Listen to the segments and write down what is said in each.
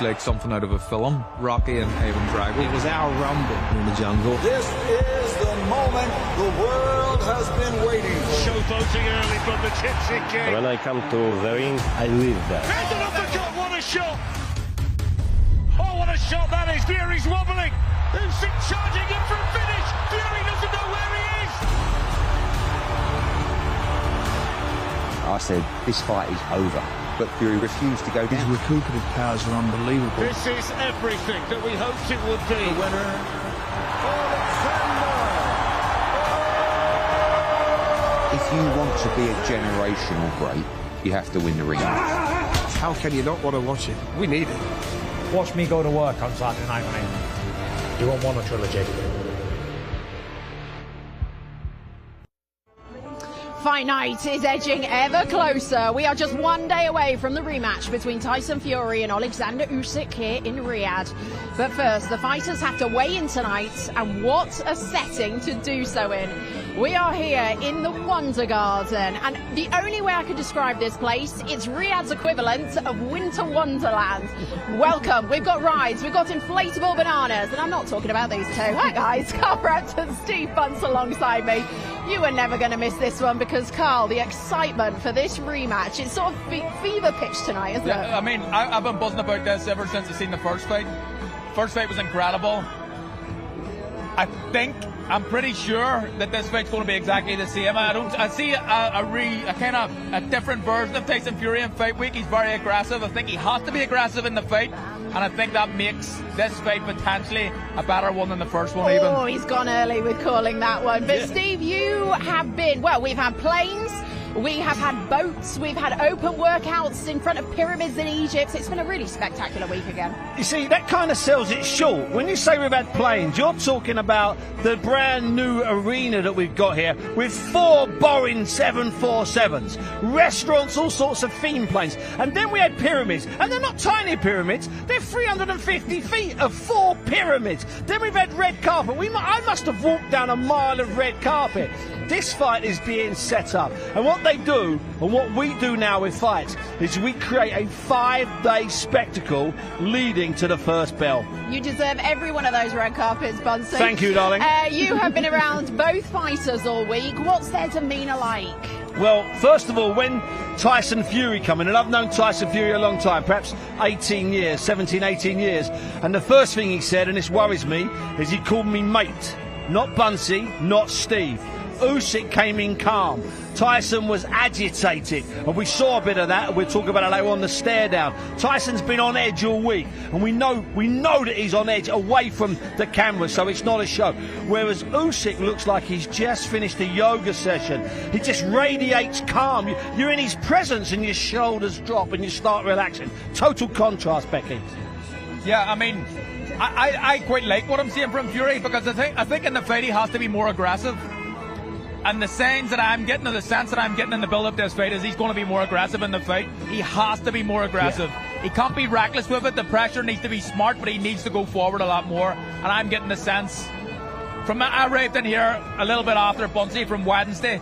like something out of a film. Rocky and Ivan Drago. It was our rumble in the jungle. This is the moment the world has been waiting for. Showboating early from the Gypsy King. When I come to the ring, I live there. Here's an uppercut, what a shot! Oh, what a shot that is! Fury's wobbling! Usyk charging in for a finish! Fury doesn't know where he is! I said, this fight is over. But Fury refused to go down. His recuperative powers are unbelievable. This is everything that we hoped it would be. The winner, Oleksandr. If you want to be a generational great, you have to win the rematch. How can you not want to watch it? We need it. Watch me go to work on Saturday night, mate. You won't want a trilogy. Fight night is edging ever closer. We are just one day away from the rematch between Tyson Fury and Oleksandr Usyk here in Riyadh. But first, the fighters have to weigh in tonight, and what a setting to do so in. We are here in the Wonder Garden, and the only way I could describe this place, it's Riyadh's equivalent of Winter Wonderland. Welcome. We've got rides, we've got inflatable bananas, and I'm not talking about these two. Hi guys, Carl Brampton, Steve Bunce alongside me. You were never going to miss this one because, Carl, the excitement for this rematch, it's sort of fever pitch tonight, isn't it? I mean, I've been buzzing about this ever since I've seen the first fight. First fight was incredible. I'm pretty sure that this fight's going to be exactly the same. I see a kind of a different version of Tyson Fury in fight week. He's very aggressive. I think he has to be aggressive in the fight, and I think that makes this fight potentially a better one than the first one. Even. Oh, he's gone early with calling that one. But yeah. Steve, you have been, well, we've had planes, we have had boats, we've had open workouts in front of pyramids in Egypt. It's been a really spectacular week again. You see, that kind of sells it short. When you say we've had planes, you're talking about the brand new arena that we've got here with 4 Boeing 747s, restaurants, all sorts of theme planes. And then we had pyramids, and they're not tiny pyramids, they're 350 feet of 4 pyramids. Then we've had red carpet. I must have walked down a mile of red carpet. This fight is being set up, and what they do, and what we do now with fights, is we create a 5-day spectacle leading to the first bell. You deserve every one of those red carpets, Bunsey. Thank you, darling. You have been around both fighters all week. What's their demeanour like? Well, first of all, when Tyson Fury come in, and I've known Tyson Fury a long time, perhaps 18 years, 17, 18 years, and the first thing he said, and this worries me, is he called me mate, not Bunsey, not Steve. Usyk came in calm. Tyson was agitated, and we saw a bit of that, and we'll talk about it later on, the stare down. Tyson's been on edge all week, and we know that he's on edge away from the camera, so it's not a show. Whereas Usyk looks like he's just finished a yoga session. He just radiates calm. You're in his presence, and your shoulders drop, and you start relaxing. Total contrast, Becky. Yeah, I mean, I quite like what I'm seeing from Fury, because I think in the fight he has to be more aggressive. And the signs that I'm getting, or the sense that I'm getting in the build-up to this fight, is he's going to be more aggressive in the fight. He has to be more aggressive. Yeah. He can't be reckless with it. The pressure needs to be smart, but he needs to go forward a lot more. And I'm getting the sense I arrived in here a little bit after Bunsey from Wednesday,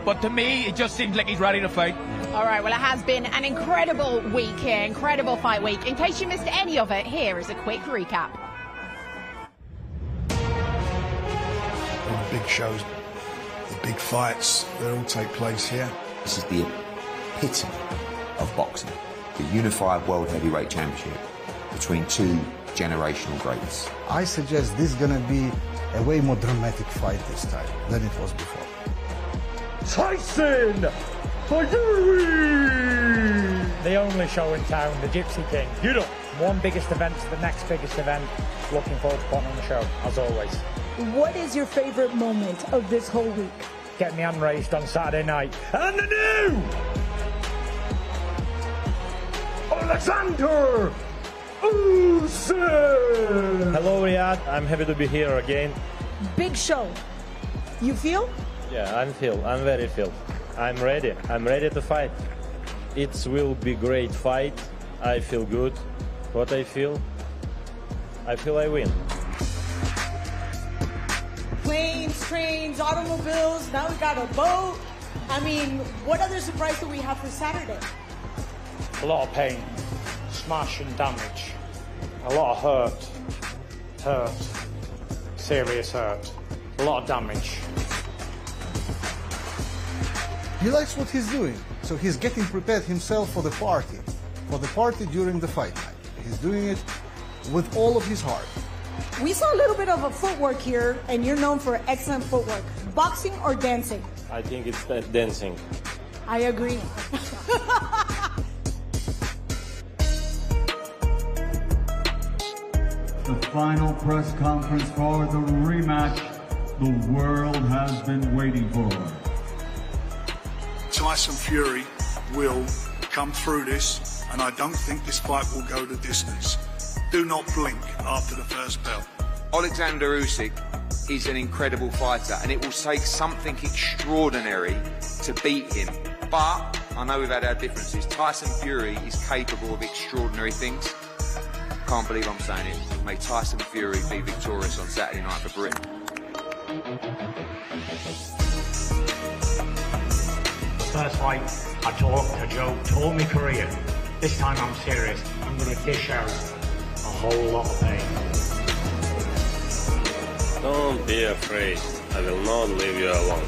but to me, it just seems like he's ready to fight. All right, well, it has been an incredible week here, incredible fight week. In case you missed any of it, here is a quick recap. Big shows. Big fights, they all take place here. This is the epitome of boxing, the unified World Heavyweight Championship between 2 generational greats. I suggest this is going to be a way more dramatic fight this time than it was before. Tyson Fury! The only show in town, the Gypsy King. You know, one biggest event to the next biggest event. Looking forward to putting on the show, as always. What is your favorite moment of this whole week? Get me hand raised on Saturday night. And the new Oleksandr Usyk! Hello, Riyadh. I'm happy to be here again. Big show. You feel? Yeah, I'm very feel. I'm ready. I'm ready to fight. It will be great fight. I feel good. What I feel I win. Planes, trains, automobiles, now we got a boat. I mean, what other surprise do we have for Saturday? A lot of pain, smash and damage. A lot of hurt, serious hurt, a lot of damage. He likes what he's doing, so he's getting prepared himself for the party during the fight night. He's doing it with all of his heart. We saw a little bit of a footwork here, and you're known for excellent footwork. Boxing or dancing? I think it's dancing. I agree. The final press conference for the rematch the world has been waiting for. Tyson Fury will come through this, and I don't think this fight will go the distance. Do not blink after the first bell. Oleksandr Usyk is an incredible fighter, and it will take something extraordinary to beat him. But I know we've had our differences. Tyson Fury is capable of extraordinary things. Can't believe I'm saying it. May Tyson Fury be victorious on Saturday night for Britain. The first fight, I talked a joke, told me career. This time I'm serious. I'm going to dish out a whole lot of pain. Don't be afraid. I will not leave you alone.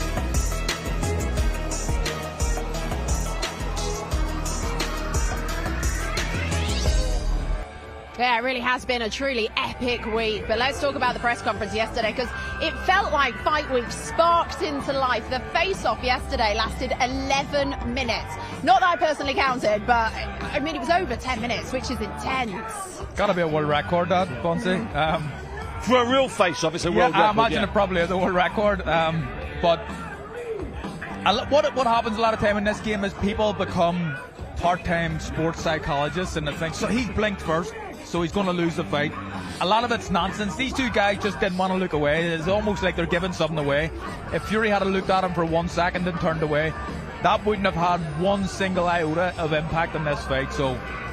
Yeah, it really has been a truly epic week. But let's talk about the press conference yesterday, because it felt like Fight Week sparked into life. The face-off yesterday lasted 11 minutes. Not that I personally counted, but I mean, it was over 10 minutes, which is intense. Gotta be a world record, that, Bonsi. For a real face-off, it's a world record. I imagine it probably is a world record. But what happens a lot of time in this game is people become part-time sports psychologists, and they think, so he blinked first, so he's going to lose the fight. A lot of it's nonsense. These two guys just didn't want to look away. It's almost like they're giving something away. If Fury had looked at him for 1 second and turned away, that wouldn't have had one single iota of impact in this fight.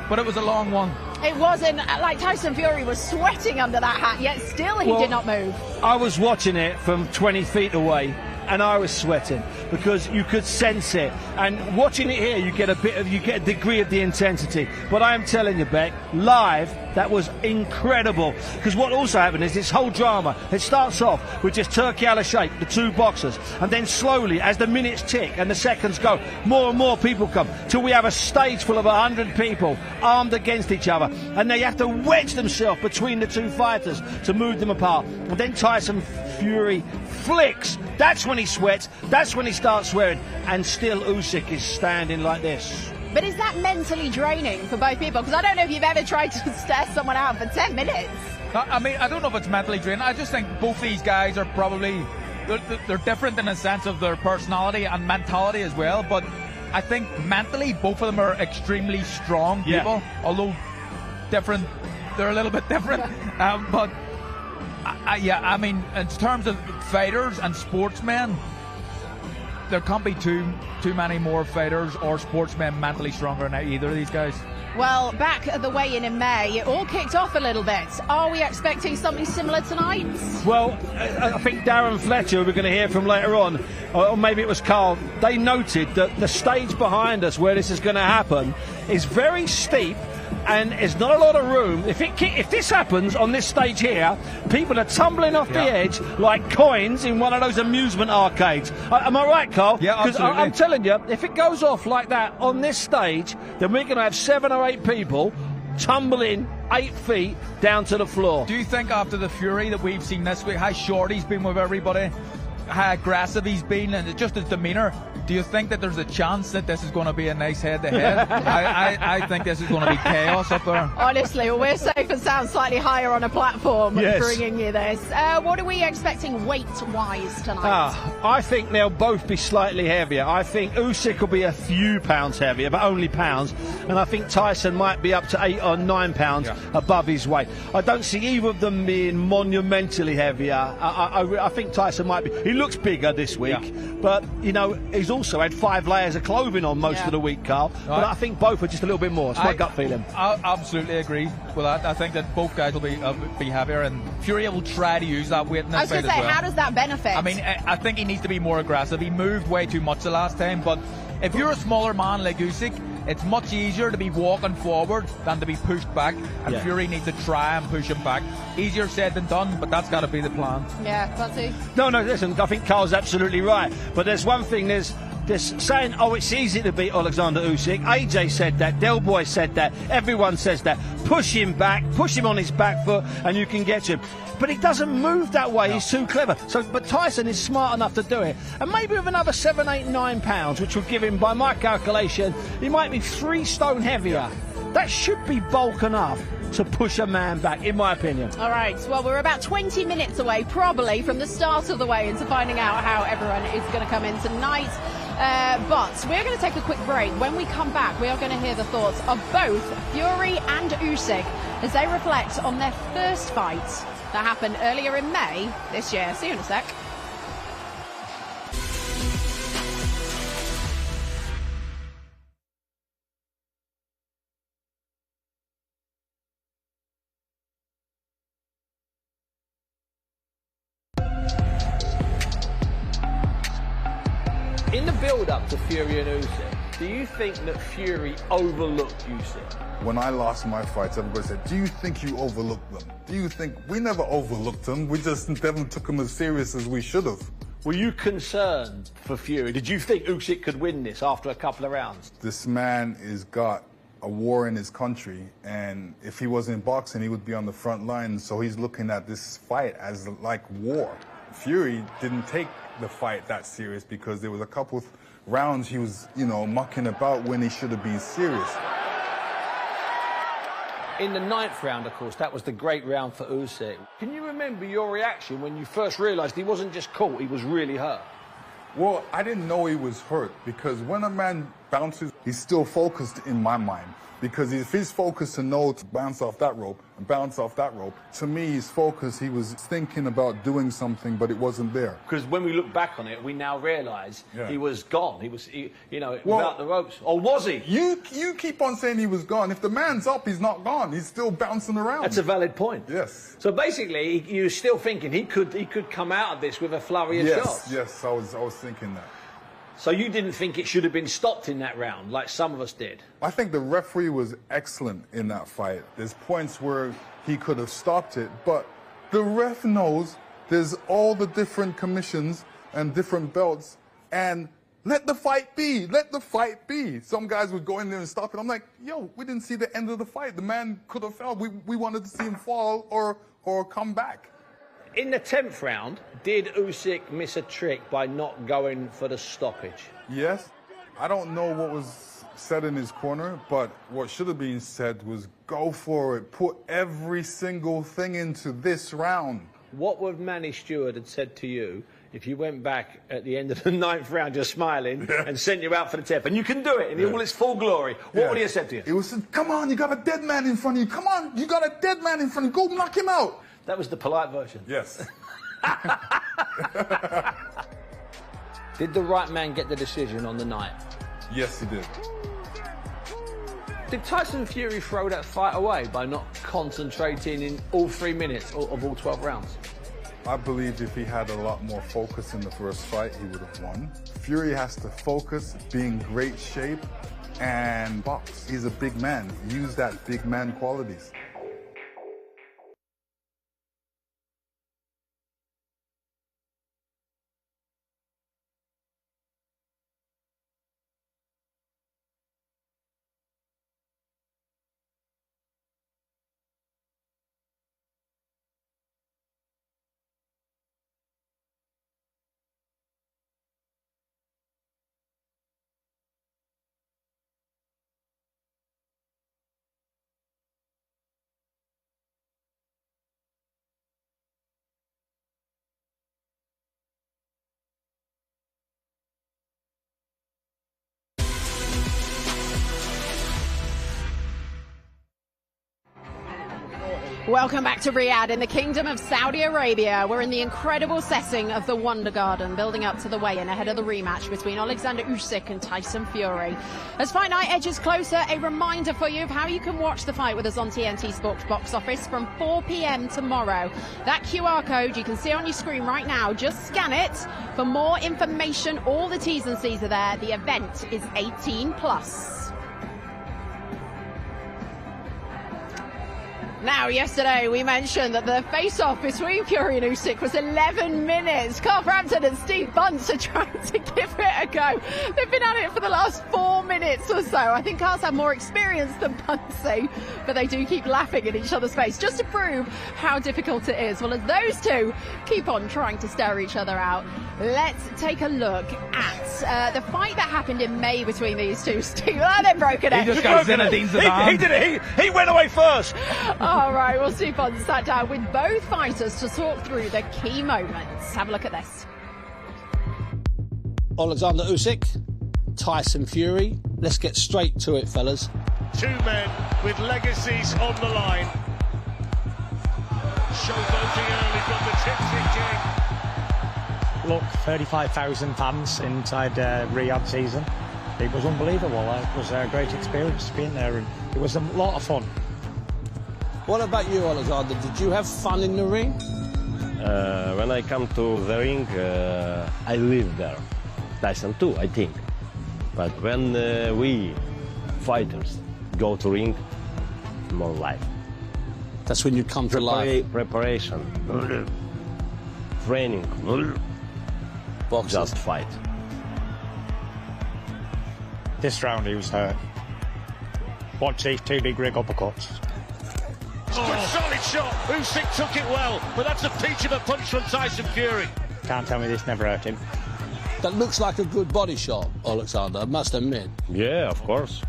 But it was a long one. It wasn't like Tyson Fury was sweating under that hat, yet still he did not move. I was watching it from 20 feet away, and I was sweating because you could sense it. And watching it here, you get a degree of the intensity. But I am telling you, Beck, live, that was incredible. Because what also happened is this whole drama, it starts off with just Turkey Al-Sheikh, the two boxers, and then slowly, as the minutes tick and the seconds go, more and more people come, till we have a stage full of 100 people armed against each other, and they have to wedge themselves between the two fighters to move them apart. And then Tyson Fury flicks. That's when he sweats. That's when he starts swearing. And still Usyk is standing like this. But is that mentally draining for both people? Because I don't know if you've ever tried to stare someone out for 10 minutes. I mean, I don't know if it's mentally draining. I just think both these guys are probably, they're different in a sense of their personality and mentality as well. But I think mentally, both of them are extremely strong people. Although different, they're a little bit different. But I mean, in terms of fighters and sportsmen, there can't be too many more fighters or sportsmen mentally stronger than either of these guys. Well, back at the weigh-in in May, it all kicked off a little bit. Are we expecting something similar tonight? Well, I think Darren Fletcher, we're going to hear from later on, or maybe it was Carl, they noted that the stage behind us where this is going to happen is very steep, and there's not a lot of room. If this happens on this stage here, people are tumbling off the edge like coins in one of those amusement arcades. Am I right, Carl? Yeah, absolutely. Because I'm telling you, if it goes off like that on this stage, then we're going to have 7 or 8 people tumbling 8 feet down to the floor. Do you think after the Fury that we've seen this week, how short he's been with everybody, how aggressive he's been, and just his demeanour, do you think that there's a chance that this is going to be a nice head-to-head? I think this is going to be chaos up there. Honestly, we're safe and sound slightly higher on a platform bringing you this. What are we expecting weight-wise tonight? I think they'll both be slightly heavier. I think Usyk will be a few pounds heavier, but only pounds. And I think Tyson might be up to 8 or 9 pounds above his weight. I don't see either of them being monumentally heavier. I think Tyson might be. He looks bigger this week, but, you know, he's also had 5 layers of clothing on most of the week, Carl. But I think both are just a little bit more. It's my gut feeling. I absolutely agree with that. I think that both guys will be heavier, and Fury will try to use that weight in this fight as well. I was going to say, how does that benefit? I mean, I think he needs to be more aggressive. He moved way too much the last time, but if you're a smaller man like Usyk, It's much easier to be walking forward than to be pushed back, and Yeah. Fury needs to try and push him back. Easier said than done, but that's got to be the plan. Yeah, Butty. No, listen, I think Carl's absolutely right. But there's one thing, there's saying, oh, it's easy to beat Oleksandr Usyk. AJ said that, Del Boy said that, everyone says that. Push him back, push him on his back foot, and you can get to him. But he doesn't move that way, he's too clever. But Tyson is smart enough to do it. And maybe with another 7, 8, 9 pounds, which will give him, by my calculation, he might be 3 stone heavier. That should be bulk enough to push a man back, in my opinion. All right, well, we're about 20 minutes away, probably, from the start of the weigh into finding out how everyone is going to come in tonight. But we're going to take a quick break. When we come back, we are going to hear the thoughts of both Fury and Usyk as they reflect on their first fight that happened earlier in May this year. See you in a sec. In the build-up to Fury and Usyk, do you think that Fury overlooked Usyk? When I lost my fights, everybody said, do you think you overlooked them? Do you think... We never overlooked them. We just never took them as serious as we should have. Were you concerned for Fury? Did you think Usyk could win this after a couple of rounds? This man has got a war in his country, and if he was in boxing, he would be on the front line, so he's looking at this fight as like war. Fury didn't take the fight that serious because there was a couple rounds he was, you know, mucking about when he should have been serious. In the 9th round, of course, that was the great round for Usyk. Can you remember your reaction when you first realised he wasn't just caught, he was really hurt? Well, I didn't know he was hurt because when a man bounces, he's still focused in my mind. Because if he's focused to know to bounce off that rope and bounce off that rope, to me, he's focused. He was thinking about doing something, but it wasn't there. Because when we look back on it, we now realise he was gone. He was, you know, without the ropes. Or was he? You keep on saying he was gone. If the man's up, he's not gone. He's still bouncing around. That's a valid point. Yes. So basically, you're still thinking he could come out of this with a flurry of shots. Yes, I was thinking that. So you didn't think it should have been stopped in that round, like some of us did? I think the referee was excellent in that fight. There's points where he could have stopped it, but the ref knows there's all the different commissions and different belts, and let the fight be. Let the fight be. Some guys would go in there and stop it. I'm like, yo, we didn't see the end of the fight. The man could have fell. We wanted to see him fall or come back. In the 10th round, did Usyk miss a trick by not going for the stoppage? Yes. I don't know what was said in his corner, but what should have been said was go for it. Put every single thing into this round. What would Manny Stewart have said to you if you went back at the end of the 9th round, just smiling, and sent you out for the 10th? And you can do it in all its full glory. What would he have said to you? He was, come on, you got a dead man in front of you. Come on, you got a dead man in front of you. Go knock him out. That was the polite version. Yes. Did the right man get the decision on the night? Yes, he did. Did Tyson Fury throw that fight away by not concentrating in all 3 minutes of all 12 rounds? I believe if he had a lot more focus in the first fight, he would have won. Fury has to focus, be in great shape, and box. He's a big man. Use that big man qualities. Welcome back to Riyadh in the Kingdom of Saudi Arabia. We're in the incredible setting of the Wonder Garden, building up to the weigh-in ahead of the rematch between Oleksandr Usyk and Tyson Fury. As Fight Night edges closer, a reminder for you of how you can watch the fight with us on TNT Sports Box Office from 4 p.m. tomorrow. That QR code you can see on your screen right now, just scan it. For more information, all the T's and C's are there. The event is 18+. Now, yesterday we mentioned that the face-off between Fury and Usyk was 11 minutes. Carl Frampton and Steve Bunce are trying to give it a go. They've been at it for the last 4 minutes or so. I think Carl's had more experience than Buncey, but they do keep laughing in each other's face just to prove how difficult it is. Well, as those two keep on trying to stare each other out, let's take a look at the fight that happened in May between these two. Steve, they've broken it. He just got Zinedine Zidane. He did it. He went away first. All right, well, Steve Bunce sat down with both fighters to talk through the key moments. Have a look at this. Oleksandr Usyk, Tyson Fury. Let's get straight to it, fellas. Two men with legacies on the line. Showboating early from the Tipsy King. Look, 35,000 fans inside Riyadh season. It was unbelievable. It was a great experience being there, and it was a lot of fun. What about you, Oleksandr? Did you have fun in the ring? When I come to the ring, I live there. Tyson too, I think. But when we fighters go to ring, more life. That's when you come to life. Preparation, training, boxing. Just fight. This round he was hurt. Watch these two big rig uppercuts. Good solid shot. Usyk took it well, but that's a peach of a punch from Tyson Fury. Can't tell me this never hurt him. That looks like a good body shot, Oleksandr, I must admit. Yeah, of course.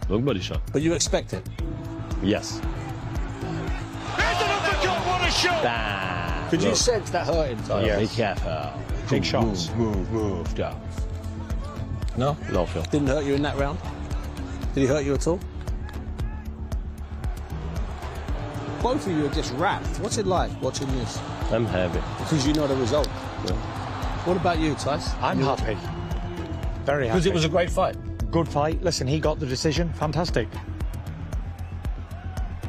Good body shot. But you expect it? Yes. There's an uppercut, what a shot! Could you sense that hurting, Tyson? Yeah. Be careful. Big shots. Move, down. No? No, Phil. Didn't hurt you in that round? Did he hurt you at all? Both of you are just wrapped. What's it like watching this? I'm happy. Because you know the result. Yeah. What about you, Tyce? I'm happy. Very happy. Because it was a great fight. Good fight. Listen, he got the decision. Fantastic.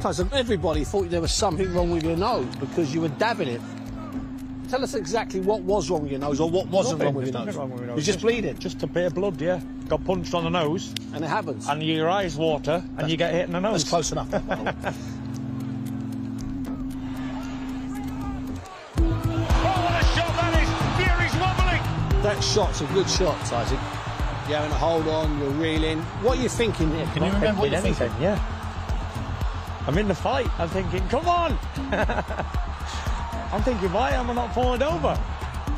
Tyson, everybody thought there was something wrong with your nose because you were dabbing it. Tell us exactly what was wrong with your nose or what wasn't wrong with your nose. You just bleeding. Just a bit of blood, yeah. Got punched on the nose. And it happens. And your eyes water and you get hit in the nose. That's close enough. That shot's a good shot, Tyson. You're having a hold on, you're reeling. What are you thinking here? Can you remember what you're thinking? Yeah. I'm in the fight. I'm thinking, come on! I'm thinking, why am I not falling over?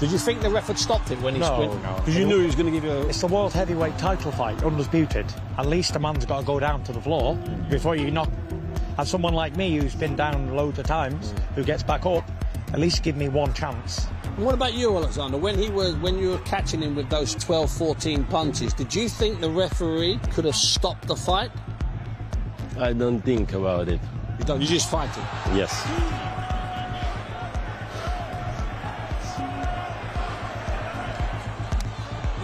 Did you think the ref had stopped it when he sprint? No. Because you knew he was going to give you a... It's the world heavyweight title fight, undisputed. At least a man's got to go down to the floor before you knock... And someone like me who's been down loads of times, who gets back up, at least give me one chance. And what about you, Oleksandr? When you were catching him with those 12, 14 punches, did you think the referee could have stopped the fight? I don't think about it. You don't? You just fight it? Yes.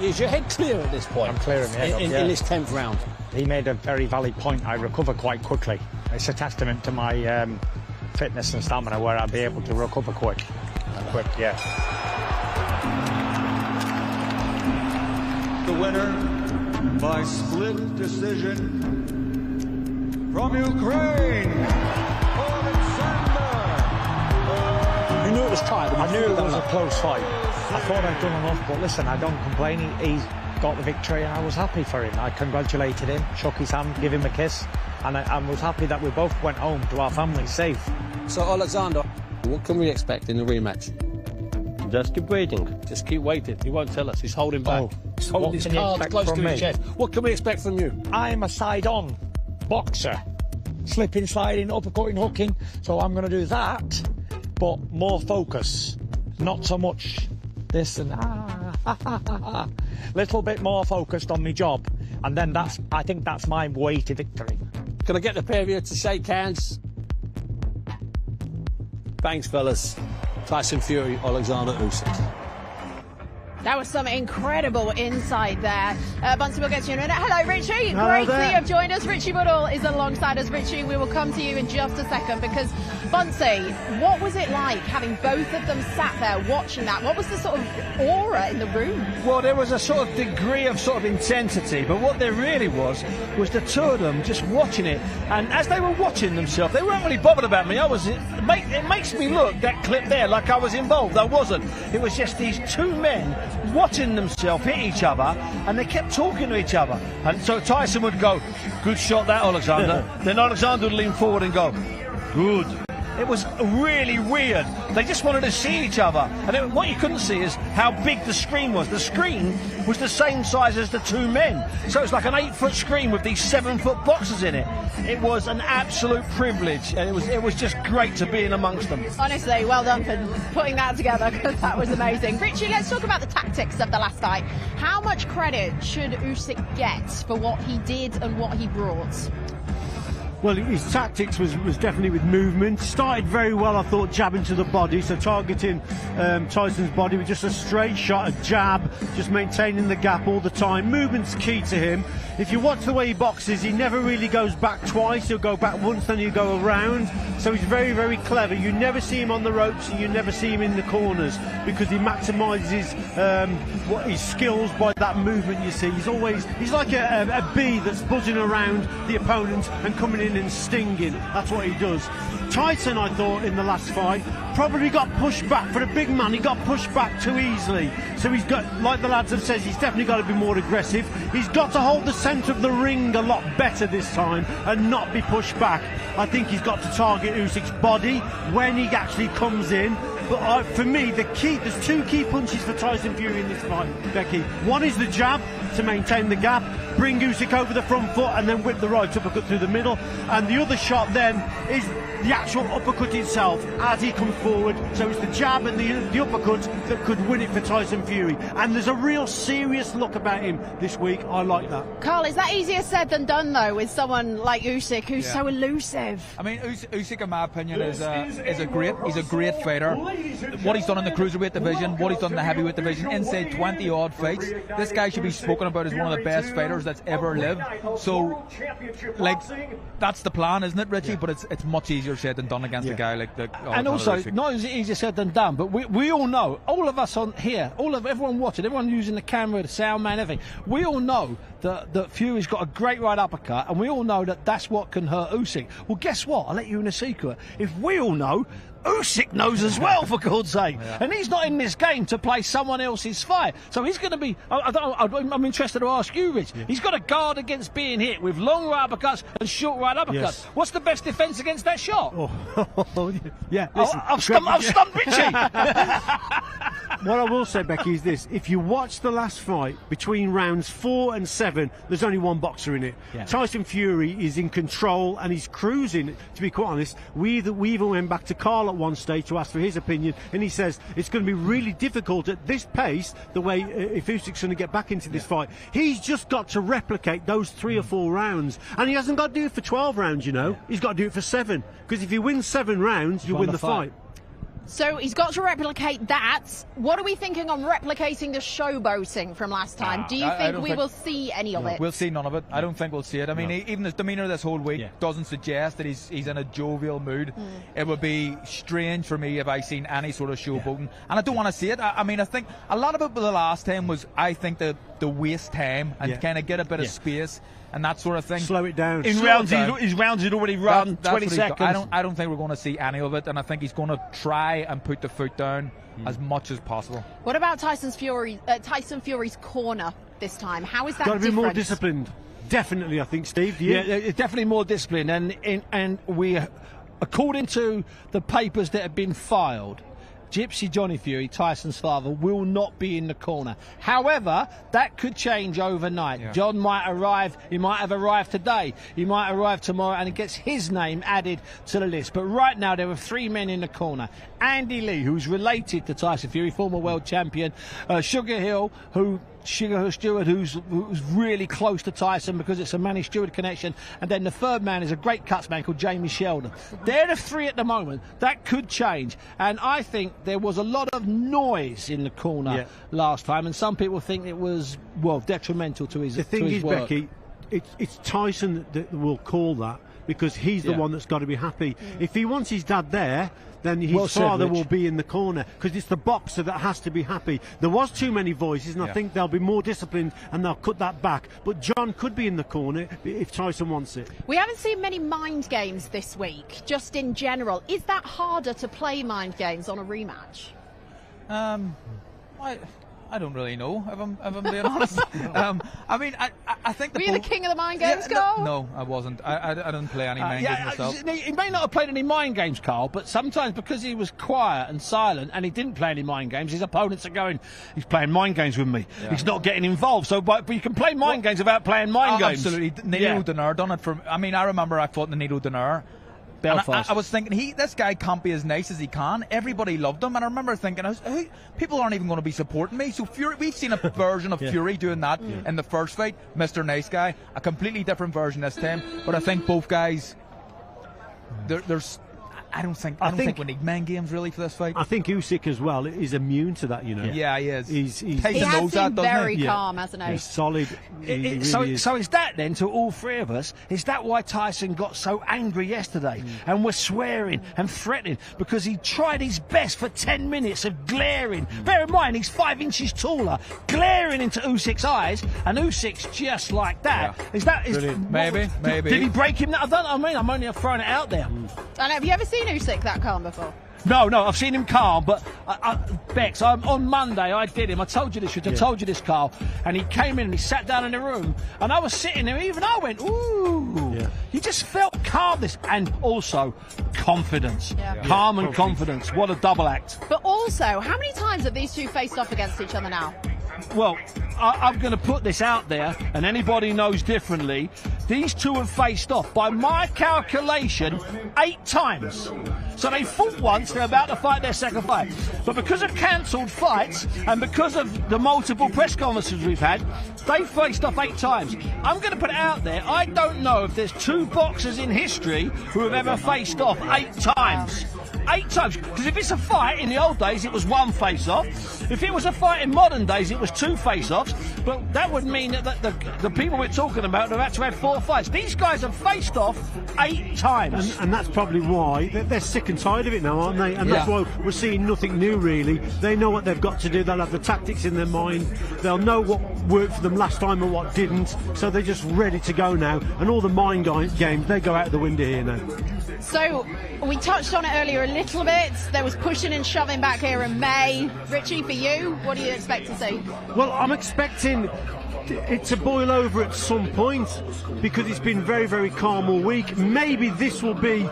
Is your head clear at this point? I'm clearing my head up, in this 10th round. He made a very valid point. I recover quite quickly. It's a testament to my fitness and stamina where I'll be able to recover quick. Yeah. The winner by split decision from Ukraine, Oleksandr. You knew it was tight. I knew it was a close fight. I thought I'd done enough, but listen, I don't complain. He's got the victory and I was happy for him. I congratulated him, shook his hand, gave him a kiss, and I was happy that we both went home to our families safe. So, Oleksandr, what can we expect in the rematch? Just keep waiting. Just keep waiting. He won't tell us. He's holding back. Oh, He's holding his cards close to his chest. What can we expect from you? I'm a side-on boxer. Slipping, sliding, uppercutting, hooking. So I'm going to do that, but more focus. Not so much this and little bit more focused on my job. And then I think that's my way to victory. Can I get the pair of you to shake hands? Thanks, fellas. Tyson Fury, Oleksandr Usyk. That was some incredible insight there. Bunty, we'll get to you in a minute. Hello, Richie. Hello Great there. that you have joined us. Richie Woodall is alongside us. Richie, we will come to you in just a second because, Bunty, what was it like having both of them sat there watching that? What was the sort of aura in the room? Well, there was a sort of degree of sort of intensity, but what there really was the two of them just watching it. And as they were watching themselves, they weren't really bothered about me. It makes me look, that clip there, like I was involved. I wasn't. It was just these two men watching themselves hit each other, and they kept talking to each other. And so Tyson would go, "Good shot that, Oleksandr." Then Oleksandr would lean forward and go, "Good." It was really weird. They just wanted to see each other. And what you couldn't see is how big the screen was. The screen was the same size as the two men. So it's like an 8-foot screen with these 7-foot boxes in it. It was an absolute privilege. And it was just great to be in amongst them. Honestly, well done for putting that together because that was amazing. Richie, let's talk about the tactics of the last fight. How much credit should Usyk get for what he did and what he brought? Well, his tactics was definitely with movement. Started very well, I thought, jabbing to the body, so targeting Tyson's body with just a straight shot, a jab, just maintaining the gap all the time. Movement's key to him. If you watch the way he boxes, he never really goes back twice. He'll go back once, then he'll go around. So he's very, very clever. You never see him on the ropes and you never see him in the corners because he maximises his skills by that movement you see. He's like a bee that's buzzing around the opponent and coming in and stinging. That's what he does. Tyson, I thought, in the last fight, probably got pushed back. For a big man, he got pushed back too easily. So he's got, like the lads have said, he's definitely got to be more aggressive. He's got to hold the centre of the ring a lot better this time and not be pushed back. I think he's got to target Usyk's body when he actually comes in. But for me, there's two key punches for Tyson Fury in this fight, Becky. One is the jab to maintain the gap, bring Usyk over the front foot and then whip the right uppercut through the middle. And the other shot then is the actual uppercut itself as he comes forward. So it's the jab and the uppercut that could win it for Tyson Fury. And there's a real serious look about him this week. I like that. Carl, is that easier said than done, though, with someone like Usyk who's so elusive? I mean, Usyk, in my opinion, is a great fighter. What he's done in the cruiserweight division, what he's done in the heavyweight division, inside 20-odd fights, this guy should be spoken about as one of the best fighters that's ever lived. So, like, that's the plan, isn't it, Richie? Yeah. But it's much easier said than done against a guy like the. And also, not as easier said than done, but we all know, all of us on here, everyone watching, everyone using the camera, the sound man, everything, we all know that Fury's got a great right uppercut, and we all know that's what can hurt Usyk. Well, guess what? I'll let you in a secret. If we all know, Usyk knows as well, for God's sake. Yeah. And he's not in this game to play someone else's fight. So he's going to be... I'm interested to ask you, Rich. Yeah. He's got to guard against being hit with long right uppercuts and short right uppercuts. Yes. What's the best defence against that shot? Yeah. Listen, I've stumped Richie. What I will say, Becky, is this. If you watch the last fight, between rounds 4 and 7, there's only one boxer in it. Yeah. Tyson Fury is in control and he's cruising, to be quite honest. We even went back to Carl at one stage to ask for his opinion, and he says it's going to be really difficult at this pace, the way if Usyk's going to get back into this fight. He's just got to replicate those 3 or 4 rounds, and he hasn't got to do it for 12 rounds, you know. Yeah. He's got to do it for 7, because if you win 7 rounds, you win the fight. So he's got to replicate that. What are we thinking on replicating the showboating from last time? Do you think we will see any of it? We'll see none of it. I don't think we'll see it. I mean, even his demeanour this whole week doesn't suggest that he's in a jovial mood. It would be strange for me if I seen any sort of showboating, and I don't want to see it. I mean, I think a lot of it the last time was, I think, the waste time and kind of get a bit of space and that sort of thing. Slow it down. His rounds had already run 20 seconds. I don't think we're going to see any of it, and I think he's going to try and put the foot down as much as possible. What about Tyson Fury's corner this time? How is that different? Got to be more disciplined. Definitely, I think, Steve. Yeah, it's definitely more disciplined, and we, according to the papers that have been filed, Gypsy Johnny Fury, Tyson's father, will not be in the corner. However, that could change overnight. Yeah. John might arrive, he might have arrived today, he might arrive tomorrow, and it gets his name added to the list. But right now there are 3 men in the corner. Andy Lee, who's related to Tyson Fury, former world champion, Sugar Hill, who Stewart, who's really close to Tyson because it's a Manny-Stewart connection, and then the third man is a great cutsman called Jamie Sheldon. They're the three at the moment. That could change, and I think there was a lot of noise in the corner last time, and some people think it was, well, detrimental to his work. The thing is, Becky, it's Tyson that will call that, because he's the one that's got to be happy. If he wants his dad there, then his father will be in the corner, because it's the boxer that has to be happy. There was too many voices, and I think they'll be more disciplined and they'll cut that back. But John could be in the corner if Tyson wants it. We haven't seen many mind games this week, just in general. Is that harder to play mind games on a rematch? I don't really know, if I'm being honest. I mean, I think... Were you the king of the mind games, Carl? No, I wasn't. I didn't play any mind games myself. He may not have played any mind games, Carl, but sometimes because he was quiet and silent and he didn't play any mind games, his opponents are going, he's playing mind games with me. He's not getting involved. So, but you can play mind games without playing mind games. Absolutely. Nino Donaire done it for... I mean, I remember I fought Nino Donaire. I was thinking, this guy can't be as nice as he can. Everybody loved him, and I remember thinking, people aren't even going to be supporting me. So Fury, we've seen a version of Fury doing that in the first fight, Mr. Nice Guy, a completely different version this time. But I think both guys, there's. I don't think we need mind games really for this fight. I think Usyk as well is immune to that, you know. Yeah, he is. He has been very calm, hasn't he? He's solid. So is that then, to all three of us, is that why Tyson got so angry yesterday and was swearing and threatening? Because he tried his best for 10 minutes of glaring. Bear in mind, he's 5 inches taller, glaring into Usyk's eyes, and Usyk's just like that. Is that... Maybe. Did he break him? I'm only throwing it out there. And have you ever seen Usyk that calm before? No, I've seen him calm, but Bex, on Monday I did him. I told you this, I told you this, Carl. And he came in and he sat down in the room, and I was sitting there, even I went, ooh. Yeah. You just felt calmness and also confidence. Calm and confidence. What a double act. But also, how many times have these two faced off against each other now? Well, I'm going to put this out there, and anybody knows differently. These two have faced off, by my calculation, 8 times. So they fought once, they're about to fight their second fight. But because of cancelled fights, and because of the multiple press conferences we've had, they faced off 8 times. I'm going to put it out there, I don't know if there's 2 boxers in history who have ever faced off 8 times. 8 times, because if it's a fight in the old days, it was 1 face-off. If it was a fight in modern days, it was 2 face-offs. But that would mean that the people we're talking about have actually had 4 fights. These guys have faced off 8 times. And that's probably why they're sick and tired of it now, aren't they? And that's why we're seeing nothing new, really. They know what they've got to do. They'll have the tactics in their mind. They'll know what worked for them last time and what didn't. So they're just ready to go now. And all the mind games, they go out of the window here now. So, we touched on it earlier a little bit. There was pushing and shoving back here in May. Richie, for you, what do you expect to see? Well, I'm expecting it to boil over at some point, because it's been very, very calm all week. Maybe this will be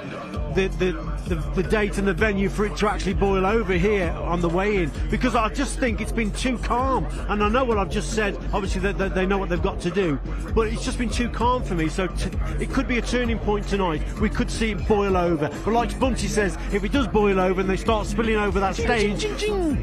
the date and the venue for it to actually boil over here on the way in, because I just think it's been too calm. And I know what I've just said, obviously that they know what they've got to do, but it's just been too calm for me. So it could be a turning point tonight. We could see it boil over, but like Bunty says, if it does boil over and they start spilling over that stage,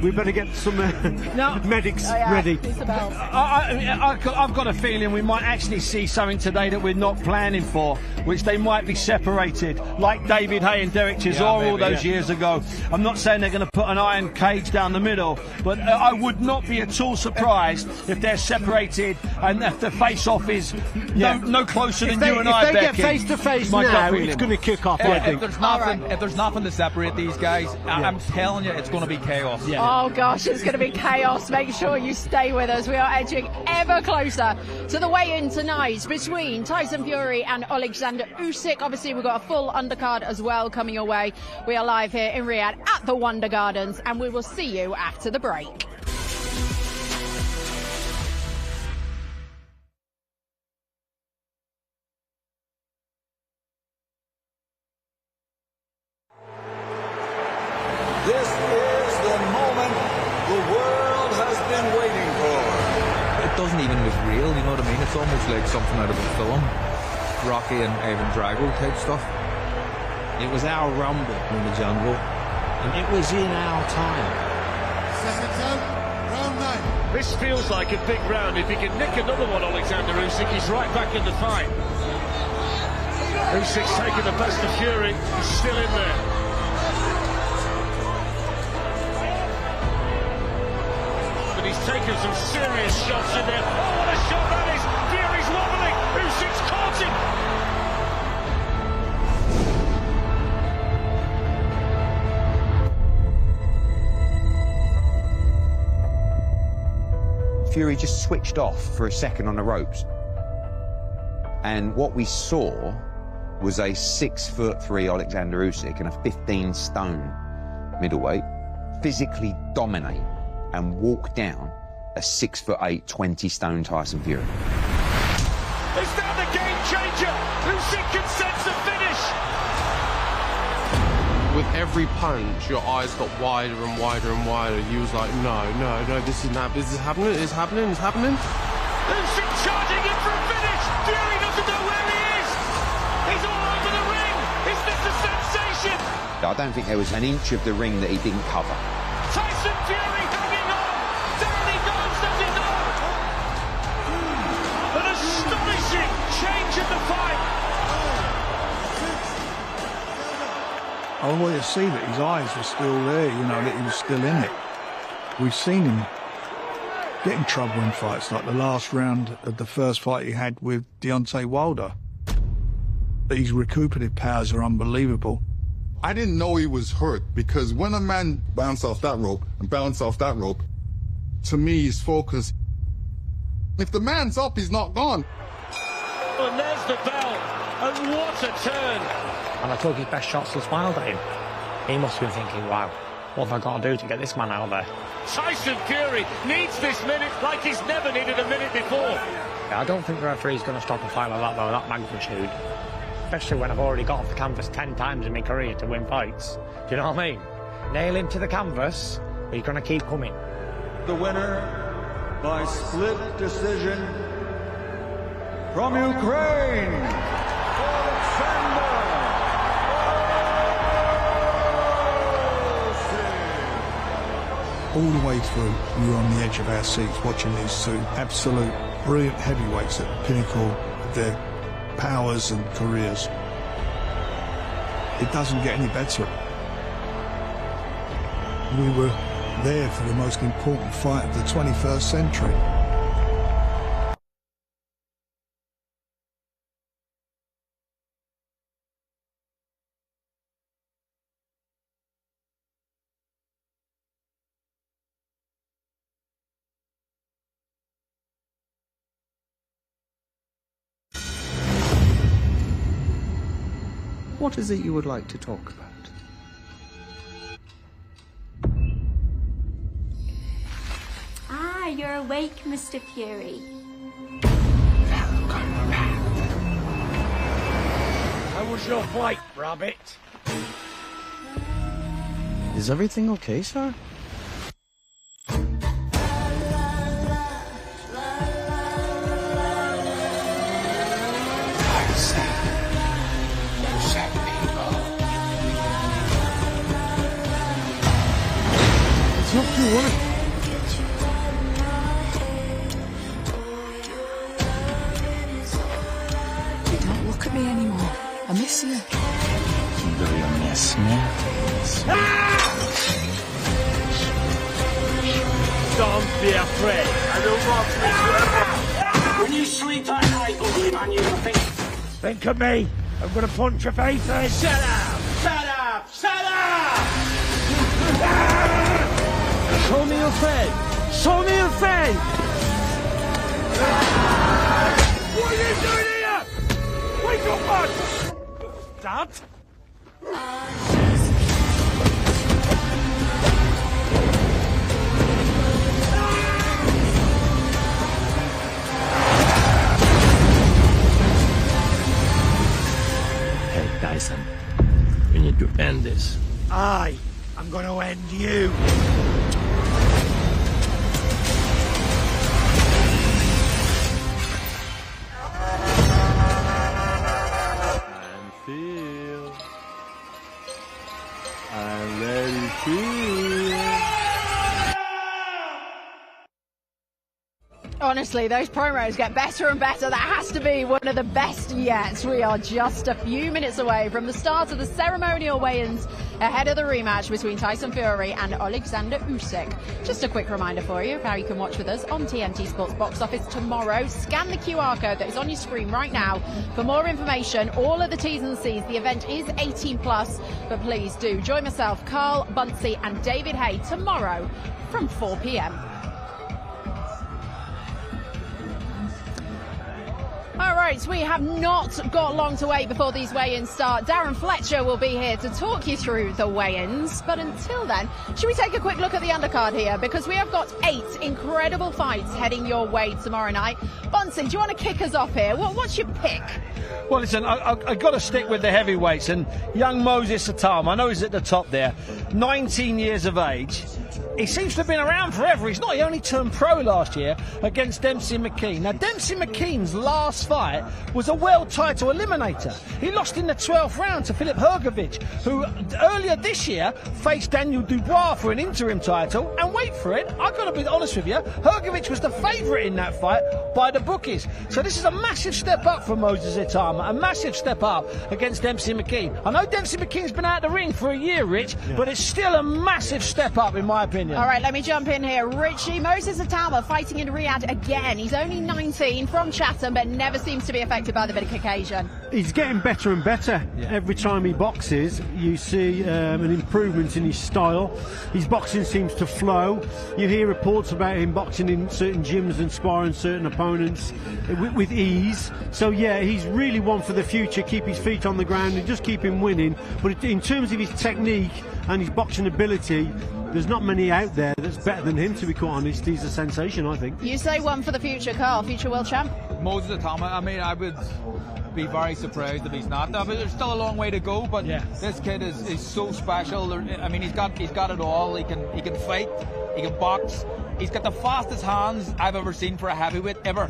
we better get some medics ready. I've got a feeling we might actually see something today that we're not planning for, which they might be separated, like David Hay and Derek Chisora all those years ago. I'm not saying they're going to put an iron cage down the middle, but I would not be at all surprised if they're separated and if the face-off is no closer than you and I, Becky. If they get face-to-face now, it's going to kick off, I think. If there's nothing to separate these guys, I'm telling you, it's going to be chaos. Oh gosh, it's going to be chaos. Make sure you stay with us. We are edging ever closer to the weigh-in tonight between Tyson Fury and Oleksandr Usyk. Obviously, we've got a full undercard as well coming your way. We are live here in Riyadh at the Wonder Gardens, and we will see you after the break. This is the moment the world has been waiting for. It doesn't even look real, you know what I mean? It's almost like something out of a film. Rocky and Ivan Drago type stuff. It was our rumble in the jungle, and it was in our time. Seconds out, round 9. This feels like a big round. If he can nick another one, Oleksandr Usyk, he's right back in the fight. Usyk's taking the best of Fury. He's still in there. But he's taken some serious shots in there. Oh, what a shot that is! Fury's wobbling. Usyk's caught him. Fury just switched off for a second on the ropes. And what we saw was a 6'3" Oleksandr Usyk and a 15-stone middleweight physically dominate and walk down a 6'8", 20-stone Tyson Fury. Is that the game changer? Usyk can sense the finish. With every punch, your eyes got wider and wider and wider. You was like, no, this is happening, it's happening. Usyk charging in for a finish. Fury doesn't know where he is. He's all over the ring. Is this a sensation? I don't think there was an inch of the ring that he didn't cover. Tyson Fury hanging on. Down he goes, does he not? An astonishing change in the fight. I want to see that his eyes were still there, you know, that he was still in it. We've seen him get in trouble in fights, like the last round of the first fight he had with Deontay Wilder. His recuperative powers are unbelievable. I didn't know he was hurt because when a man bounced off that rope and bounced off that rope, to me, he's focused. If the man's up, he's not gone. And there's the bell. And what a turn. And I took his best shots and smiled at him. He must have been thinking, wow, what have I got to do to get this man out of there? Tyson Fury needs this minute like he's never needed a minute before. Yeah, I don't think the referee's going to stop a fight like that, though, that magnitude. Especially when I've already got off the canvas 10 times in my career to win fights. Do you know what I mean? Nail him to the canvas, but he's going to keep coming. The winner by split decision from Ukraine, Oleksandr All the way through, we were on the edge of our seats watching these two absolute brilliant heavyweights at the pinnacle of their powers and careers. It doesn't get any better. We were there for the most important fight of the 21st century. What is it you would like to talk about? Ah, you're awake, Mr. Fury. How was your flight, Rabbit? Is everything okay, sir? It's not too worried. Don't look at me anymore. I miss you. Do you miss me? Don't be afraid. I don't want When you sleep at night, ugly man, you think... Think of me. I'm going to punch your face in. Shut up! Shut up! Shut up! Show me your face. Show me your face. What are you doing here? Wake up, man! Dad? Hey, Tyson, we need to end this. I'm going to end you. And let it feel. Honestly, those promos get better and better. That has to be one of the best yet. We are just a few minutes away from the start of the ceremonial weigh-ins ahead of the rematch between Tyson Fury and Oleksandr Usyk. Just a quick reminder for you of how you can watch with us on TNT Sports Box Office tomorrow. Scan the QR code that is on your screen right now for more information. All of the T's and C's. The event is 18+, but please do join myself, Carl Bunsey and David Hay tomorrow from 4 p.m. All right, we have not got long to wait before these weigh-ins start. Darren Fletcher will be here to talk you through the weigh-ins. But until then, should we take a quick look at the undercard here? Because we have got 8 incredible fights heading your way tomorrow night. Bunsey, do you want to kick us off here? What's your pick? Well, listen, I've got to stick with the heavyweights. And young Moses Itauma, I know he's at the top there, 19 years of age. He seems to have been around forever. He's not. He only turned pro last year against Dempsey McKean. Now, Dempsey McKean's last fight was a world title eliminator. He lost in the 12th round to Filip Hrgovic, who earlier this year faced Daniel Dubois for an interim title. And wait for it, I've got to be honest with you, Hrgovic was the favourite in that fight by the bookies. So this is a massive step up for Moses Itauma, a massive step up against Dempsey McKean. I know Dempsey McKean's been out of the ring for a year, Rich, but it's still a massive step up in my opinion. All right, let me jump in here. Richie, Moses Itauma fighting in Riyadh again. He's only 19, from Chatham, but never seems to be affected by the big occasion. He's getting better and better. Every time he boxes, you see an improvement in his style. His boxing seems to flow. You hear reports about him boxing in certain gyms and sparring certain opponents with ease. So, yeah, he's really one for the future. Keep his feet on the ground and just keep him winning. But in terms of his technique and his boxing ability, there's not many out there that's better than him, to be quite honest. He's a sensation, I think. You say one for the future, Carl, future world champ? Moses Itauma, I mean, I would be very surprised if he's not. I mean, there's still a long way to go, but this kid is so special. I mean, he's got it all. He can fight, he can box. He's got the fastest hands I've ever seen for a heavyweight ever.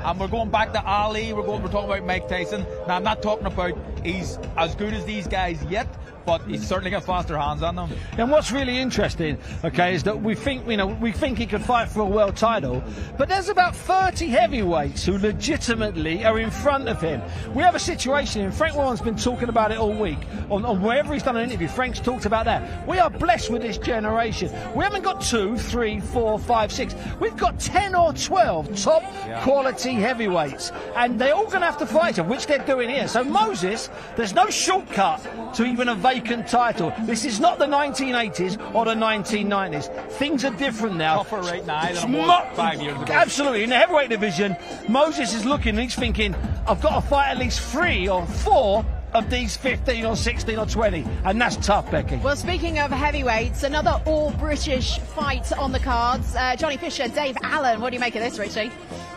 And we're going back to Ali. We're talking about Mike Tyson. Now, I'm not talking about he's as good as these guys yet, but he's certainly got faster hands on them. And what's really interesting, okay, is that we think he could fight for a world title, but there's about 30 heavyweights who legitimately are in front of him. We have a situation, and Frank Warren's been talking about it all week. On wherever he's done an interview, Frank's talked about that. We are blessed with this generation. We haven't got 2, 3, 4, 5, 6. We've got 10 or 12 top quality heavyweights, and they're all going to have to fight him, which they're doing here. So Moses, there's no shortcut to even a vacant title. This is not the 1980s or the 1990s. Things are different now. Tougher right now than it was 5 years ago. Absolutely. In the heavyweight division, Moses is looking and he's thinking, I've got to fight at least 3 or 4 of these 15 or 16 or 20, and that's tough, Becky. Well, speaking of heavyweights, another all-British fight on the cards. Johnny Fisher, Dave Allen. What do you make of this, Richie?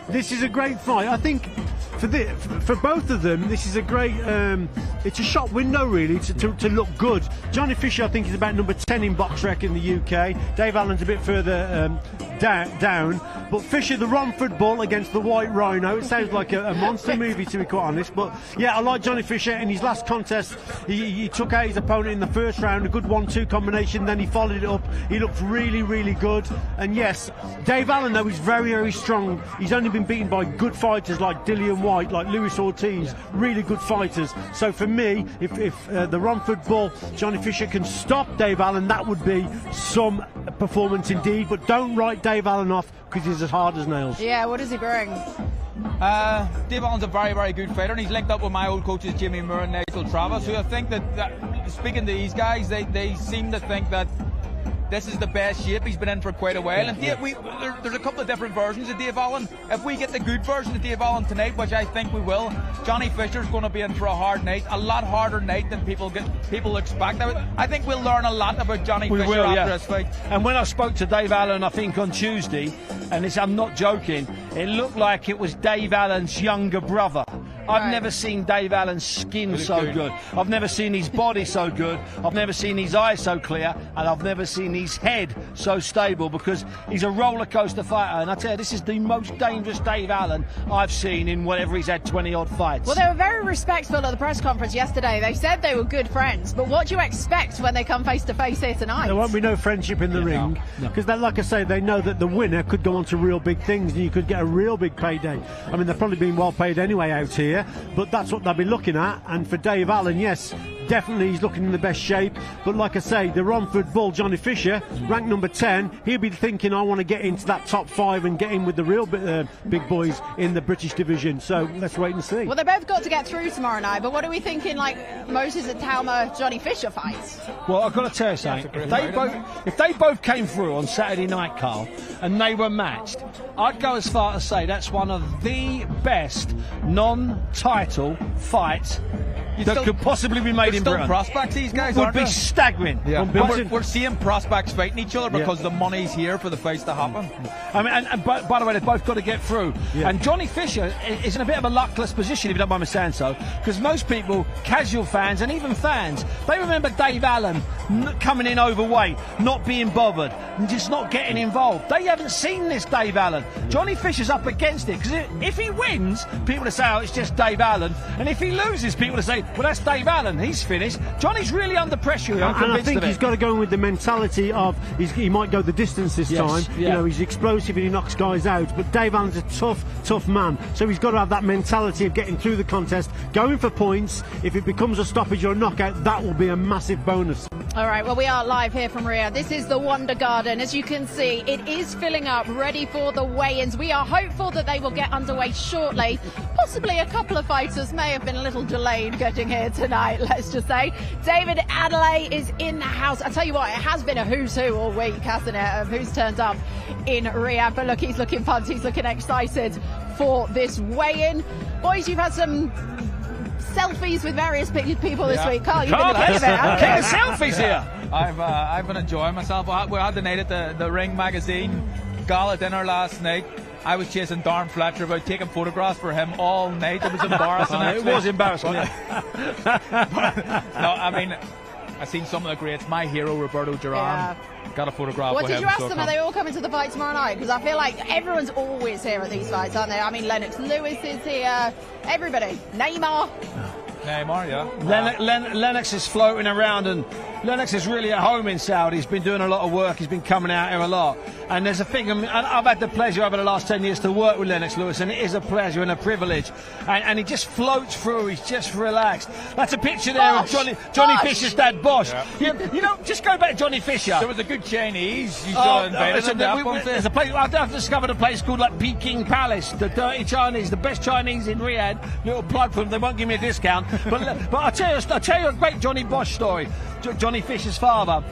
This is a great fight. I think for both of them, this is a great, it's a shot window really to look good. Johnny Fisher, I think, is about number 10 in BoxRec in the UK. Dave Allen's a bit further down. But Fisher, the Romford Bull against the White Rhino. It sounds like a monster movie, to be quite honest. But yeah, I like Johnny Fisher. In his last contest, he took out his opponent in the first round, a good 1-2 combination. Then he followed it up. He looked really, really good. And yes, Dave Allen, though, is very, very strong. He's only been beaten by good fighters like Dillian White, like Luis Ortiz, really good fighters. So for me, if the Romford Bull, Johnny Fisher, can stop Dave Allen, that would be some performance indeed. But don't write Dave Allen off, because he's as hard as nails. Yeah, what does he bring? Dave Allen's a very, very good fighter, and he's linked up with my old coaches Jimmy Moore and Nigel Travis, who I think that speaking to these guys, they seem to think that this is the best shape he's been in for quite a while. And there's a couple of different versions of Dave Allen. If we get the good version of Dave Allen tonight, which I think we will, Johnny Fisher's going to be in for a hard night, a lot harder night than people expect. I think we'll learn a lot about Johnny Fisher after this fight. And when I spoke to Dave Allen, I think on Tuesday, and I'm not joking, it looked like it was Dave Allen's younger brother I've never seen Dave Allen's skin so good. I've never seen his body so good. I've never seen his eyes so clear, and I've never seen his head so stable, because he's a roller coaster fighter. And I tell you, this is the most dangerous Dave Allen I've seen in whatever he's had 20 odd fights. Well, they were very respectful at the press conference yesterday. They said they were good friends, but what do you expect when they come face to face here tonight? There won't be no friendship in the ring, because like I say, they know that the winner could go on to real big things, and you could get a real big payday. I mean, they've probably been well paid anyway out here, but that's what they'll be looking at. And for Dave Allen, yes, definitely he's looking in the best shape. But like I say, the Romford Bull, Johnny Fisher, ranked number 10, he'll be thinking, I want to get into that top 5 and get in with the real big boys in the British division. So let's wait and see. Well, they both got to get through tomorrow night, but what are we thinking, like Moses Itauma, Johnny Fisher fights? Well, I've got to tell you something. If they both came through on Saturday night, Carl, and they were matched, I'd go as far as say that's one of the best non-title fights that could possibly be made in Britain. Prospects, these guys would be staggering. Yeah. We're seeing prospects fighting each other because the money's here for the fights to happen. I mean, and by the way, they've both got to get through. Yeah. And Johnny Fisher is in a bit of a luckless position, if you don't mind me saying so, because most people, casual fans and even fans, they remember Dave Allen coming in overweight, not being bothered, and just not getting involved. They haven't seen this Dave Allen. Johnny Fisher's up against it, because if he wins, people will say, oh, it's just Dave Allen. And if he loses, people will say, well, that's Dave Allen, he's finished. Johnny's really under pressure. And I think he's got to go in with the mentality of he might go the distance this time. Yeah. You know, he's explosive and he knocks guys out. But Dave Allen's a tough man. So he's got to have that mentality of getting through the contest, going for points. If it becomes a stoppage or a knockout, that will be a massive bonus. All right, well, we are live here from Riyadh. This is the Wonder Garden. As you can see, it is filling up, ready for the weigh-ins. We are hopeful that they will get underway shortly. Possibly a couple of fighters may have been a little delayed getting here tonight, let's just say. David Adelaide is in the house. I tell you what, it has been a who's who all week, hasn't it, of who's turned up in Riyadh. But look, he's looking pumped, he's looking excited for this weigh-in. Boys, you've had some selfies with various people this week. Carl, you've been the king of it. King of selfies here. I've been enjoying myself. We had the night at the Ring magazine gala dinner last night. I was chasing Darren Fletcher about taking photographs for him all night. It was embarrassing. It was embarrassing. No, I mean, I've seen some of the greats. My hero, Roberto Duran. Yeah. Got a photograph with him. What did you ask them? Are they all coming to the fight tomorrow night? Because I feel like everyone's always here at these fights, aren't they? I mean, Lennox Lewis is here. Everybody. Neymar, yeah. Lennox is floating around, and Lennox is really at home in Saudi. He's been doing a lot of work. He's been coming out here a lot. And there's a thing, I've had the pleasure over the last 10 years to work with Lennox Lewis, and it is a pleasure and a privilege. And he just floats through. He's just relaxed. That's a picture there of Johnny Fisher's dad, Bosch. Yeah. You know, just go back to Johnny Fisher. There was a good Chinese. You saw there's a place. I've discovered a place called like Peking Palace, the dirty Chinese, the best Chinese in Riyadh. Little plug for them. They won't give me a discount. But I'll tell you a great Johnny Bosch story. Johnny Fisher's father.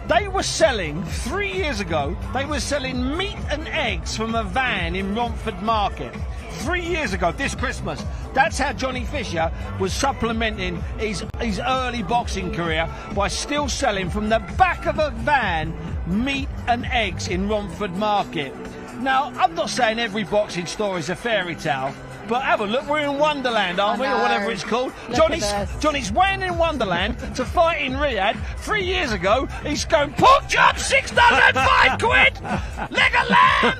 They were selling, 3 years ago, they were selling meat and eggs from a van in Romford Market. 3 years ago, this Christmas. That's how Johnny Fisher was supplementing his early boxing career, by still selling from the back of a van meat and eggs in Romford Market. Now, I'm not saying every boxing story is a fairy tale, but have a look, we're in Wonderland, aren't we, or whatever it's called. Johnny's weighing in Wonderland to fight in Riyadh. 3 years ago, he's going, pork chop, $6, £5. Leg of lamb,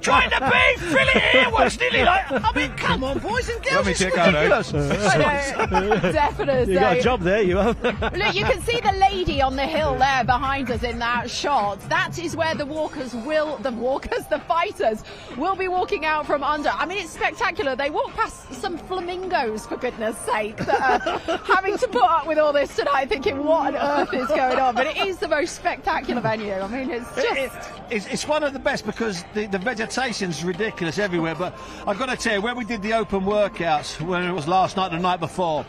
trying to beef, fill it here. What's nearly like, I mean, come on, boys and girls, it's ridiculous. Definitely. You got a job there, you have. Look, you can see the lady on the hill there behind us in that shot. That is where the fighters will be walking out from under. I mean, it's spectacular. They walk past some flamingos, for goodness sake, that are having to put up with all this tonight, thinking, what on earth is going on? But it is the most spectacular venue. I mean, it's just... It's one of the best, because the vegetation's ridiculous everywhere. But I've got to tell you, when we did the open workouts, when it was last night, the night before,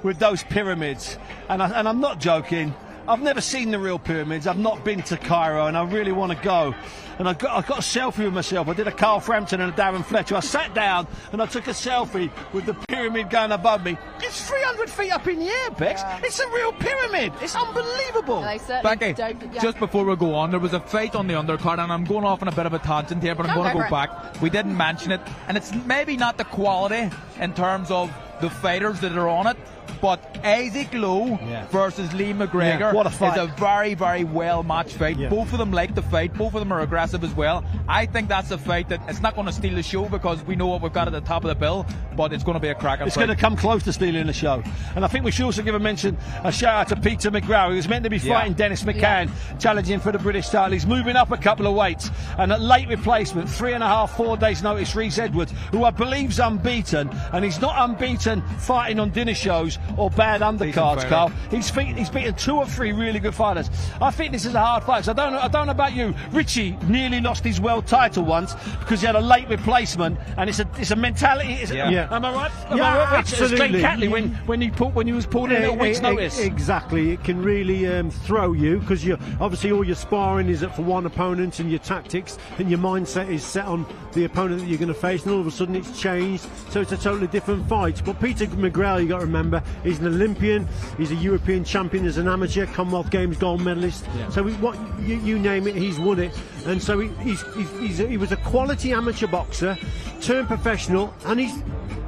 with those pyramids, and I'm not joking, I've never seen the real pyramids. I've not been to Cairo, and I really want to go. And I got a selfie with myself. I did a Carl Frampton and a Darren Fletcher. I sat down and I took a selfie with the pyramid going above me. It's 300 feet up in the air, Bex. Yeah. It's a real pyramid. It's unbelievable. Becky, just before we go on, there was a fight on the undercard, and I'm going off on a bit of a tangent here, but I'm going to go back. We didn't mention it, and it's maybe not the quality in terms of the fighters that are on it. But Isaac Lowe versus Lee McGregor what a fight. is a very, very well-matched fight. Both of them like the fight. Both of them are aggressive as well. I think that's a fight that it's not going to steal the show because we know what we've got at the top of the bill, but it's going to be a cracking It's fight. going to come close to stealing the show. And I think we should also give a shout-out to Peter McGrail, who was meant to be fighting Dennis McCann, challenging for the British title. He's moving up a couple of weights. And at late replacement, 3.5, 4 days notice, Reece Edwards, who I believe's unbeaten, and he's not unbeaten fighting on dinner shows or bad undercards, Carl. He's beaten 2 or 3 really good fighters. I think this is a hard fight. So I don't know about you. Richie nearly lost his world title once because he had a late replacement, and it's a mentality. Am I right? Am I right? Absolutely. Glenn Catley when he was pulled in at a week's notice. Exactly. It can really throw you because you obviously all your sparring is for one opponent, and your tactics and your mindset is set on the opponent that you're going to face, and all of a sudden it's changed, so it's a totally different fight. But Peter McGrail, you got to remember, he's an Olympian, he's a European champion as an amateur, Commonwealth Games gold medalist. So you name it, he's won it, and so he was a quality amateur boxer turned professional, and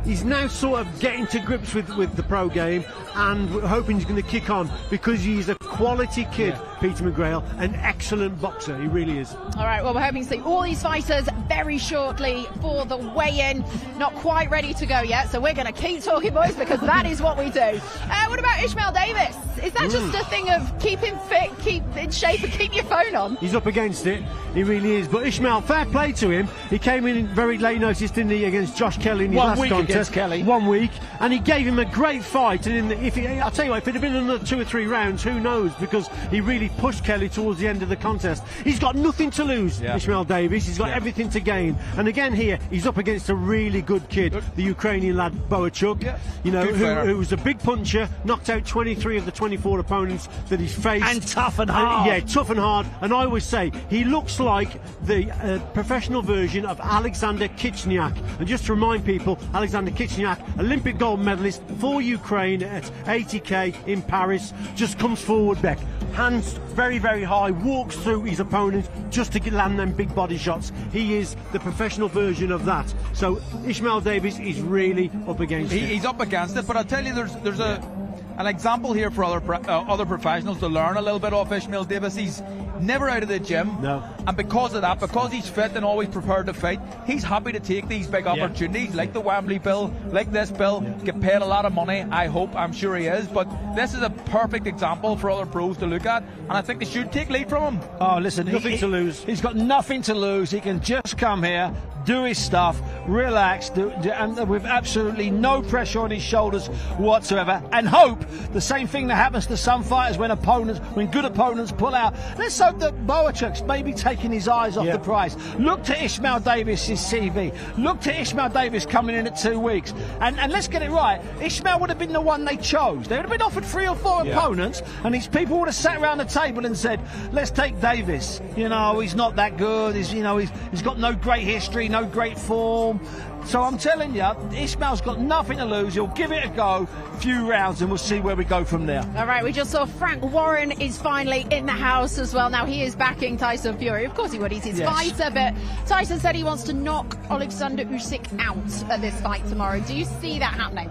he's now sort of getting to grips with the pro game, and we're hoping he's going to kick on because he's a quality kid. Peter McGrail, an excellent boxer, he really is. All right, well, we're hoping to see all these fighters very shortly for the weigh-in. Not quite ready to go yet, so we're going to keep talking, boys, because that is what we do. What about Ishmael Davis? Is that just a thing of keep him fit, keep in shape, and keep your phone on? He's up against it, he really is. But Ishmael, fair play to him. He came in very late notice, didn't he, against Josh Kelly in his last contest. Against Kelly. 1 week, and he gave him a great fight. And I'll tell you what, if it had been another 2 or 3 rounds, who knows? Because he really pushed Kelly towards the end of the contest. He's got nothing to lose, Ishmael Davis. He's got everything to gain. And again here, he's up against a really good kid, the Ukrainian lad Boachuk, who was a big puncher, knocked out 23 of the 24 opponents that he's faced. And tough and hard. Tough and hard. And I always say, he looks like the professional version of Alexander Kichniak. And just to remind people, Alexander Kichniak, Olympic gold medalist for Ukraine at 80k in Paris, just comes forward, Beck. Hands very, very high, walks through his opponents just to land them big body shots. He is the professional version of that. So Ishmael Davis is really up against it. He's up against it, but I'll tell you, there's an example here for other professionals to learn a little bit off Ishmael Davis. He's never out of the gym. No. And because of that, because he's fit and always prepared to fight, he's happy to take these big opportunities, like the Wembley bill, like this bill, get paid a lot of money, I'm sure he is, but this is a perfect example for other pros to look at, and I think they should take lead from him. Oh, listen, nothing to lose. He's got nothing to lose. He can just come here, do his stuff, relax, and with absolutely no pressure on his shoulders whatsoever, and hope the same thing that happens to some fighters when good opponents pull out. Let's hope that Boachuk's maybe taking his eyes off the prize. Look to Ishmael Davis's CV. Look to Ishmael Davis coming in at 2 weeks. And let's get it right. Ishmael would have been the one they chose. They would have been offered 3 or 4 opponents, and these people would have sat around the table and said, let's take Davis. He's not that good. He's got no great history, no great form. So I'm telling you, Ishmael's got nothing to lose. He'll give it a go, few rounds, and we'll see where we go from there. All right, we just saw Frank Warren is finally in the house as well. Now, he is backing Tyson Fury. Of course he would. He's his fighter, but Tyson said he wants to knock Oleksandr Usyk out at this fight tomorrow. Do you see that happening?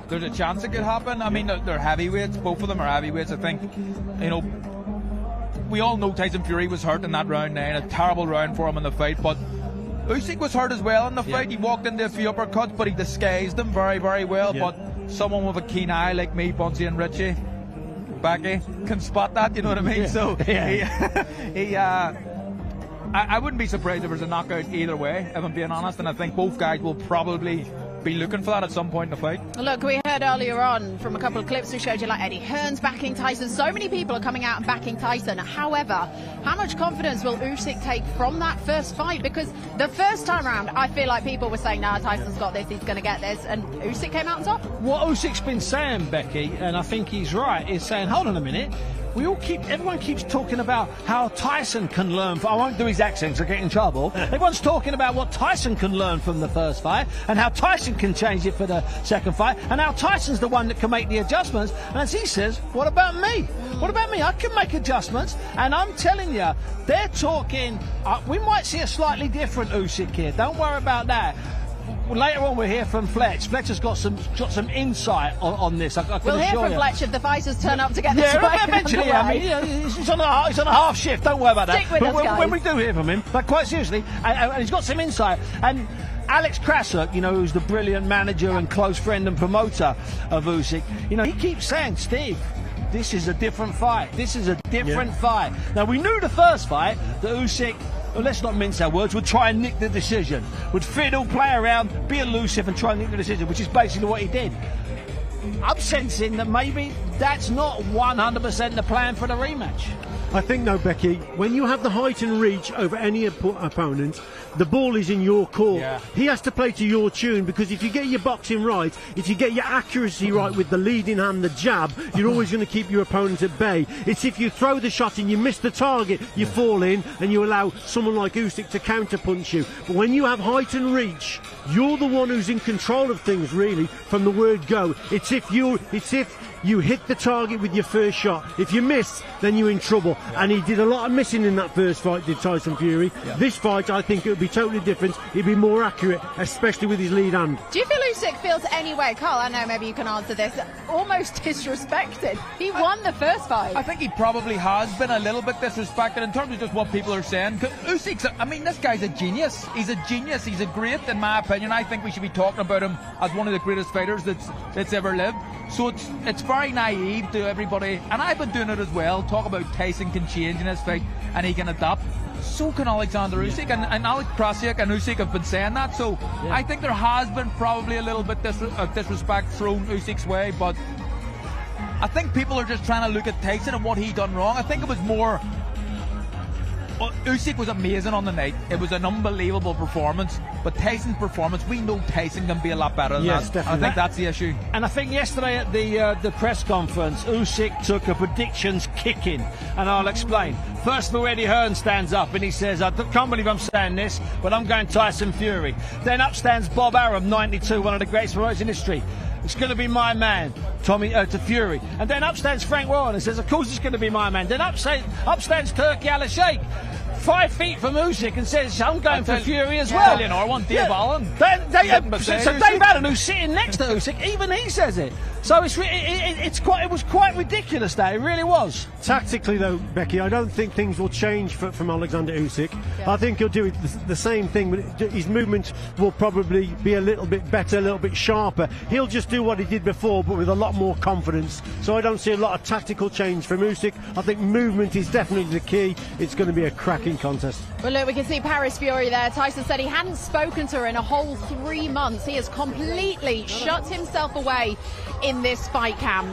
There's a chance it could happen. I mean, they're heavyweights. Both of them are heavyweights, I think. We all know Tyson Fury was hurt in that round 9. A terrible round for him in the fight, but Usyk was hurt as well in the fight. He walked into a few uppercuts, but he disguised them very, very well. But someone with a keen eye like me, Bunsey and Richie, Becky, can spot that, you know what I mean? So I wouldn't be surprised if there's a knockout either way, if I'm being honest, and I think both guys will probably be looking for that at some point in the fight. Look, we heard earlier on from a couple of clips we showed you, like Eddie Hearn's backing Tyson. So many people are coming out and backing Tyson. However, how much confidence will Usyk take from that first fight? Because the first time around, I feel like people were saying, nah, Tyson's got this, he's going to get this, and Usyk came out on top. What Usyk's been saying, Becky, and I think he's right, is saying, hold on a minute, everyone keeps talking about how Tyson can learn. I won't do his accent, so I get in trouble. Everyone's talking about what Tyson can learn from the first fight, and how Tyson can change it for the second fight, and how Tyson's the one that can make the adjustments. And as he says, what about me? What about me? I can make adjustments, and I'm telling you, they're talking. We might see a slightly different Usyk here. Don't worry about that. later on we'll hear from Fletch. Fletch has got some insight on this. I can we'll hear assure from you. Fletch if the fighters turn up to get the fight eventually. I mean, he's on a half shift. Don't worry about Stick that. with us, But guys. when we do hear from him, but quite seriously, and he's got some insight. And Alex Krasuk, you know, who's the brilliant manager and close friend and promoter of Usyk, you know, he keeps saying, Steve, this is a different fight. This is a different fight. Now, we knew the first fight that Usyk, well, let's not mince our words, would try and nick the decision. Would fiddle, play around, be elusive and try and nick the decision, which is basically what he did. I'm sensing that maybe that's not 100% the plan for the rematch. I think no, Becky. When you have the height and reach over any opponent, the ball is in your court. Yeah. He has to play to your tune, because if you get your boxing right, if you get your accuracy right with the leading hand, the jab, you're always going to keep your opponent at bay. It's if you throw the shot and you miss the target, you fall in and you allow someone like Usyk to counterpunch you. But when you have height and reach, you're the one who's in control of things, really, from the word go. It's if you hit the target with your first shot. If you miss, then you're in trouble. And he did a lot of missing in that first fight, did Tyson Fury. This fight, I think it would be totally different. He'd be more accurate, especially with his lead hand. Do you feel Usyk feels any way, Carl? I know maybe you can answer this. Almost disrespected. He won the first fight. I think he probably has been a little bit disrespected in terms of just what people are saying. Usyk's, I mean, this guy's a genius. He's a genius. He's a great, in my opinion. I think we should be talking about him as one of the greatest fighters that's ever lived. So it's very naive to everybody, and I've been doing it as well. Talk about Tyson can change in his fight and he can adapt. So can Oleksandr Usyk, and Alex Krasuk and Usyk have been saying that. So I think there has been probably a little bit of disrespect thrown Usyk's way, but I think people are just trying to look at Tyson and what he done wrong. I think it was more. Usyk was amazing on the night. It was an unbelievable performance. But Tyson's performance, we know Tyson can be a lot better than that. Definitely. I think that's the issue. And I think yesterday at the press conference, Usyk took a predictions kicking, and I'll explain. First of all, Eddie Hearn stands up and he says, I can't believe I'm saying this, but I'm going Tyson Fury. Then up stands Bob Arum, 92, one of the greatest promoters in history. It's going to be my man, to Fury. And then up stands Frank Warren and says, of course it's going to be my man. Then up stands Turki Al-Sheikh, 5 feet from Usyk, and says, I'm going for Fury as well. Or one, Dave Allen. So Dave Allen, who's sitting next to Usyk, even he says it. So it was quite ridiculous, that it really was. Tactically, though, Becky, I don't think things will change from Oleksandr Usyk. I think he'll do the same thing, but his movement will probably be a little bit better, a little bit sharper. He'll just do what he did before, but with a lot more confidence. So I don't see a lot of tactical change from Usyk. I think movement is definitely the key. It's going to be a cracking contest. Well, look, we can see Paris Fury there. Tyson said he hadn't spoken to her in a whole 3 months. He has completely shut himself away in this fight camp,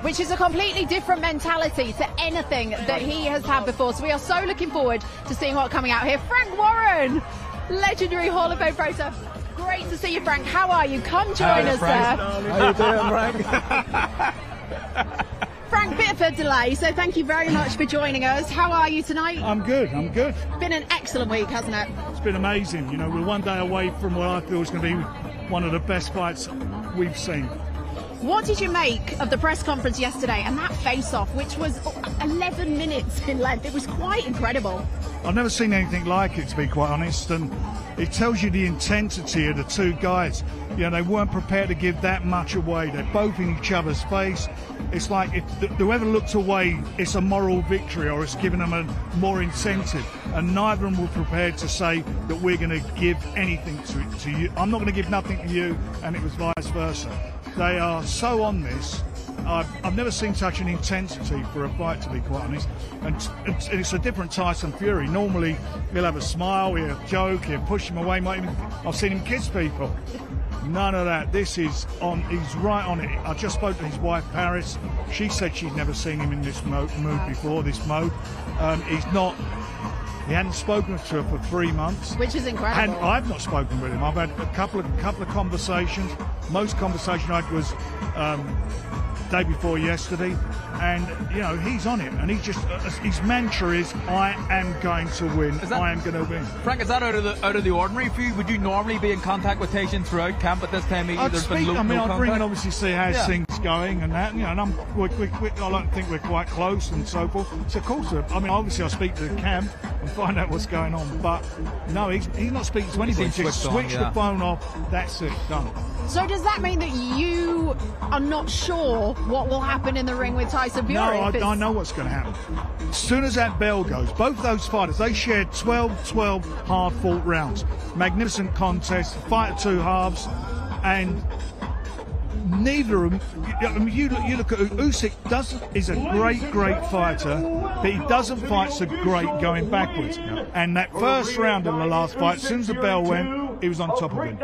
which is a completely different mentality to anything that he has had before. So we are so looking forward to seeing what's coming out here. Frank Warren, legendary Hall of Fame fighter. Great to see you, Frank. How are you? Come join us, Frank. sir. How you doing, Frank? Frank, bit of a delay, so thank you very much for joining us. How are you tonight? I'm good. Been an excellent week, hasn't it? It's been amazing. You know, we're one day away from what I feel is going to be one of the best fights we've seen. What did you make of the press conference yesterday and that face-off, which was 11 minutes in length? It was quite incredible. I've never seen anything like it, to be quite honest, and it tells you the intensity of the two guys. You know, they weren't prepared to give that much away. They're both in each other's face. It's like if whoever looks away, it's a moral victory or it's giving them a more incentive. And neither of them were prepared to say that we're going to give anything to you. I'm not going to give nothing to you, and it was vice versa. They are so on this. I've never seen such an intensity for a fight, to be quite honest. And it's a different Tyson Fury. Normally, he'll have a smile, he'll joke, he'll push him away. I've seen him kiss people. None of that. This is on. He's right on it. I just spoke to his wife, Paris. She said she'd never seen him in this mood before. This mode. He's not. He hadn't spoken to her for 3 months, which is incredible. And I've not spoken with him. I've had a couple of conversations. Most conversation I had was day before yesterday, and you know he's on it. And he just his mantra is, "I am going to win. I am going to win." Frank, is that out of the ordinary for you? Would you normally be in contact with Tyson throughout camp at this time? I'd speak. I'd ring and obviously see how things going and that. You know, and I like to think we're quite close and so forth. So of course, obviously I speak to the camp. and find out what's going on. But no, he's not speaking to anybody. Just switch the phone off. That's it. Done. So does that mean that you are not sure what will happen in the ring with Tyson Fury? No, I know what's going to happen. As soon as that bell goes, both those fighters, they shared 12 hard-fought rounds. Magnificent contest, fight of two halves, and neither of them. I mean, you look at Usyk. Is a great fighter, but he doesn't fight so great going backwards. And that first round of the last fight, as soon as the bell went, he was on top of him.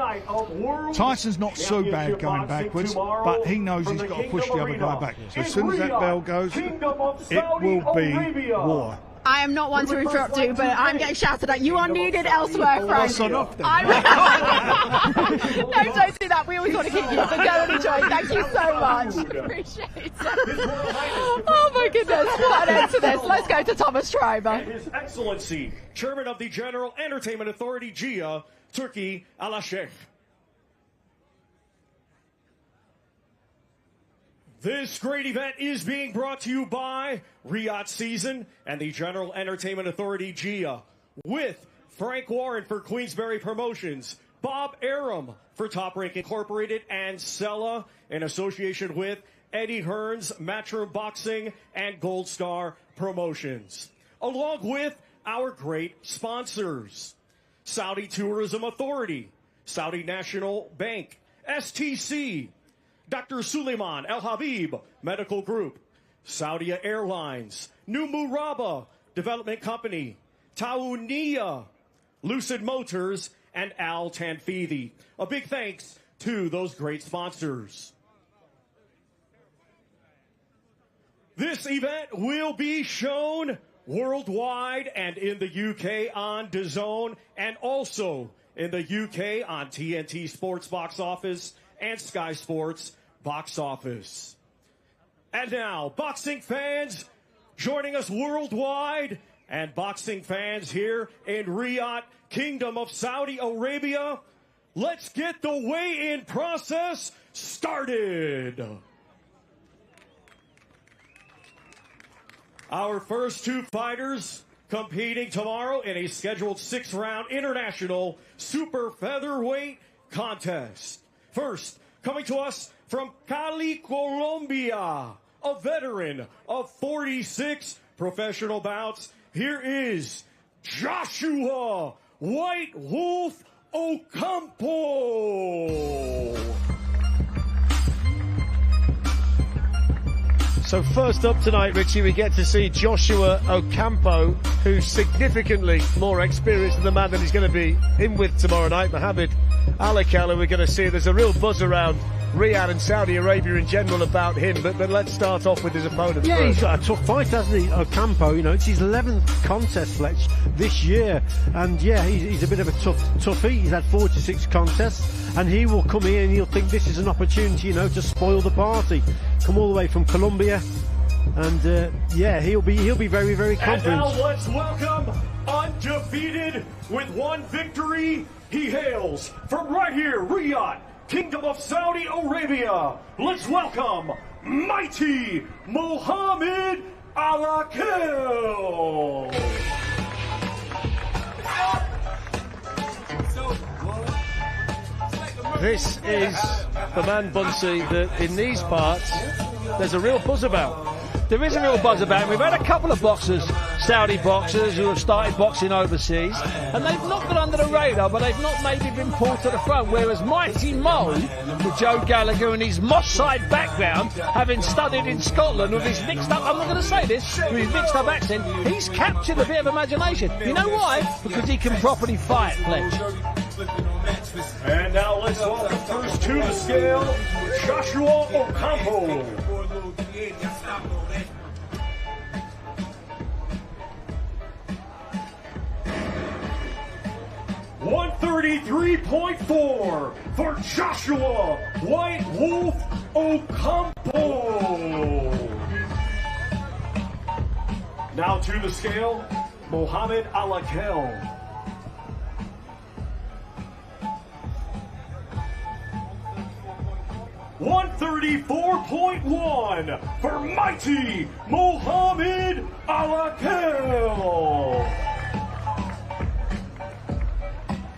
Tyson's not so bad going backwards, but he knows he's got to push the other guy back. So as soon as that bell goes, it will be war. I am not one to interrupt you, but I'm getting shouted at. You are needed elsewhere, Frank. No, don't do that. We always want to keep you. So go and enjoy. Thank you so much. Appreciate it. Oh my goodness, what an end to this. Let's go to Thomas Schreiber. And His Excellency, Chairman of the General Entertainment Authority, GIA, Turkey, Alaşeh. This great event is being brought to you by Riyadh Season and the General Entertainment Authority, GIA, with Frank Warren for Queensberry Promotions, Bob Arum for Top Rank Incorporated, and Sella in association with Eddie Hearns, Matchroom Boxing, and Gold Star Promotions, along with our great sponsors: Saudi Tourism Authority, Saudi National Bank, STC, Dr. Suleiman Al Habib Medical Group, Saudia Airlines, New Muraba Development Company, Tauniya, Lucid Motors, and Al Tanfidi. A big thanks to those great sponsors. This event will be shown worldwide and in the UK on DAZN, and also in the UK on TNT Sports Box Office and Sky Sports Box Office. And now, boxing fans joining us worldwide and boxing fans here in Riyadh, Kingdom of Saudi Arabia, let's get the weigh-in process started. Our first two fighters competing tomorrow in a scheduled 6-round international super featherweight contest. First, coming to us from Cali, Colombia, a veteran of 46 professional bouts, here is Joshua White Wolf Ocampo. So first up tonight, Richie, we get to see Joshua Ocampo, who's significantly more experienced than the man that he's going to be in with tomorrow night, Mohamed Alakal. We're going to see there's a real buzz around Riyadh and Saudi Arabia in general about him, but let's start off with his opponent Yeah, first. he's got a tough fight, hasn't he, Ocampo? You know, it's his 11th contest, Fletch, this year, and yeah, he's a bit of a tough eat. He's had 46 contests, and he will come here and he'll think this is an opportunity, you know, to spoil the party. Come all the way from Colombia, and yeah, he'll be very, very confident. And now let's welcome undefeated with one victory. He hails from right here, Riyadh, Kingdom of Saudi Arabia. Let's welcome mighty Mohamed Alakal. This is the man, Bunsey, that in these parts there's a real buzz about. There is a real buzz about him. We've had a couple of boxers, Saudi boxers, who have started boxing overseas, and they've not gone under the radar, but they've not maybe been pulled to the front. Whereas Mighty Mo, with Joe Gallagher and his Moss side background, having studied in Scotland with his mixed up, I'm not going to say this, with his mixed up accent, he's captured a bit of imagination. You know why? Because he can properly fight, Fletch. And now let's welcome first to the scale, Joshua Ocampo. 133.4 for Joshua White Wolf Ocampo. Now to the scale, Mohamed Alakal. 134.1 for mighty Mohamed Alakal.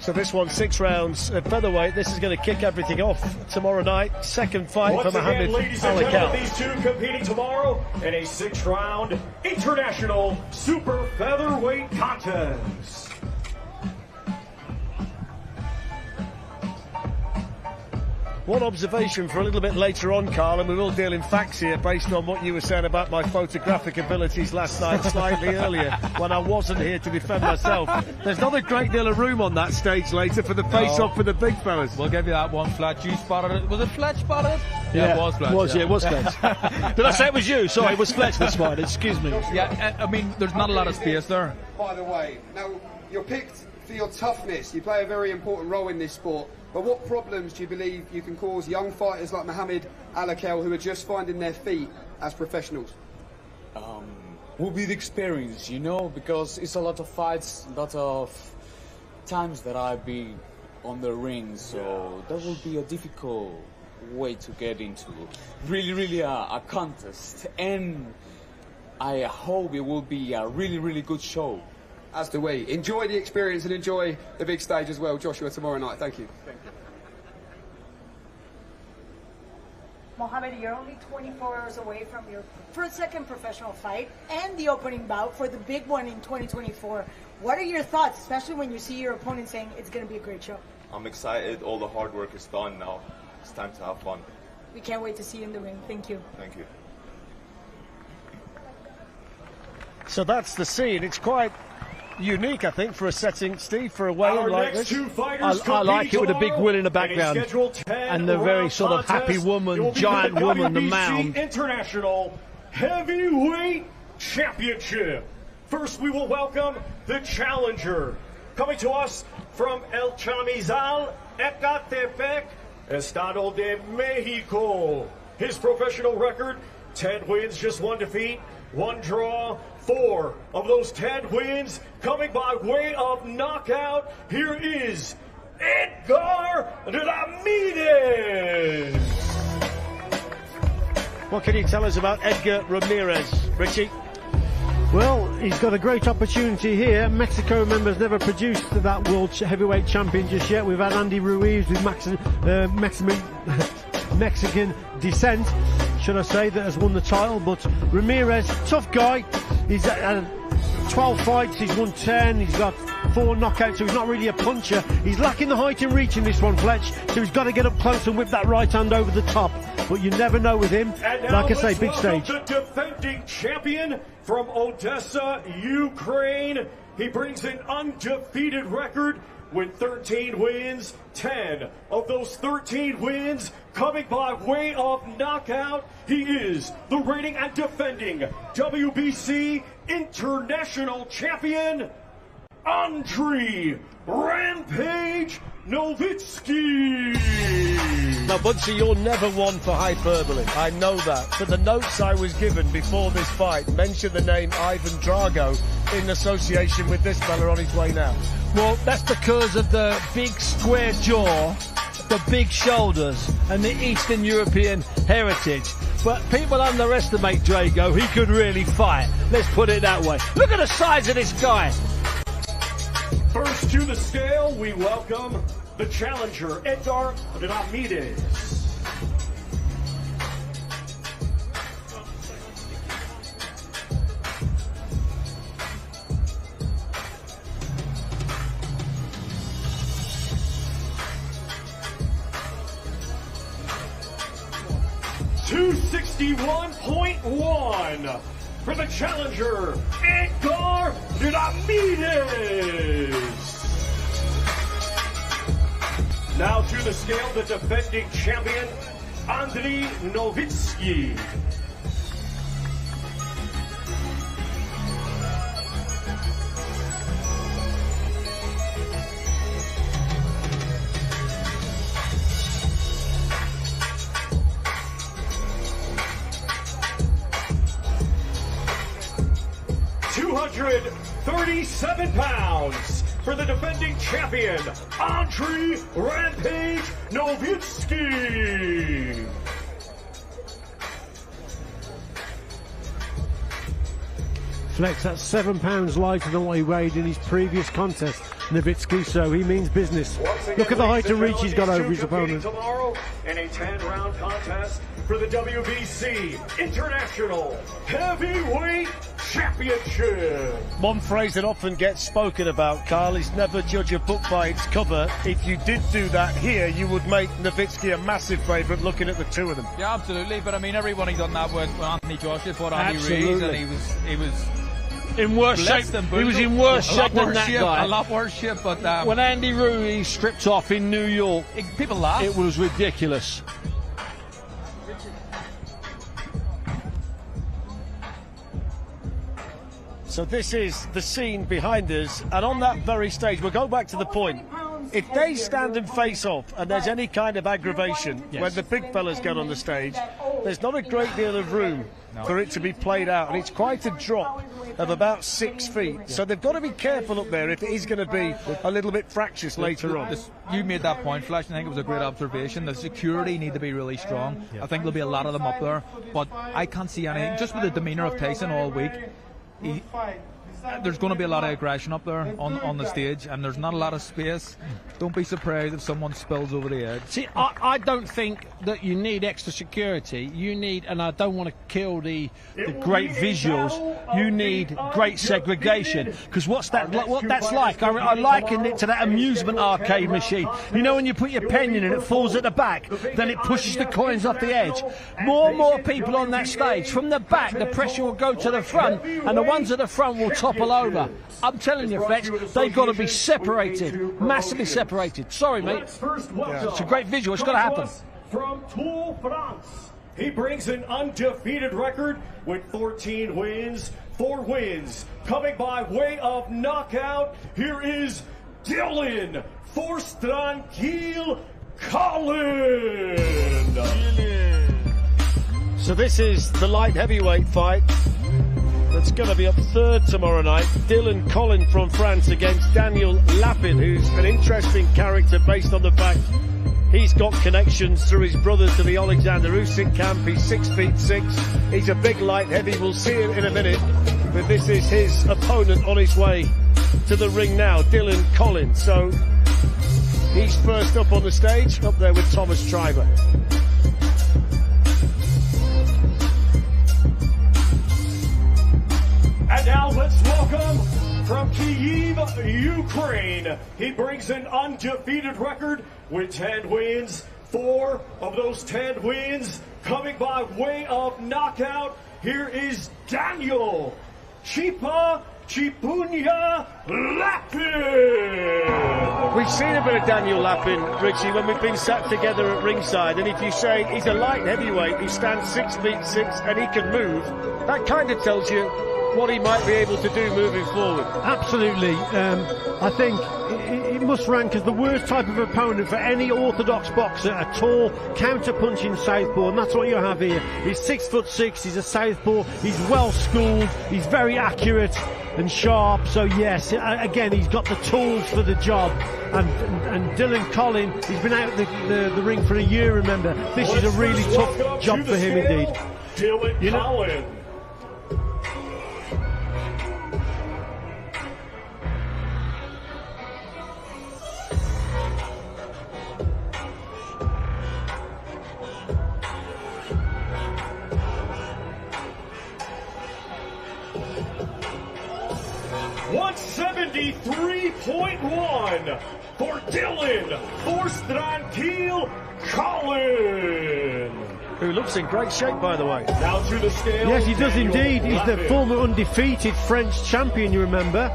So this one, 6 rounds at featherweight. This is going to kick everything off tomorrow night. Second fight Once for again, Mohamed ladies and gentlemen, Alakel. these two competing tomorrow in a 6-round international super featherweight contest. One observation for a little bit later on, Carl, and we will deal in facts here based on what you were saying about my photographic abilities last night slightly earlier when I wasn't here to defend myself. There's not a great deal of room on that stage later for the face-off for the big fellas. We'll give you that one, Fletch. You spotted it. Was it Fletch spotted it? Yeah, it was Fletch. It was Fletch. Did I say it was you? Sorry, it was Fletch this morning. Excuse me. Yeah, I mean, there's not a lot of space there. By the way, now you're picked for your toughness. You play a very important role in this sport. But what problems do you believe you can cause young fighters like Mohamed Alakel who are just finding their feet as professionals? Will be the experience, you know, because it's a lot of fights, a lot of times that I'll be on the ring, so that will be a difficult way to get into really a contest, and I hope it will be a really good show. As do we. Enjoy the experience and enjoy the big stage as well, Joshua, tomorrow night. Thank you. Thank you. Mohamed, you're only 24 hours away from your second professional fight and the opening bout for the big one in 2024. What are your thoughts, especially when you see your opponent saying it's going to be a great show? I'm excited. All the hard work is done now. It's time to have fun. We can't wait to see you in the ring. Thank you. Thank you. So that's the scene. It's quite unique, I think, for a setting, Steve, for a weigh-in like this. I like it with a big will in the background and the very sort of happy woman, giant woman, the mound. International Heavyweight Championship. First, we will welcome the challenger, coming to us from El Chamizal, Ecatepec, Estado de Mexico. His professional record: 10 wins, just 1 defeat, 1 draw. 4 of those 10 wins coming by way of knockout. Here is Edgar Ramirez. What can you tell us about Edgar Ramirez, Richie? Well, he's got a great opportunity here. Mexico, remember, has never produced that world heavyweight champion just yet. We've had Andy Ruiz with Mexican descent, should I say, that has won the title. But Ramirez, tough guy. He's had 12 fights, he's won 10, he's got 4 knockouts, so he's not really a puncher. He's lacking the height and reach in this one, Fletch, so he's got to get up close and whip that right hand over the top. But you never know with him. Like I say, big stage. The defending champion from Odessa, Ukraine. He brings an undefeated record with 13 wins, 10 of those 13 wins coming by way of knockout. He is the reigning and defending WBC International Champion, Andriy Rampage Nowitzki. Now, Bunchy, you're never one for hyperbole. I know that. But the notes I was given before this fight mention the name Ivan Drago in association with this fella on his way now. Well, that's because of the big square jaw, the big shoulders, and the Eastern European heritage. But people underestimate Drago. He could really fight. Let's put it that way. Look at the size of this guy. First to the scale, we welcome the challenger, Edgar Ramirez. $261.1 for the challenger, Edgar Ramirez. Now to the scale, the defending champion, Andriy Nowitzki. £237 for the defending champion, Andriy Rampage Nowitzki. Flex, that's £7 lighter than what he weighed in his previous contest Nowitzki, so he means business. Look at the height of reach he's got over his opponent. Tomorrow in a 10-round contest for the WBC International Heavyweight Championship. One phrase that often gets spoken about, Carl, is never judge a book by its cover. If you did do that here, you would make Nowitzki a massive favourite looking at the two of them. Yeah, absolutely. But I mean, everybody done that with Anthony Joshua fought Andy Ruiz, and he was in worse shape. He was in worse shape than that guy. A lot worse shape. But when Andy Ruiz stripped off in New York, people laughed. It was ridiculous. So this is the scene behind us, and on that very stage, we'll go back to the point. If they stand and face off, and there's any kind of aggravation when the big fellas get on the stage, there's not a great deal of room for it to be played out, and it's quite a drop of about 6 feet. So they've got to be careful up there if it is going to be a little bit fractious later on. You made that point, Flash, and I think it was a great observation. The security need to be really strong. I think there'll be a lot of them up there, but I can't see any, just with the demeanour of Tyson all week, there's going to be a lot of aggression up there on the stage, and there's not a lot of space. Don't be surprised if someone spills over the edge. See, I don't think that you need extra security. You need, and I don't want to kill the great visuals, you need great segregation. Because what that's like, I liken it to that amusement arcade machine. You know, when you put your pen in and it falls at the back, then it pushes the coins off the edge. More and more people on that stage. From the back, the pressure will go to the front, and the ones at the front will topple over. I'm telling you, Fletch, they've got to be separated, massively separated. Sorry, mate. It's a great visual. It's got to happen. From Tour France, he brings an undefeated record with 14 wins, 4 wins. Coming by way of knockout, here is Dylan Force Tranquille Collin. So this is the light heavyweight fight. That's going to be up third tomorrow night. Dylan Collin from France against Daniel Lapin, who's an interesting character based on the fact he's got connections through his brother to the Oleksandr Usyk camp. He's 6'6". He's a big light heavy. We'll see it in a minute. But this is his opponent on his way to the ring now, Dylan Collin. So he's first up on the stage, up there with Thomas Triber. And now let's welcome from Kyiv, Ukraine. He brings an undefeated record with 10 wins. 4 of those 10 wins coming by way of knockout. Here is Daniel Chipunya Lapin. We've seen a bit of Daniel Lapin, Richie, when we've been sat together at ringside, and if you say he's a light heavyweight, he stands 6'6", and he can move, that kind of tells you what he might be able to do moving forward. Absolutely. I think it must rank as the worst type of opponent for any orthodox boxer, a tall, counter-punching southpaw, and that's what you have here. He's 6'6", he's a southpaw, he's well schooled, he's very accurate and sharp, so yes, again, he's got the tools for the job. And Dylan Collin, he's been out the ring for a year, remember. This is a really tough job for him indeed. Dylan Collin. .173.1 for Dylan Force Tranquille Collin. Who looks in great shape, by the way. Now to the scale. Yes, he does indeed. He's the former undefeated French champion, you remember.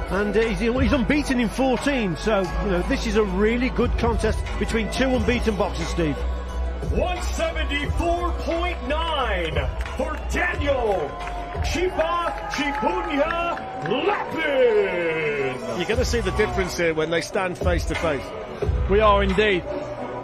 And he's unbeaten in 14. So, you know, this is a really good contest between 2 unbeaten boxers, Steve. 174.9 for Daniel Chipunya Lapin. You're going to see the difference here when they stand face to face. We are indeed.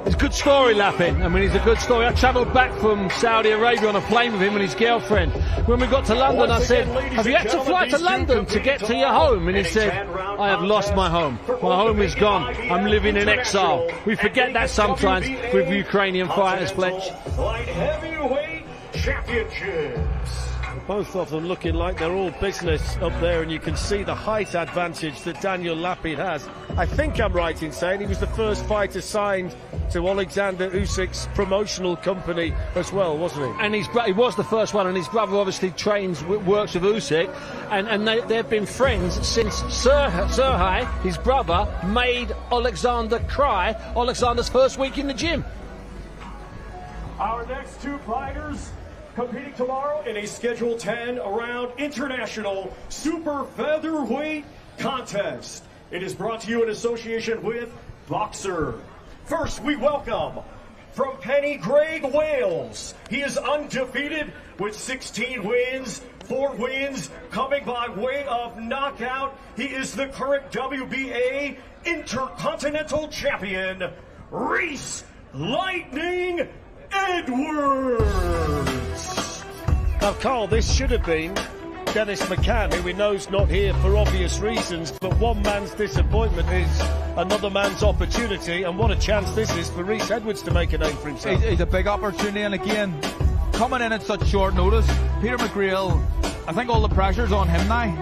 It's a good story, Lapin. I mean, it's a good story. I travelled back from Saudi Arabia on a plane with him and his girlfriend. When we got to London, I said, have you had to fly to London to get to your home? And he said, I have lost my home. My home is gone. I'm living in exile. We forget that sometimes with Ukrainian fighters, Fletch. Light heavyweight championships. Both of them looking like they're all business up there, and you can see the height advantage that Daniel Lapid has. I think I'm right in saying he was the first fighter signed to Oleksandr Usyk's promotional company as well, wasn't he? And he was the first one, and his brother obviously works with Usyk, and they've been friends since Serhai, his brother, made Oleksandr cry Alexander's first week in the gym. Our next two fighters competing tomorrow in a Schedule 10-round international super featherweight contest. It is brought to you in association with Boxer. First, we welcome from Penny Craig, Wales. He is undefeated with 16 wins, 4 wins coming by way of knockout. He is the current WBA Intercontinental Champion, Reese Lightning Edwards. Now, Carl, this should have been Dennis McCann, who we know is not here for obvious reasons, but one man's disappointment is another man's opportunity, and what a chance this is for Reese Edwards to make a name for himself. It's a big opportunity, and again, coming in at such short notice, Peter McGrail, I think all the pressure's on him now.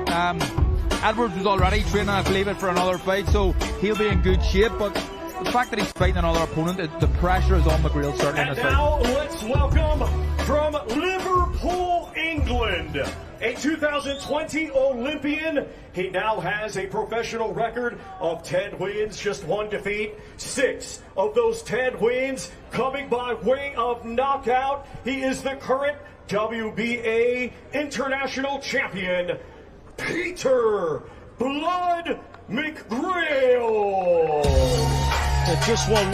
Edwards was already training, I believe, for another fight, so he'll be in good shape, but the fact that he's fighting another opponent, the pressure is on McGrail certainly in this fight. And now let's welcome from Liverpool, England, a 2020 Olympian. He now has a professional record of 10 wins, just 1 defeat. 6 of those 10 wins coming by way of knockout. He is the current WBA International Champion, Peter Blood McGrail. Just one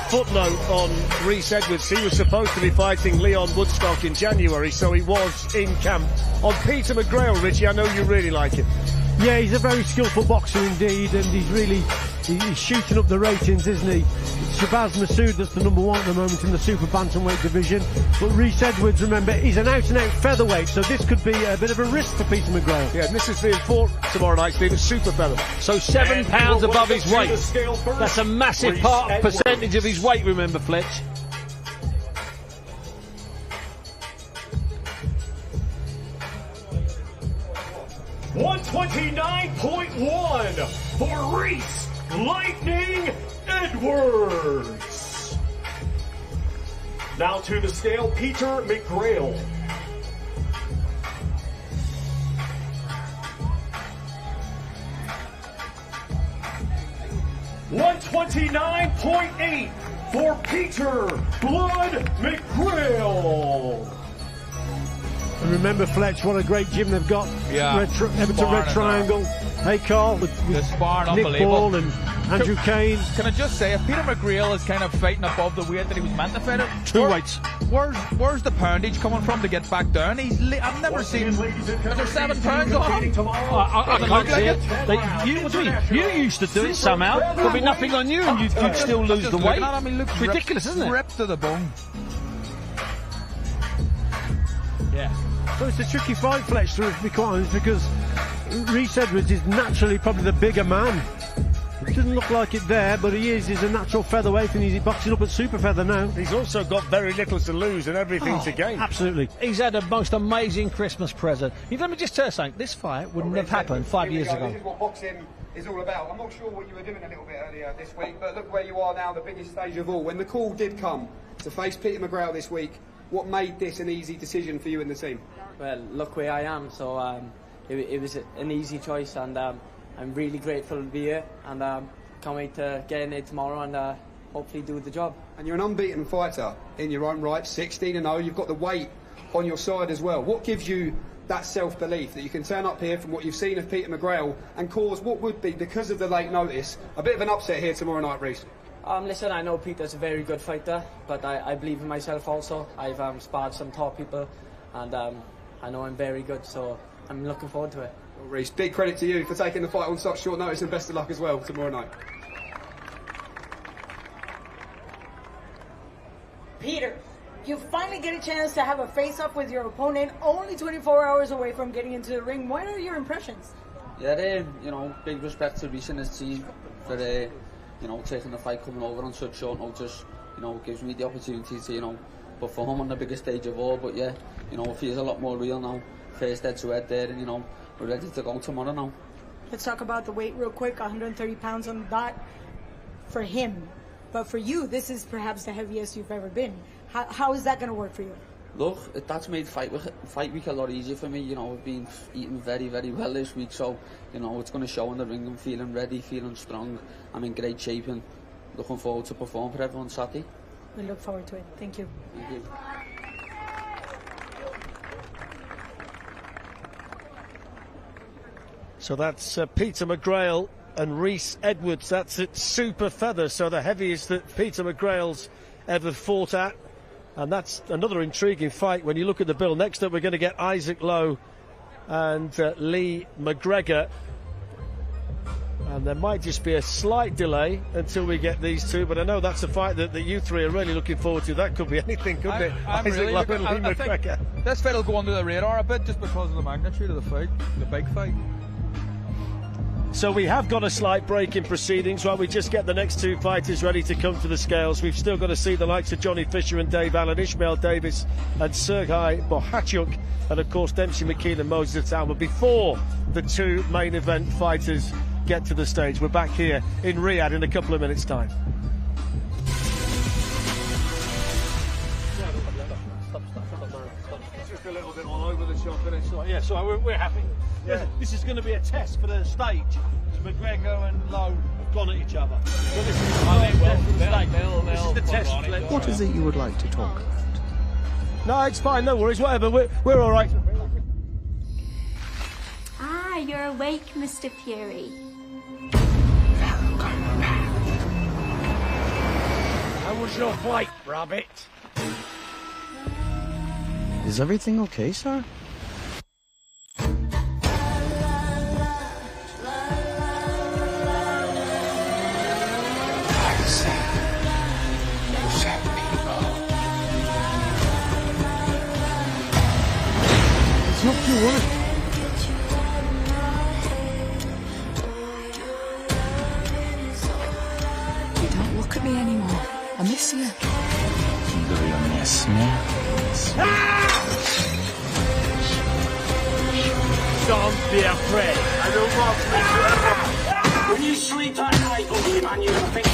footnote on Reese Edwards. He was supposed to be fighting Leon Woodstock in January, so he was in camp. On Peter McGrail, Richie, I know you really like him. Yeah, he's a very skillful boxer indeed, and he's shooting up the ratings, isn't he? It's Shabazz Massoud that's the number 1 at the moment in the super bantamweight division. But Reese Edwards, remember, he's an out-and-out featherweight, so this could be a bit of a risk for Peter McGrail. Yeah, and this is being fought tomorrow night, Steve, at super feather. So 7 pounds above his weight. That's a massive percentage of his weight, remember, Fletch. $129.1 for Reese Lightning Edwards. Now to the scale, Peter McGrail. $129.8 for Peter Blood McGrail. And remember, Fletch, what a great gym they've got. Yeah. Everton Red Triangle. Hey, Carl, with the sparring, Nick unbelievable. Paul and Andrew Kane. Can I just say, if Peter McGrail is kind of fighting above the weight that he was meant to fight at, 2 weights. Where's the poundage coming from to get back down? I've never seen. Is there 7 pounds on him? I can't see it. What do you mean? You used to do it somehow. There'd be nothing on you, and you'd still lose the weight. I mean, looks ridiculous, isn't it? Ripped to the bone. Yeah. So it's a tricky fight, Fletch, to be quite honest, because Reese Edwards is naturally probably the bigger man. It doesn't look like it there, but he is. He's a natural featherweight, and he's boxing up at super feather now. He's also got very little to lose and everything to gain. Absolutely. He's had a most amazing Christmas present. Let me just tell you something. This fight wouldn't have happened 5 years ago. This is what boxing is all about. I'm not sure what you were doing a little bit earlier this week, but look where you are now, the biggest stage of all. When the call did come to face Peter McGrail this week, what made this an easy decision for you and the team? Well, look where I am, so it was an easy choice, and I'm really grateful to be here, and can't wait to get in there tomorrow and hopefully do the job. And you're an unbeaten fighter in your own right, 16-0, you've got the weight on your side as well. What gives you that self-belief that you can turn up here from what you've seen of Peter McGrail and cause what would be, because of the late notice, a bit of an upset here tomorrow night, Reese? Listen, I know Peter's a very good fighter, but I believe in myself also. I've sparred some top people, and I know I'm very good, so I'm looking forward to it. Well, Reese, big credit to you for taking the fight on such short notice, and best of luck as well tomorrow night. Peter, you finally get a chance to have a face-off with your opponent, only 24 hours away from getting into the ring. What are your impressions? Yeah, big respect to Reese and his team for taking the fight, coming over on such short notice. Gives me the opportunity to, perform on the biggest stage of all. But yeah, it feels a lot more real now first head-to-head there, and, you know, we're ready to go tomorrow now. Let's talk about the weight real quick. 130 pounds on the dot for him. But for you, this is perhaps the heaviest you've ever been. How is that going to work for you? Look, that's made fight week a lot easier for me. You know, I've been eating very, very well this week, so, you know, it's going to show in the ring. I'm feeling ready, feeling strong. I'm in great shape and looking forward to perform for everyone Saturday. We look forward to it. Thank you. Thank you. So that's Peter McGrail and Rhys Edwards. That's at super feather, so the heaviest that Peter McGrail's ever fought at. And that's another intriguing fight when you look at the bill. Next up, we're going to get Isaac Lowe and Lee McGregor. And there might just be a slight delay until we get these two, but I know that's a fight that you three are really looking forward to. That could be anything, couldn't it? I'm Isaac really Lowe looking, and Lee I McGregor. think this fight will go under the radar a bit just because of the magnitude of the fight, the big fight. So we have got a slight break in proceedings while we just get the next two fighters ready to come to the scales. We've still got to see the likes of Johnny Fisher and Dave Allen, Ishmael Davis and Sergei Bohachuk, and of course Dempsey McKean and Moses Itauma before the two main event fighters get to the stage. We're back here in Riyadh in a couple of minutes' time. Just a little bit all over the shop, but it's Yeah, so we're happy. Yeah. This is going to be a test for the stage. McGregor and Lowe have gone at each other. So this is the test. What is it you would like to talk about? No, it's fine, no worries, whatever. We're all right. Ah, you're awake, Mr. Fury. How was your flight, Rabbit? Is everything okay, sir? It's not too worried. You don't look at me anymore. I miss you. Do you miss me? Don't be afraid. I don't want to make you ever. When you sleep at night, ugly man, you think...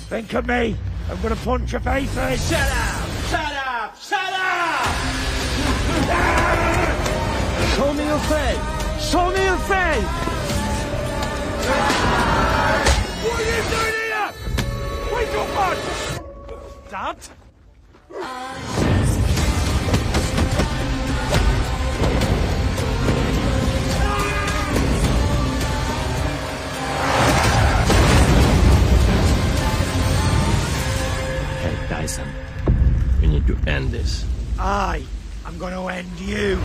Think of me. I'm going to punch your face in. Shut up! Shut up! Shut up! Show me your face. Show me your face. What are you doing here? Wake up, man! Dad? Hey, Tyson, we need to end this. I'm going to end you.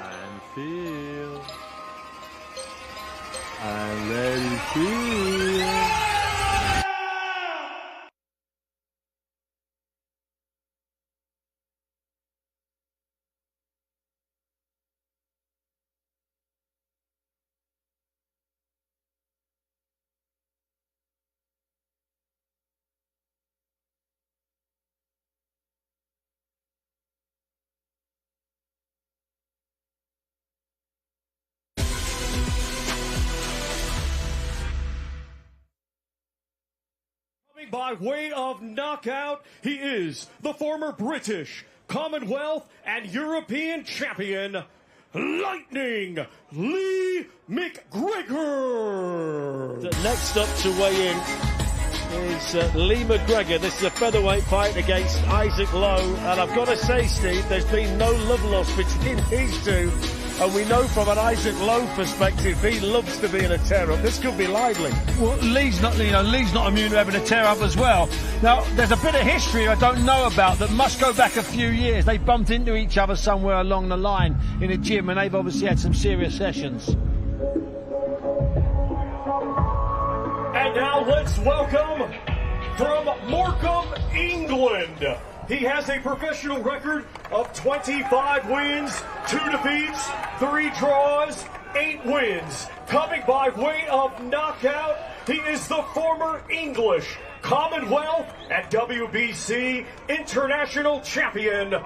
And feel. And let it feel. By way of knockout, he is the former British, Commonwealth, and European champion, Lightning Lee McGregor. Next up to weigh in is Lee McGregor. This is a featherweight fight against Isaac Lowe, and I've got to say, Steve, there's been no love lost between these two. And we know from an Isaac Lowe perspective, he loves to be in a tear-up. This could be lively. Well, Lee's not immune to having a tear-up as well. Now, there's a bit of history I don't know about that must go back a few years. They bumped into each other somewhere along the line in a gym, and they've obviously had some serious sessions. And now let's welcome from Morecambe, England, He has a professional record of 25 wins, 2 defeats, 3 draws, 8 wins. Coming by way of knockout, he is the former English, Commonwealth, and WBC International Champion,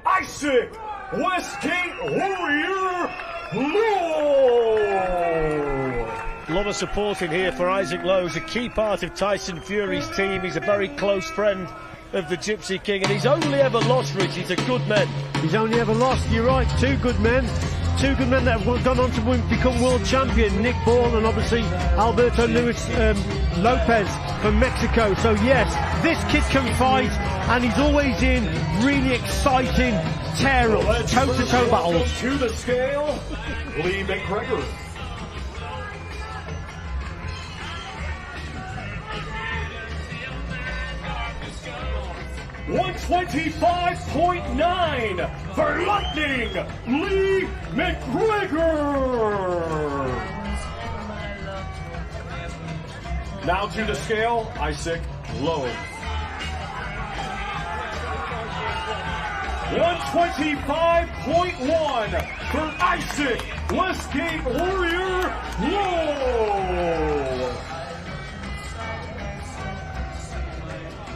Usyk Westgate Warrior Lowe. A lot of support in here for Isaac Lowe. He's a key part of Tyson Fury's team. He's a very close friend of the Gypsy King, and he's only ever lost, Richie, to good men. He's only ever lost, you're right, 2 good men. 2 good men that have gone on to become world champion, Nick Ball and obviously Alberto Luis Lopez from Mexico. So yes, this kid can fight, and he's always in really exciting tear-ups, toe-to-toe battles. To the scale, Lee McGregor. 125.9 for Lightning, Lee McGregor. Now to the scale, Usyk Lowe. 125.1 for Usyk Westgate Warrior Lowe.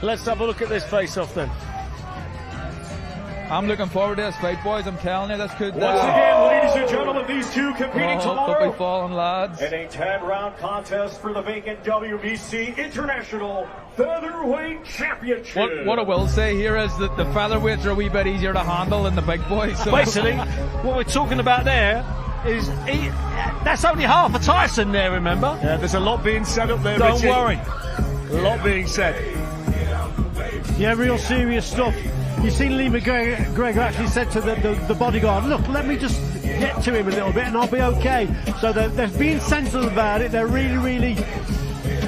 Let's have a look at this face-off then. I'm looking forward to this fight, boys. I'm telling you, this could... Once again, ladies and gentlemen, these two competing tomorrow. Don't be falling, lads. In a 10-round contest for the vacant WBC International Featherweight Championship. What I will say here is that the featherweights are a wee bit easier to handle than the big boys. So. Basically, what we're talking about there is that's only half a Tyson there, remember? Yeah, there's a lot being said up there, Don't Richie. worry. A lot being said. Yeah, real serious stuff. You've seen Lee McGregor actually said to the bodyguard, look, let me just get to him a little bit and I'll be okay. So they're being sensible about it. They're really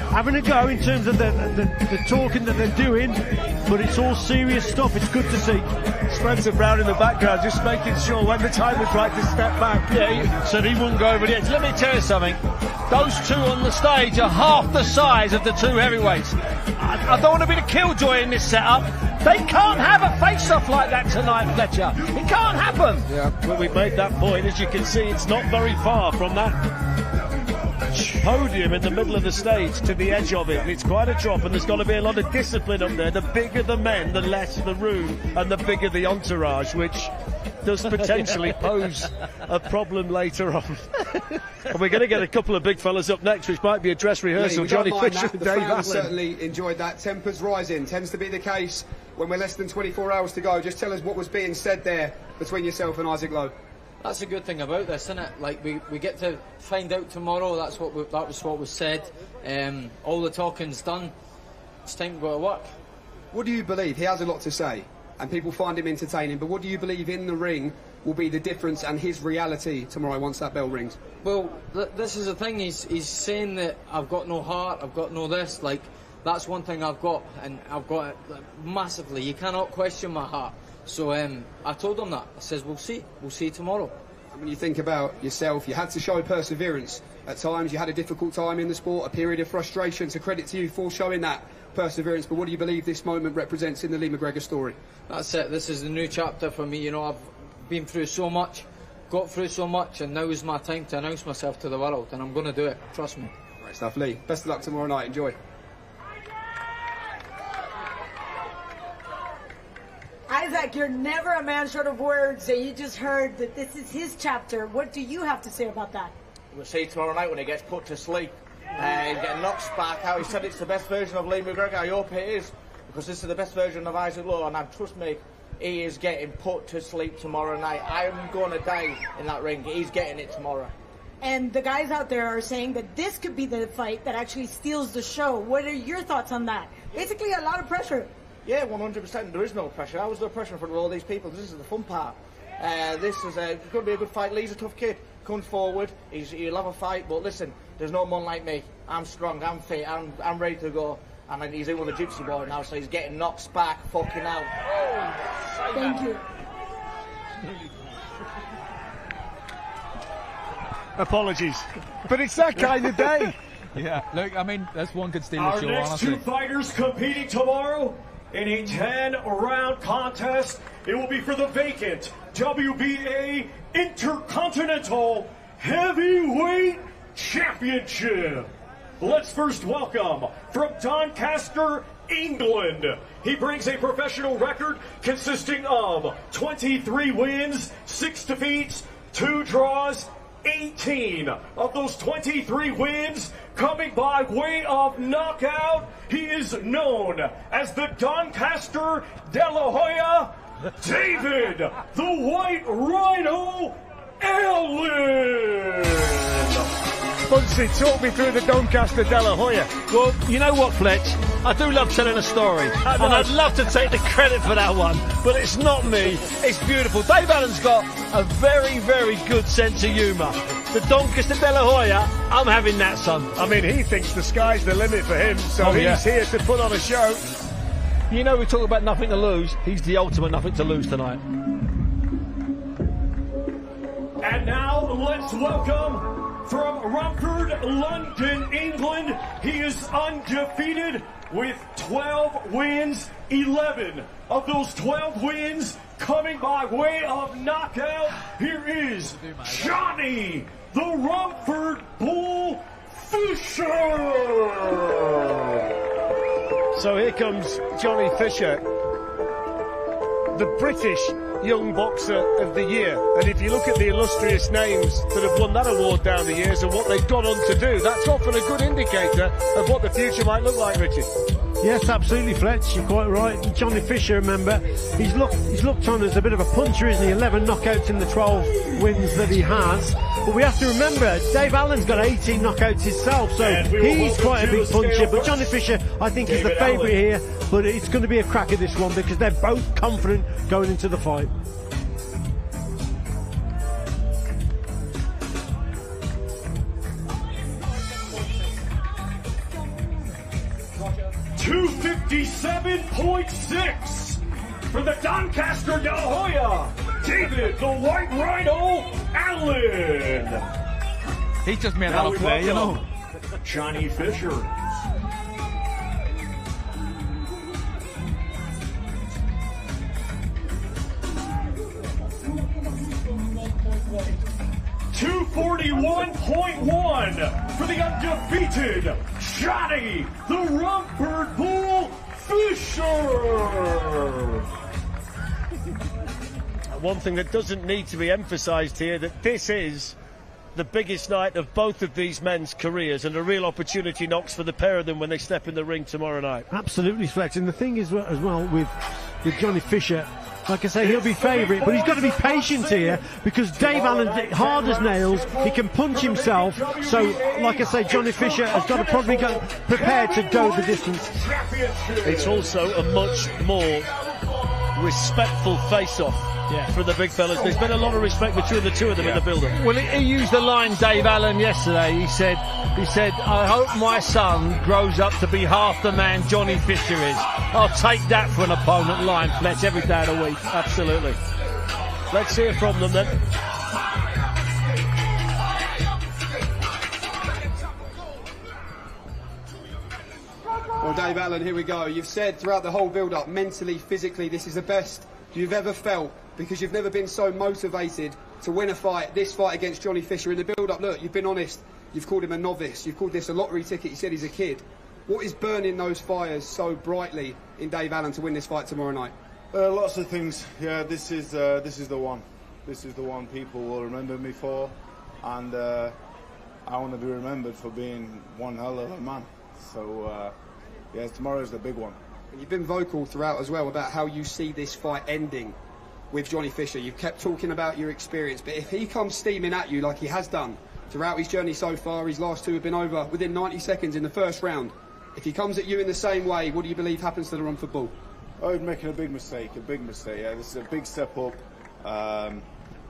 having a go in terms of the talking that they're doing, but it's all serious stuff. It's good to see. Spencer Brown in the background just making sure when the time was right to step back. Yeah, so he wouldn't go over the edge. Let me tell you something. Those 2 on the stage are half the size of the 2 heavyweights. I don't want to be the killjoy in this setup. They can't have a face-off like that tonight, Fletcher. It can't happen. Yeah, well, we made that point. As you can see, it's not very far from that podium in the middle of the stage to the edge of it. It's quite a drop, and there's got to be a lot of discipline up there. The bigger the men, the less the room, and the bigger the entourage, which does potentially pose a problem later on. And we're going to get a couple of big fellas up next, which might be a dress rehearsal. Johnny Fisher and the Dave fans Allen. certainly enjoyed that. Tempers rising tends to be the case when we're less than 24 hours to go. Just tell us what was being said there between yourself and Isaac Lowe. That's a good thing about this, isn't it? Like we get to find out tomorrow. That was what was said. All the talking's done. It's time to go to work. What do you believe? He has a lot to say, and people find him entertaining. But what do you believe in the ring will be the difference and his reality tomorrow once that bell rings? Well, this is the thing. He's saying that I've got no heart. I've got no this. Like that's one thing I've got, and I've got it massively. You cannot question my heart. So I told him that. I says, we'll see tomorrow. When you think about yourself, you had to show perseverance. At times you had a difficult time in the sport, a period of frustration. To credit to you for showing that perseverance. But what do you believe this moment represents in the Lee McGregor story? That's it. This is a new chapter for me. You know, I've been through so much, got through so much, and now is my time to announce myself to the world, and I'm going to do it. Trust me. Great stuff, Lee. Best of luck tomorrow night. Enjoy. Isaac, you're never a man short of words, and you just heard that this is his chapter. What do you have to say about that? We'll see tomorrow night when he gets put to sleep. He's getting knocked back out. He said it's the best version of Lee McGregor. I hope it is, because this is the best version of Isaac Lowe, and trust me, he is getting put to sleep tomorrow night. I am going to die in that ring. He's getting it tomorrow. And the guys out there are saying that this could be the fight that actually steals the show. What are your thoughts on that? Basically, a lot of pressure. Yeah, 100%. There is no pressure. I was no pressure in front of all these people. This is the fun part. This is going to be a good fight. Lee's a tough kid. Comes forward. He'll have a fight. But listen, there's no one like me. I'm strong. I'm fit. I'm ready to go. And then he's in with a gypsy boy now, so he's getting knocked back, fucking out. Oh, thank you. Apologies, but it's that kind of day. Yeah, look, I mean, this one could steal Our the show, next honestly. 2 fighters competing tomorrow in a 10-round contest. It will be for the vacant WBA Intercontinental Heavyweight Championship. Let's first welcome from Doncaster, England. He brings a professional record consisting of 23 wins, 6 defeats, 2 draws, 18 of those 23 wins coming by way of knockout. He is known as the Doncaster De La Hoya, David the White Rhino Allen. Bunsey, talk me through the Doncaster De La Hoya. Well, you know what, Fletch? I do love telling a story, and I'd love to take the credit for that one, but it's not me. It's beautiful. Dave Allen's got a very, very good sense of humour. The Doncaster De La Hoya, I'm having that, son. I mean, he thinks the sky's the limit for him, so he's here to put on a show. You know, we talk about nothing to lose. He's the ultimate nothing to lose tonight. And now let's welcome from Romford, London, England. He is undefeated with 12 wins, 11 of those 12 wins coming by way of knockout. Here is Johnny the Romford Bull Fisher. So here comes Johnny Fisher, the British Young Boxer of the Year. And if you look at the illustrious names that have won that award down the years and what they've gone on to do, that's often a good indicator of what the future might look like, Richie. Yes, absolutely, Fletch. You're quite right. Johnny Fisher, remember, he's looked on as a bit of a puncher, isn't he? 11 knockouts in the 12 wins that he has. But we have to remember, Dave Allen's got 18 knockouts himself, so he's quite a big puncher. But Johnny Fisher, I think, is the favourite here. But it's going to be a crack at this one because they're both confident going into the fight. .257.6 for the Doncaster De La Hoya, David the White Rhino Allen. He just made that up play, you know. Johnny Fisher. .241.1 for the undefeated Johnny the Romford Bull Fisher. One thing that doesn't need to be emphasised here, that this is the biggest night of both of these men's careers and a real opportunity knocks for the pair of them when they step in the ring tomorrow night. Absolutely, Fletch. And the thing is, as well, with Johnny Fisher, like I say, he'll be favourite, but he's got to be patient here because Dave Allen, hard as nails, he can punch himself. So, like I say, Johnny Fisher has got to probably go prepared to go the distance. It's also a much more respectful face-off for the big fellas. There's been a lot of respect between the two of them in the build-up. Well, he used the line, Dave Allen, yesterday. He said, I hope my son grows up to be half the man Johnny Fisher is. I'll take that for an opponent line, Fletch, every day of the week. Absolutely. Let's hear from them then. Well, Dave Allen, here we go. You've said throughout the whole build-up, mentally, physically, this is the best you've ever felt because you've never been so motivated to win a fight, this fight against Johnny Fisher. In the build-up, look, you've been honest. You've called him a novice. You've called this a lottery ticket. You said he's a kid. What is burning those fires so brightly in Dave Allen to win this fight tomorrow night? Lots of things. Yeah, this is the one. This is the one people will remember me for, and I want to be remembered for being one hell of a man. So, yeah, tomorrow's the big one. And you've been vocal throughout as well about how you see this fight ending with Johnny Fisher. You've kept talking about your experience, but if he comes steaming at you like he has done throughout his journey so far, his last two have been over within 90 seconds in the first round. If he comes at you in the same way, what do you believe happens to the Romford Bull? Oh, he's making a big mistake, yeah. This is a big step up.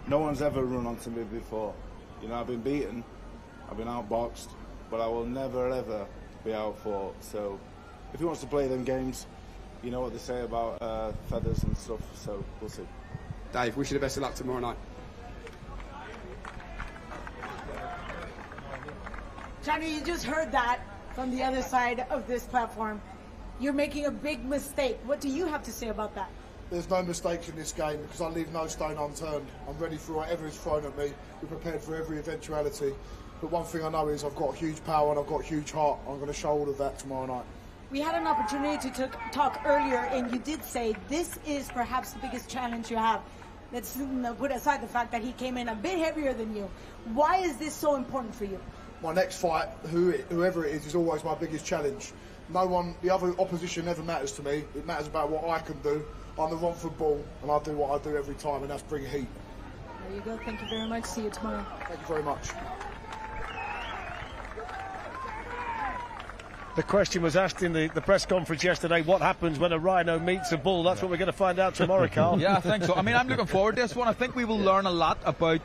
No one's ever run onto me before. You know, I've been beaten, I've been outboxed, but I will never, ever be outfought. So, if he wants to play them games, you know what they say about feathers and stuff, so we'll see. Dave, wish you the best of luck tomorrow night. Johnny, you just heard that from the other side of this platform. you're making a big mistake. What do you have to say about that? There's no mistakes in this game because I leave no stone unturned. I'm ready for whatever is thrown at me. We're prepared for every eventuality. But one thing I know is I've got huge power and I've got huge heart. I'm going to show all of that tomorrow night. We had an opportunity to talk earlier, and you did say this is perhaps the biggest challenge you have. Let's put aside the fact that he came in a bit heavier than you. Why is this so important for you? My next fight, whoever it is always my biggest challenge. No one, the other opposition never matters to me. It matters about what I can do. I'm the Romford Bull, and I do what I do every time, and that's bring heat. There you go. Thank you very much. See you tomorrow. Thank you very much. The question was asked in the press conference yesterday, what happens when a rhino meets a bull? That's what we're going to find out tomorrow, Carl. Yeah, I think so. I mean, I'm looking forward to this one. I think we will learn a lot about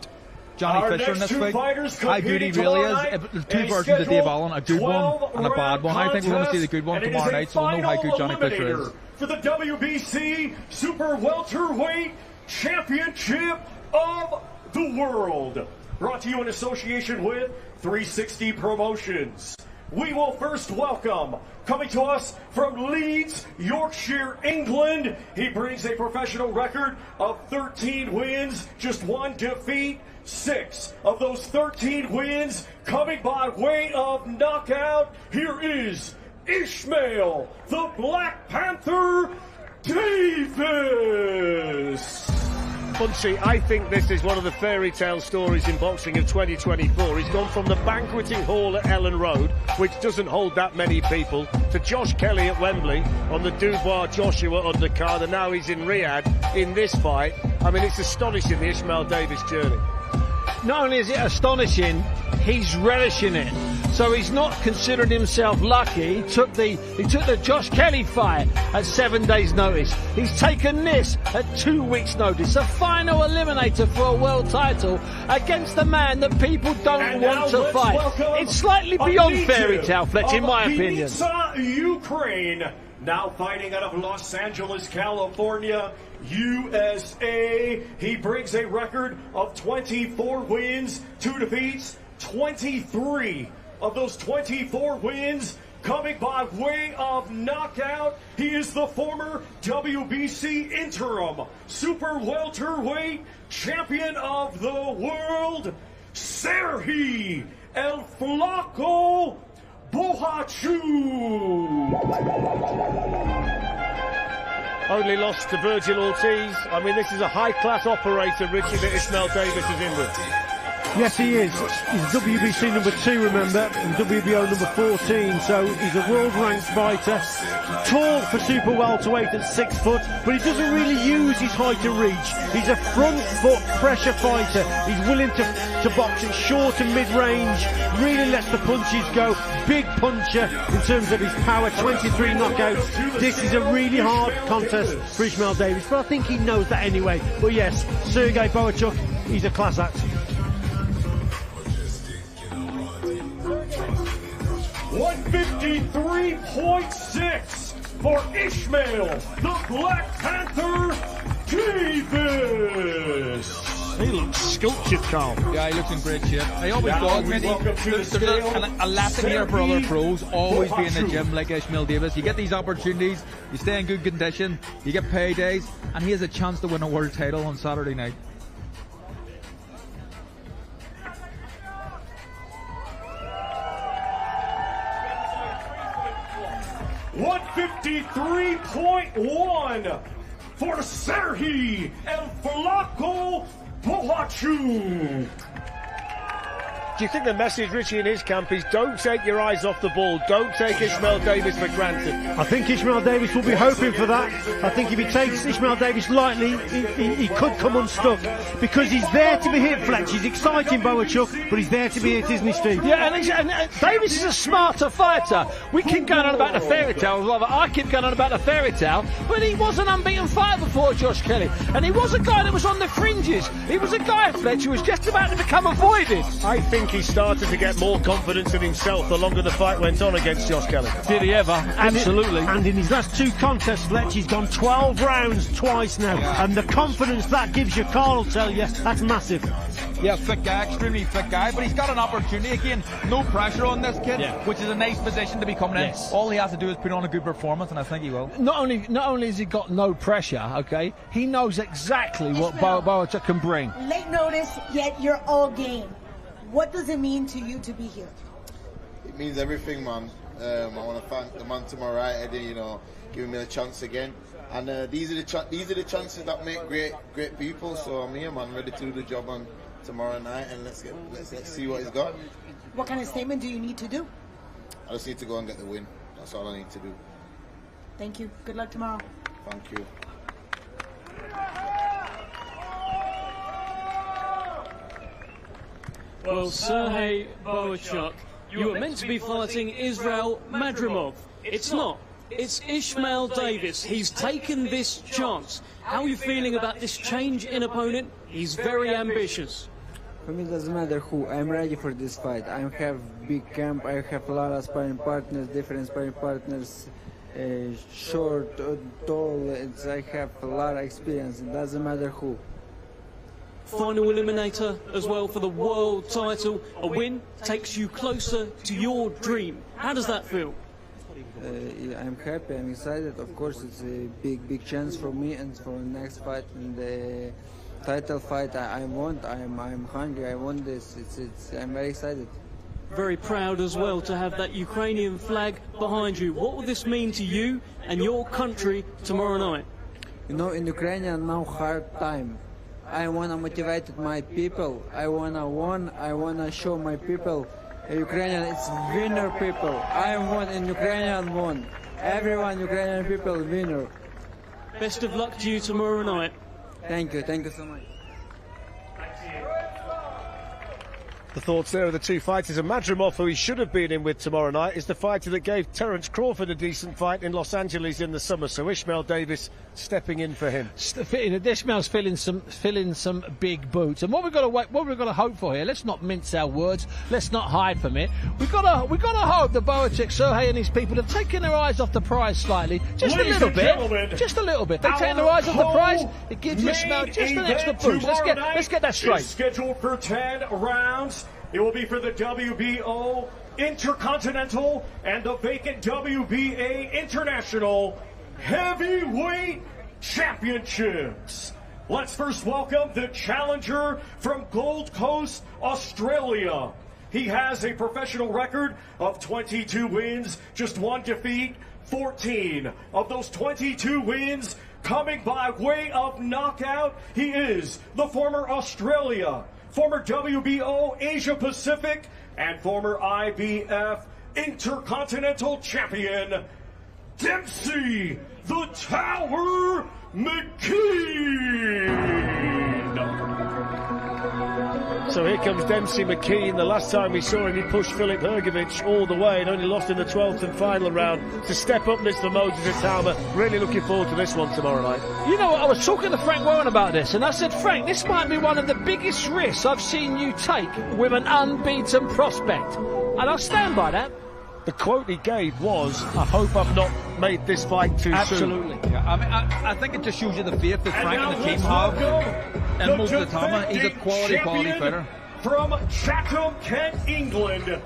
Johnny Our Fisher in next this two fight. fighters How good he really is. Two versions of Dave Allen, a good one and a bad one. I think we're going to see the good one tomorrow night, so we'll know how good Johnny Fisher is. For the WBC Super Welterweight Championship of the World. Brought to you in association with 360 Promotions. We will first welcome, coming to us from Leeds, Yorkshire, England. He brings a professional record of 13 wins, just 1 defeat. 6 of those 13 wins coming by way of knockout. Here is Ishmael, the Black Panther Davis. Bunchy, I think this is one of the fairy tale stories in boxing of 2024. He's gone from the banqueting hall at Ellen Road, which doesn't hold that many people, to Josh Kelly at Wembley on the Dubois Joshua undercard, and now he's in Riyadh in this fight. I mean, it's astonishing, the Ishmael Davis journey. Not only is it astonishing, he's relishing it. So he's not considering himself lucky. He took the Josh Kelly fight at 7 days' notice. He's taken this at 2 weeks' notice. A final eliminator for a world title against the man that people don't want to fight. It's slightly beyond fairy tale, Fletch, in my opinion. Ukraine, now fighting out of Los Angeles, California, USA. He brings a record of 24 wins, 2 defeats, 23 of those 24 wins coming by way of knockout. He is the former WBC interim super welterweight champion of the world, Serhi El Flaco Bohachu. Only lost to Virgil Ortiz. I mean, this is a high-class operator, Richie, that Ishmael Davis is in with. Yes, he is. He's WBC number 2, remember, and WBO number 14, so he's a world-ranked fighter. Tall for super welterweight at 6 foot, but he doesn't really use his height to reach. He's a front-foot pressure fighter. He's willing to box at short and mid-range, really lets the punches go. Big puncher in terms of his power, 23 knockouts. This is a really hard contest for Ishmael Davis, but I think he knows that anyway. But yes, Sergey Bohachuk, he's a class act. 153.6 for Ishmael, the Black Panther Davis. He looks sculptured, Carl. Yeah, he looks in great shape. I always thought there's a lesson here for other pros. Always be in the gym like Ishmael Davis. You get these opportunities, you stay in good condition, you get paydays, and he has a chance to win a world title on Saturday night. $153.1 for Serhi El Flaco Bohachu. Do you think the message, Richie, in his camp is don't take your eyes off the ball, don't take Ishmael Davis for granted? I think Ishmael Davis will be hoping for that. I think if he takes Ishmael Davis lightly, he could come unstuck, because he's there to be hit, Fletch. He's exciting, Bohachuk, but he's there to be hit, isn't he, Steve? Yeah, and Davis is a smarter fighter. We keep going on about the fairy tale, rather I keep going on about the fairy tale, but he was an unbeaten fighter before Josh Kelly, and he was a guy that was on the fringes. He was a guy, Fletch, who was just about to become avoided. I think think he started to get more confidence in himself the longer the fight went on against Josh Kelly. Did he ever? Absolutely. And in his last 2 contests, Fletch, he's gone 12 rounds twice now. And the confidence that gives you, Carl will tell you, that's massive. Yeah, fit guy, extremely fit guy, but he's got an opportunity again. No pressure on this kid, which is a nice position to be coming in. All he has to do is put on a good performance, and I think he will. Not only has he got no pressure, okay, he knows exactly what Boachev can bring. Late notice, yet you're all game. What does it mean to you to be here? It means everything, man. I want to thank the man to my right, Eddie, you know, giving me a chance again. And these are the chances that make great people. So I'm here, man, ready to do the job on tomorrow night, and let's see what he's got. What kind of statement do you need to do? I just need to go and get the win. That's all I need to do. Thank you. Good luck tomorrow. Thank you. Well, Sergey Boachev, you were meant to be fighting Israel Madrimov. It's not. It's Ishmael Davis. He's taken this chance. How are you feeling about this change in opponent? He's very ambitious. For me, it doesn't matter who. I'm ready for this fight. I have big camp. I have a lot of sparring partners, different sparring partners, short, tall. I have a lot of experience. It doesn't matter who. Final eliminator as well for the world title. A win takes you closer to your dream. How does that feel? I'm happy, I'm excited. Of course, it's a big chance for me and for the next fight and the title fight. I'm hungry. I want this. I'm very excited. Very proud as well to have that Ukrainian flag behind you. What will this mean to you and your country tomorrow night? You know, in Ukraine now hard time. I wanna motivate my people. I wanna show my people. Ukrainian, it's winner people. I won and Ukrainian won. Everyone, Ukrainian people, winner. Best of luck to you tomorrow night. Thank you so much. The thoughts there of the two fighters, and Madrimov, who he should have been in with tomorrow night, is the fighter that gave Terence Crawford a decent fight in Los Angeles in the summer. So Ishmael Davis stepping in for him. Ishmael's filling some big boots, and what we've got to hope for here. Let's not mince our words. Let's not hide from it. We've got to hope that Boachev, Sergey, and his people have taken their eyes off the prize slightly, just a little bit. They've taken their eyes off the prize. It gives Ishmael just an extra boost. Let's get that straight. It's scheduled for 10 rounds. It will be for the WBO Intercontinental and the vacant WBA International Heavyweight Championships. Let's first welcome the challenger from Gold Coast, Australia. He has a professional record of 22 wins, just 1 defeat, 14 of those 22 wins coming by way of knockout. He is the former Australia, former WBO Asia Pacific, and former IBF Intercontinental Champion, Dempsey the Tower McKean. So here comes Dempsey McKean. The last time we saw him, he pushed Filip Hrgovic all the way and only lost in the 12th and final round. To step up this for Moses Itauma. Really looking forward to this one tomorrow night. You know what, I was talking to Frank Warren about this, and I said, Frank, this might be one of the biggest risks I've seen you take with an unbeaten prospect. And I'll stand by that. The quote he gave was, I hope I've not made this fight too soon. Absolutely. Yeah. I mean, I think it just shows you the faith that Frank and the team have in Moses Itauma. He's a quality fighter. From Chatham, Kent, England.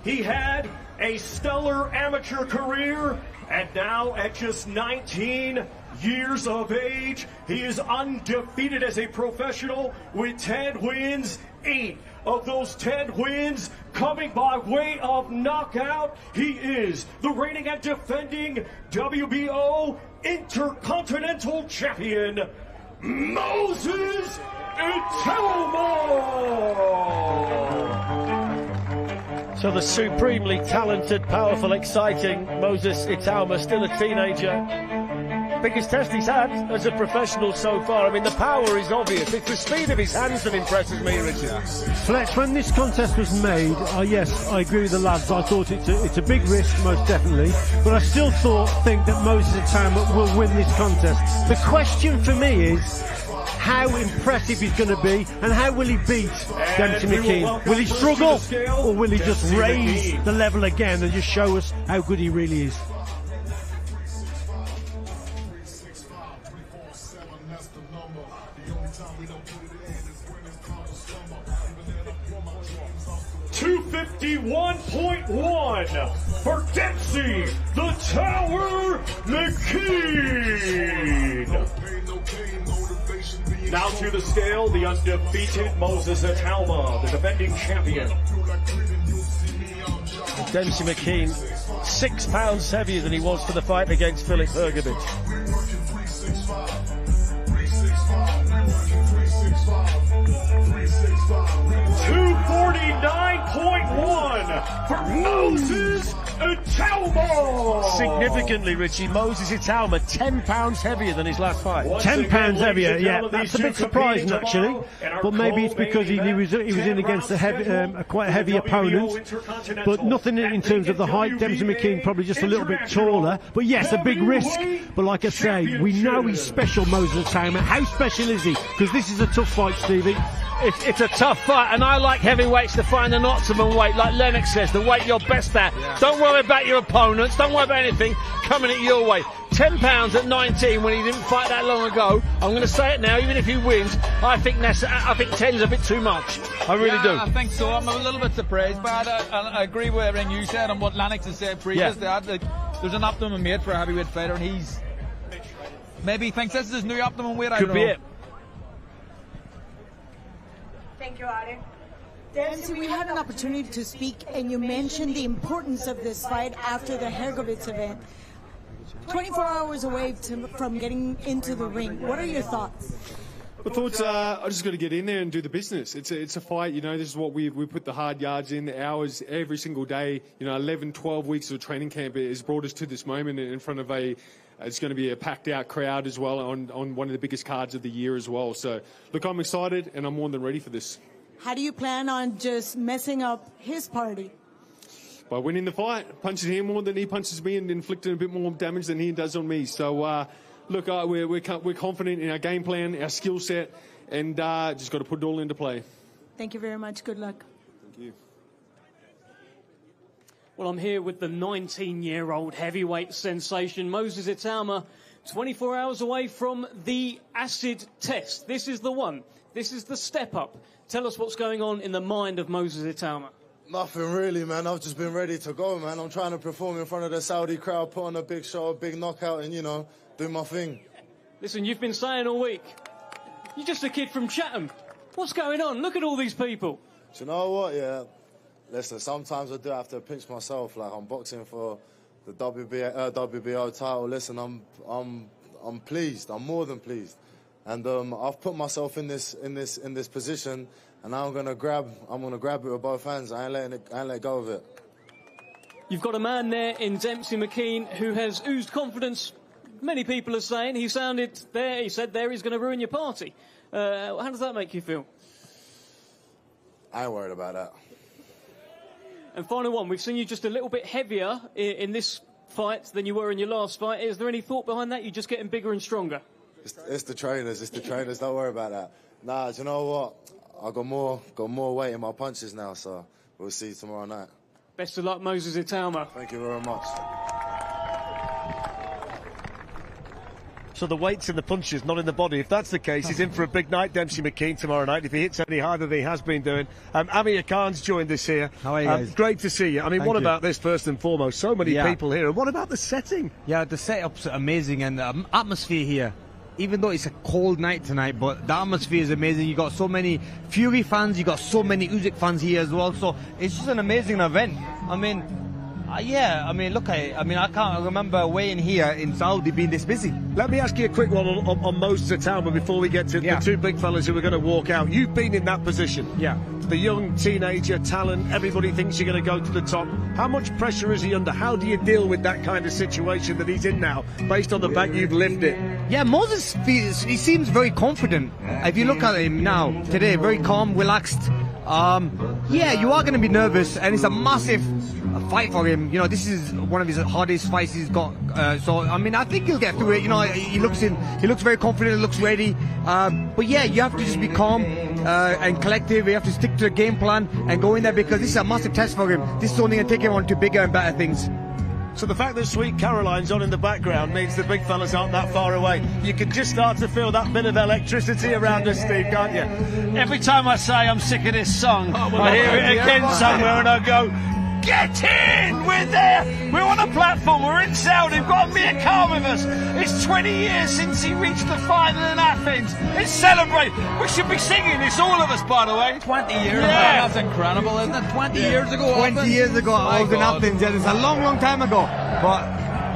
He had a stellar amateur career, and now at just 19 years of age, he is undefeated as a professional with 10 wins, 8 of those 10 wins coming by way of knockout. He is the reigning and defending WBO Intercontinental Champion, Moses Itauma. So the supremely talented, powerful, exciting Moses Itauma, still a teenager. Biggest test he's had as a professional so far. I mean, the power is obvious. It's the speed of his hands that impresses me, Richard. Fletch, when this contest was made, yes, I agree with the lads. I thought it's a big risk, most definitely. But I still think that Moses Itauma will win this contest. The question for me is, how impressive he's going to be, and how will he beat Dempsey McKean? Will he struggle, or will he just raise the level again and just show us how good he really is? $251.1 for Dempsey the Tower McKean. Now to the scale, the undefeated Moses Itauma, the defending champion. Dempsey McKean, 6 pounds heavier than he was for the fight against Filip Hrgovic. $249.1 for Moses Itauma. Significantly, Richie, Moses Itauma 10 pounds heavier than his last fight. 10 pounds heavier, yeah. That's a bit surprising, actually. But maybe it's because he was in against a quite a heavy opponent. But nothing in terms of the height. Dempsey McKean probably just a little bit taller. But yes, a big risk. But like I say, we know he's special, Moses Itauma. How special is he? Because this is a tough fight, Stevie. It's a tough fight, and I like heavyweights to find an optimum weight, like Lennox says, the weight you're best at. Yeah. Don't worry about your opponents, don't worry about anything, coming at your weight. 10 pounds at 19 when he didn't fight that long ago. I'm going to say it now, even if he wins, I think 10's a bit too much. I really do. I think so. I'm a little bit surprised, but I agree with everything you said and what Lennox has said previously. Yeah. There's an optimum weight for a heavyweight fighter, and maybe he thinks this is his new optimum weight. I don't know. Could be it. Thank you, Ari. Dempsey, we had an opportunity to speak, and you mentioned the importance of this fight after the Hrgovic event. 24 hours away from getting into the ring. What are your thoughts? My thoughts are, I just got to get in there and do the business. It's a fight, you know, this is what we put the hard yards in, the hours every single day. You know, 11, 12 weeks of training camp has brought us to this moment in front of it's going to be a packed out crowd as well on one of the biggest cards of the year as well. So, look, I'm excited and I'm more than ready for this. How do you plan on just messing up his party? By winning the fight, punching him more than he punches me and inflicting a bit more damage than he does on me. So, look, we're confident in our game plan, our skill set, and just got to put it all into play. Thank you very much. Good luck. Thank you. Well, I'm here with the 19-year-old heavyweight sensation, Moses Itauma, 24 hours away from the acid test. This is the one. This is the step up. Tell us what's going on in the mind of Moses Itauma. Nothing really, man. I've just been ready to go, man. I'm trying to perform in front of the Saudi crowd, put on a big show, a big knockout, and, you know, do my thing. Listen, you've been saying all week, you're just a kid from Chatham. What's going on? Look at all these people. Do you know what, yeah? Listen, sometimes I do have to pinch myself. Like, I'm boxing for the WBO title. Listen, I'm pleased. I'm more than pleased, and I've put myself in this position, and now I'm gonna grab it with both hands. I ain't letting go of it. You've got a man there in Dempsey McKean who has oozed confidence. Many people are saying he said there he's going to ruin your party. How does that make you feel? I ain't worried about that. And final one, we've seen you just a little bit heavier in this fight than you were in your last fight. Is there any thought behind that? You're just getting bigger and stronger? It's the trainers. It's the trainers. Don't worry about that. Nah, do you know what? I got more weight in my punches now, so we'll see tomorrow night. Best of luck, Moses Itauma. Thank you very much. So the weight's in the punches, not in the body. If that's the case, he's in for a big night, Dempsey McKean, tomorrow night, if he hits any harder than he has been doing. Amir Khan's joined us here. How are you guys? Great to see you. I mean, Thank what you. about this, first and foremost? So many people here. And what about the setting? Yeah, the setup's amazing, and the atmosphere here. Even though it's a cold night tonight, but the atmosphere is amazing. You got so many Fury fans, you got so many Usyk fans here as well. So it's just an amazing event. I mean, look at it. I mean, I can't remember weighing here in Saudi being this busy. Let me ask you a quick one on Moses Itauma before we get to the two big fellas who are going to walk out. You've been in that position. Yeah. The young teenager, talent, everybody thinks you're going to go to the top. How much pressure is he under? How do you deal with that kind of situation that he's in now, based on the fact you've lived it? Yeah, Moses, he seems very confident. If you look at him now, today, very calm, relaxed. Yeah, you are going to be nervous, and it's a massive fight for him. You know, this is one of his hardest fights he's got. So I mean, I think he'll get through it. You know, he looks very confident, looks ready. But yeah, you have to just be calm and collective. You have to stick to the game plan and go in there, because this is a massive test for him. This is only going to take him on to bigger and better things. So the fact that Sweet Caroline's on in the background means the big fellas aren't that far away. You can just start to feel that bit of electricity around us, Steve, can't you? Every time I say I'm sick of this song, I hear it again somewhere and I go, get in! We're there! We're on a platform, we're in Saudi, we've got Amir Khan with us. It's 20 years since he reached the final in Athens. Let's celebrate! We should be singing this, all of us, by the way. 20 years, man, that's incredible, isn't it? 20 years ago. 20 years ago, I was in Athens. Yeah, it's a long, long time ago. But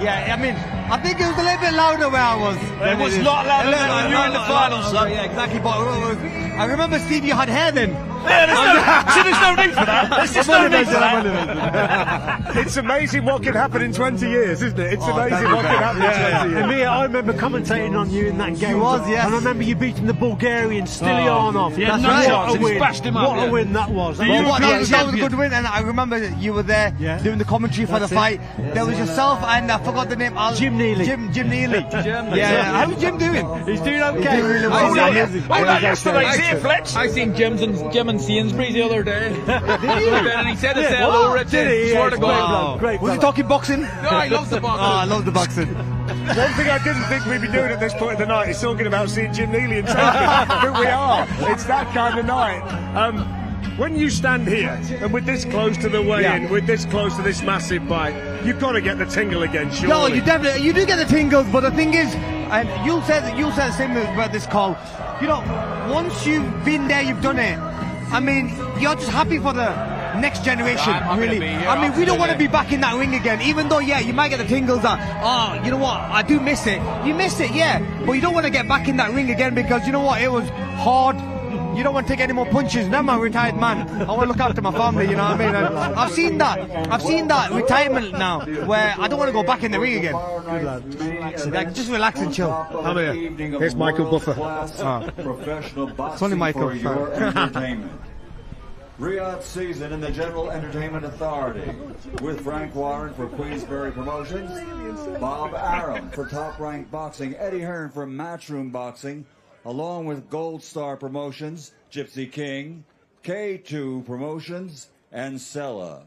yeah, I mean, I think it was a little bit louder where I was. It was not louder than you were in the final, son. Yeah, exactly. But I remember, Steve, you had hair then. Yeah, there's no need for that. There's just no need for that. It's amazing what can happen in 20 years, isn't it? It's amazing what can happen in 20 years. Amir, I remember commentating on you in that game. You was, yes. And I remember you beating the Bulgarian Stilianov. Yeah, That's no right. chance. What a win. Bashed him up, What a win that was. That was a good win, and I remember you were there doing the commentary for the fight. There was yourself and I forgot the name. Jim Neely. Jim Neely. Yeah. How's Jim doing? He's doing okay. He's doing really well. Yesterday's here, Fletch. I seen Jim and Sainsbury's the other day. And he said to say hello, Richard. Did he? Swear to God. Great. Was he talking boxing? No, he loves the boxing. Oh, I love the boxing. One thing I didn't think we'd be doing at this point of the night is talking about seeing Jim Neely and Tokyo, but we are. It's that kind of night. When you stand here and with this close to the weigh-in, with this close to this massive fight, you've got to get the tingle again, surely. No, you do get the tingles, but the thing is, and you'll say the same about this call. You know, once you've been there, you've done it. I mean, you're just happy for the next generation, really. I mean, we don't want to be back in that ring again, even though, yeah, you might get the tingles that, oh, you know what, I do miss it. You miss it, yeah, but you don't want to get back in that ring again, because, you know what, it was hard. You don't want to take any more punches. Now I'm a retired man. I want to look after my family, you know what I mean? And I've seen that retirement now, where I don't want to go back in the ring again. Good lad. Like, just relax and chill. Come here. Here's Michael Buffer. Professional boxing It's only Michael. for your entertainment. Riyadh season in the General Entertainment Authority with Frank Warren for Queensberry Promotions, Bob Arum for Top Rank Boxing, Eddie Hearn for Matchroom Boxing, along with Gold Star Promotions, Gypsy King, K2 Promotions, and Sella.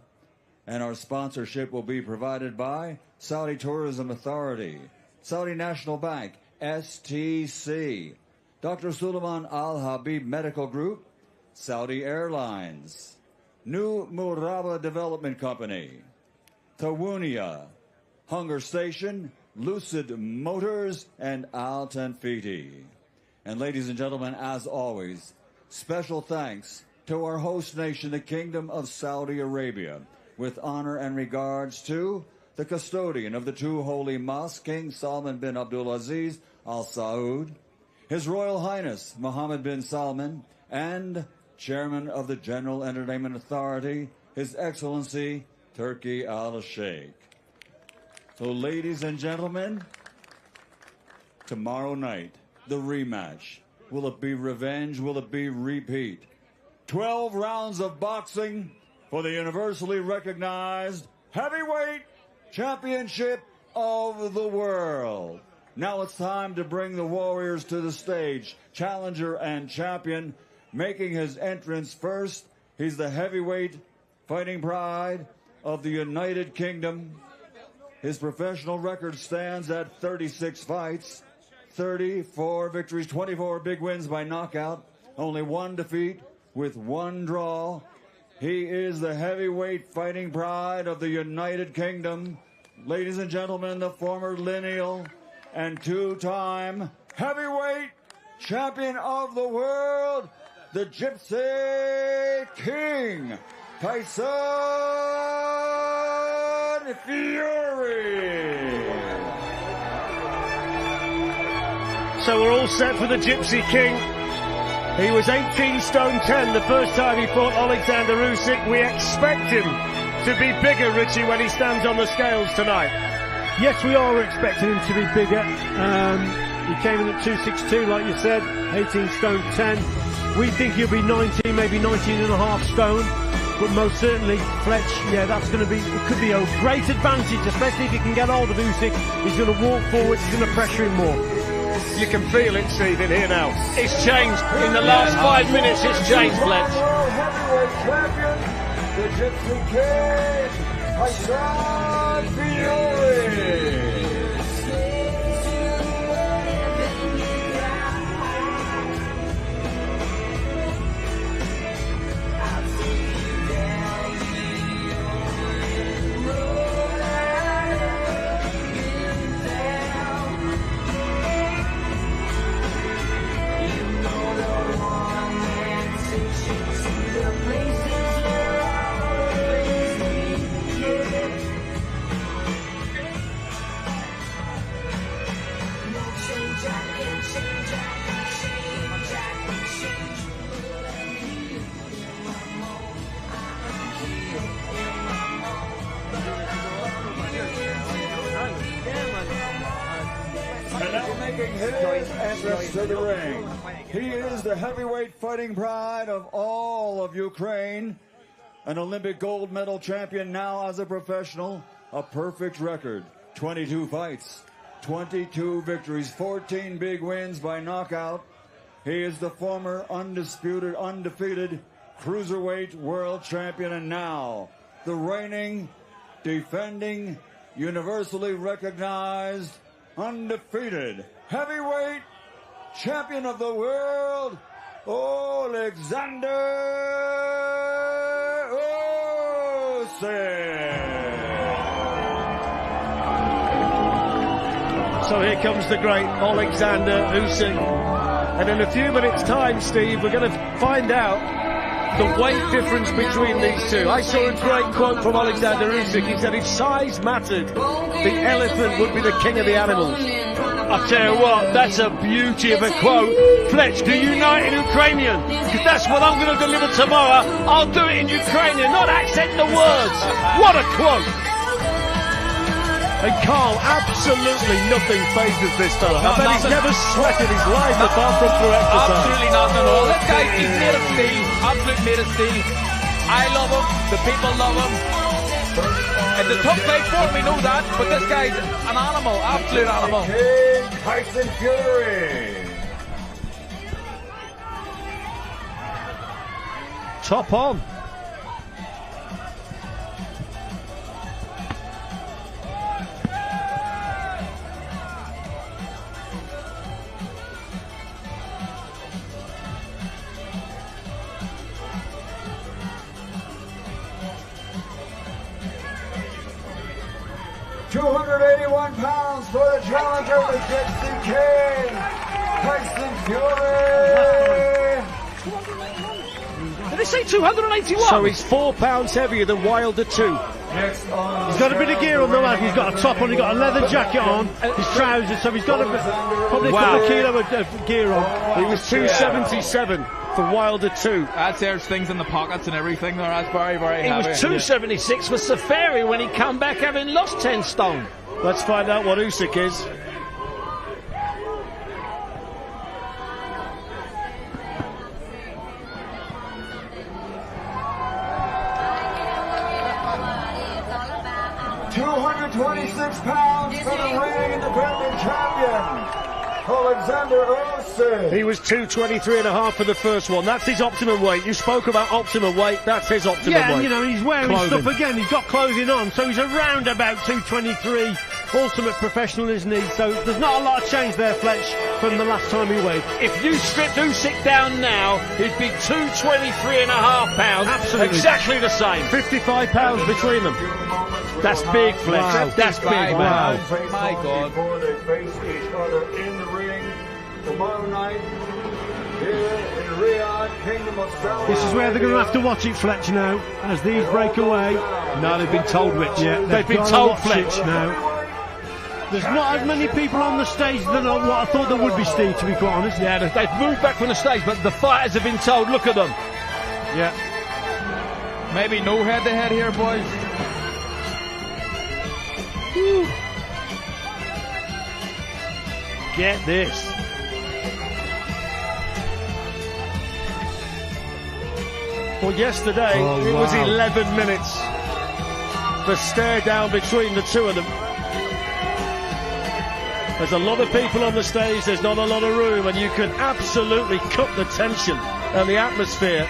And our sponsorship will be provided by Saudi Tourism Authority, Saudi National Bank, STC, Dr. Suleiman Al Habib Medical Group, Saudi Airlines, New Muraba Development Company, Tawunia, Hunger Station, Lucid Motors, and Al Tanfiti. And ladies and gentlemen, as always, special thanks to our host nation, the Kingdom of Saudi Arabia, with honor and regards to the custodian of the two holy mosques, King Salman bin Abdulaziz Al Saud, His Royal Highness Mohammed bin Salman, and Chairman of the General Entertainment Authority, His Excellency Turki Al Sheikh. So, ladies and gentlemen, tomorrow night, the rematch. Will it be revenge? Will it be repeat? 12 rounds of boxing for the universally recognized heavyweight championship of the world. Now it's time to bring the warriors to the stage. Challenger and champion making his entrance first. He's the heavyweight fighting pride of the United Kingdom. His professional record stands at 36 fights. 34 victories, 24 big wins by knockout, only one defeat with one draw. He is the heavyweight fighting pride of the United Kingdom. Ladies and gentlemen, the former lineal and two-time heavyweight champion of the world, the Gypsy King, Tyson Fury. So we're all set for the Gypsy King. He was 18 stone 10 the first time he fought Oleksandr Usyk. We expect him to be bigger, Richie, when he stands on the scales tonight. Yes, we are expecting him to be bigger. He came in at 262, like you said, 18 stone 10. We think he'll be 19, maybe 19 and a half stone. But most certainly, Fletch, yeah, that's going to be, it could be a great advantage, especially if he can get hold of Usyk. He's going to walk forward, he's going to pressure him more. You can feel it, Steve, in here now. It's changed. In the last 5 minutes, it's changed, Fletch. The Gypsy King, Tyson Fury. Making his entrance to the ring. He is the heavyweight fighting pride of all of Ukraine, an Olympic gold medal champion now as a professional, a perfect record, 22 fights, 22 victories, 14 big wins by knockout. He is the former undisputed, undefeated cruiserweight world champion, and now the reigning, defending, universally recognized, undefeated heavyweight champion of the world, Oleksandr Usyk. So here comes the great Oleksandr Usyk. And in a few minutes' time, Steve, we're going to find out the weight difference between these two. I saw a great quote from Oleksandr Usyk. He said if size mattered, the elephant would be the king of the animals. I tell you what, that's a beauty of a quote. Fletch, do you know it in Ukrainian? Because that's what I'm going to deliver tomorrow. I'll do it in Ukrainian, not accent the words. What a quote. And Carl, absolutely nothing phases this fella. I bet he's never sweated his life apart from through exercise. Absolutely nothing at all. This guy, he's made of steel. Absolute made of steel. I love him. The people love him. It's a tough fight for him, we know that. But this guy's an animal. Absolute animal. King Tyson Fury. Top on. £281 for the challenger, the Gypsy King, Tyson Fury. Did they say 281? So he's £4 heavier than Wilder 2. Next on, he's got a bit of gear on the lad. He's got a top on, he's got a leather jacket on, his trousers, so he's got probably a couple of kilo of gear on. He was 277 for Wilder 2. There's things in the pockets and everything there. That's very, very heavy. He was 276 for Safari when he come back having lost 10 stone. Let's find out what Usyk is. £226 for the reigning and defending champion, Oleksandr Usyk. He was 223.5 for the first one. That's his optimum weight. You spoke about optimum weight. That's his optimum weight. Yeah, and you know, he's wearing stuff again. He's got clothing on, so he's around about 223. Ultimate professional, isn't he? So there's not a lot of change there, Fletch, from the last time he weighed. If you stripped Usyk down now, he'd be 223.5 pounds. Absolutely. Exactly the same. 55 pounds between them. That's big, Fletch. Wow. That's big. Wow. My God. Before they face each other in the ring tomorrow night here in Riyadh, Kingdom of Saudi. This is where they're going to have to watch it, Fletch, now, as these break away. No, they've been told, Rich. Yeah, they've been told, Fletch. Now. There's not as many people on the stage than what I thought there would be, Steve, to be quite honest. Yeah, they've moved back from the stage, but the fighters have been told, look at them. Yeah. Maybe no head-to-head here, boys. Woo. Get this. Well, yesterday it was 11 minutes. The stare down between the two of them. There's a lot of people on the stage, there's not a lot of room, and you can absolutely cut the tension and the atmosphere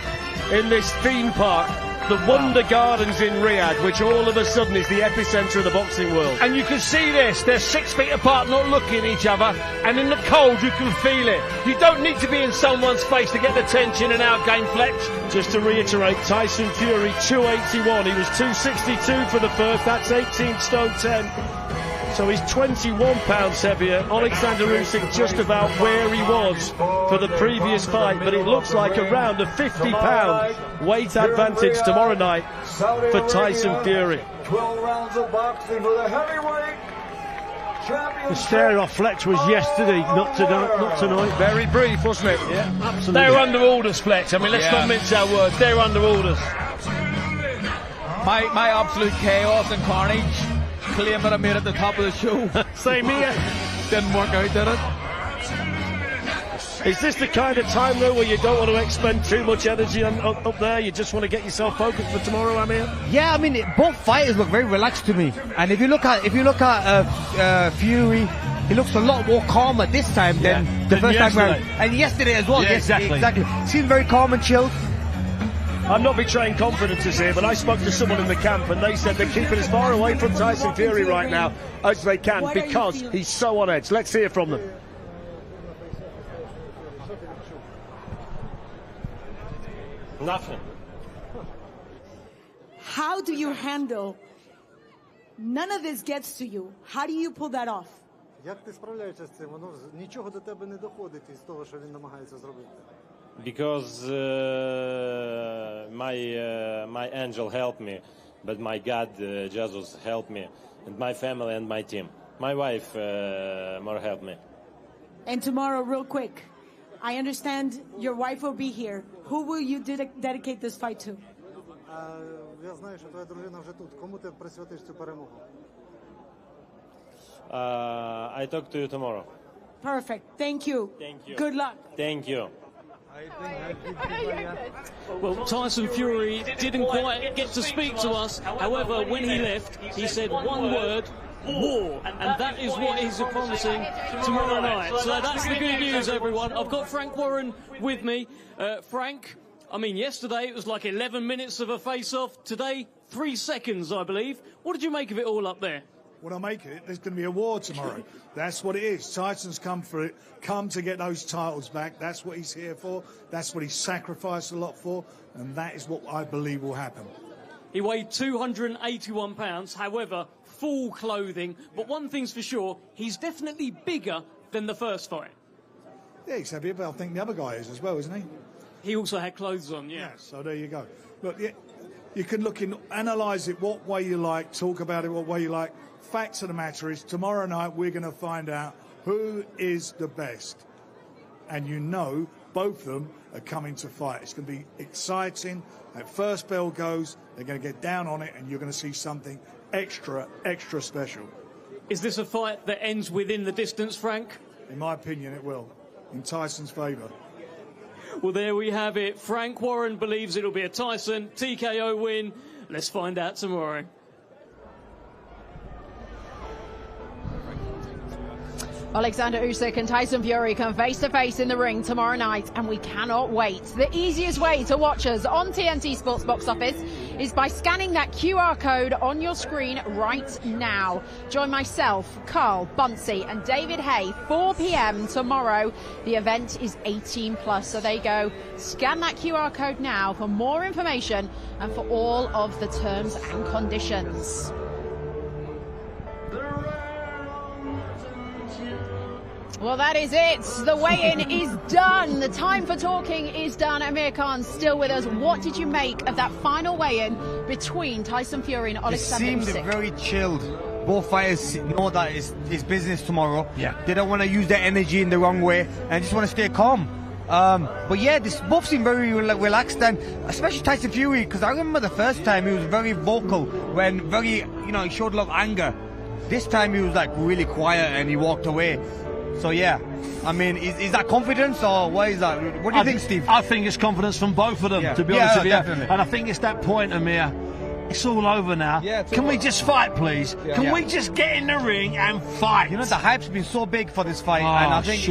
in this theme park, the Wonder Gardens in Riyadh, which all of a sudden is the epicenter of the boxing world. And you can see this, they're 6 feet apart, not looking at each other, and in the cold you can feel it. You don't need to be in someone's face to get the tension and outgame Fletch. Just to reiterate, Tyson Fury 281, he was 262 for the first, that's 18 stone 10. So he's 21 pounds heavier. Oleksandr Usyk just about where he was for the previous fight, but it looks like around a 50-pound weight advantage tomorrow night for Tyson Fury. 12 rounds of boxing for the heavyweight championship. The stare off Fletch was yesterday, not tonight. Very brief, wasn't it? Yeah, absolutely. They're under orders, Fletch. I mean, let's not mince our words. They're under orders. My absolute chaos and carnage claim that I made at the top of the show. Same here. Didn't work out, did it? Is this the kind of time, though, where you don't want to expend too much energy up there? You just want to get yourself focused for tomorrow, Amir? Yeah, I mean, both fighters look very relaxed to me. And if you look at Fury, he looks a lot more calmer this time than the first time around. And yesterday as well. Yeah, yes, exactly. Seems very calm and chilled. I'm not betraying confidences here, but I spoke to someone in the camp and they said they're keeping as far away from Tyson Fury right now as they can because he's so on edge. Let's hear from them. Nothing. How do you handle? None of this gets to you. How do you pull that off? Як ти справляєшся з цим? Воно нічого до тебе не доходить із того, що він намагається зробити. Because my angel helped me, but my God, Jesus helped me, and my family and my team. My wife more helped me. And tomorrow, real quick, I understand your wife will be here. Who will you dedicate this fight to? Я знаю, що твоя дружина вже тут. Кому ти присвятиш цю перемогу? I talk to you tomorrow. Perfect. Thank you. Thank you. Good luck. Thank you. Well, Tyson Fury didn't quite get to speak to us. However, when he left, he said one word, war. And that is what he's promising tomorrow night. So that's the good news, everyone. I've got Frank Warren with me. Frank, I mean, yesterday it was like 11 minutes of a face-off. Today, 3 seconds, I believe. What did you make of it all up there? What I make it, there's going to be a war tomorrow. That's what it is. Tyson's come for it, come to get those titles back. That's what he's here for. That's what he's sacrificed a lot for. And that is what I believe will happen. He weighed 281 pounds, however, full clothing. But one thing's for sure, he's definitely bigger than the first fight. Yeah, he's heavier, but I think the other guy is as well, isn't he? He also had clothes on, Yeah, so there you go. Look, you can look in, analyse it what way you like, talk about it what way you like. Fact of the matter is, tomorrow night we're going to find out who is the best. And you know both of them are coming to fight. It's going to be exciting. That first bell goes, they're going to get down on it, and you're going to see something extra, extra special. Is this a fight that ends within the distance, Frank? In my opinion, it will. In Tyson's favour. Well, there we have it. Frank Warren believes it'll be a Tyson TKO win. Let's find out tomorrow. Oleksandr Usyk and Tyson Fury come face-to-face in the ring tomorrow night, and we cannot wait. The easiest way to watch us on TNT Sports Box Office is by scanning that QR code on your screen right now. Join myself, Carl, Bunsey and David Hay, 4 p.m. tomorrow. The event is 18+, so there you go. Scan that QR code now for more information and for all of the terms and conditions. Well, that is it. The weigh-in is done. The time for talking is done. Amir Khan's still with us. What did you make of that final weigh-in between Tyson Fury and Oleksandr Usyk? It seemed very chilled. Both fighters know that it's business tomorrow. Yeah. They don't want to use their energy in the wrong way and just want to stay calm. But yeah, both seem very relaxed, and especially Tyson Fury, because I remember the first time he was very vocal when he showed a lot of anger. This time he was like really quiet and he walked away. So yeah, I mean, is that confidence or what is that? What do you think, Steve? I think it's confidence from both of them, to be honest with you. Definitely. And I think it's that point, Amir. It's all over now. Can we just fight, please? Can we just get in the ring and fight? You know, the hype's been so big for this fight, and I think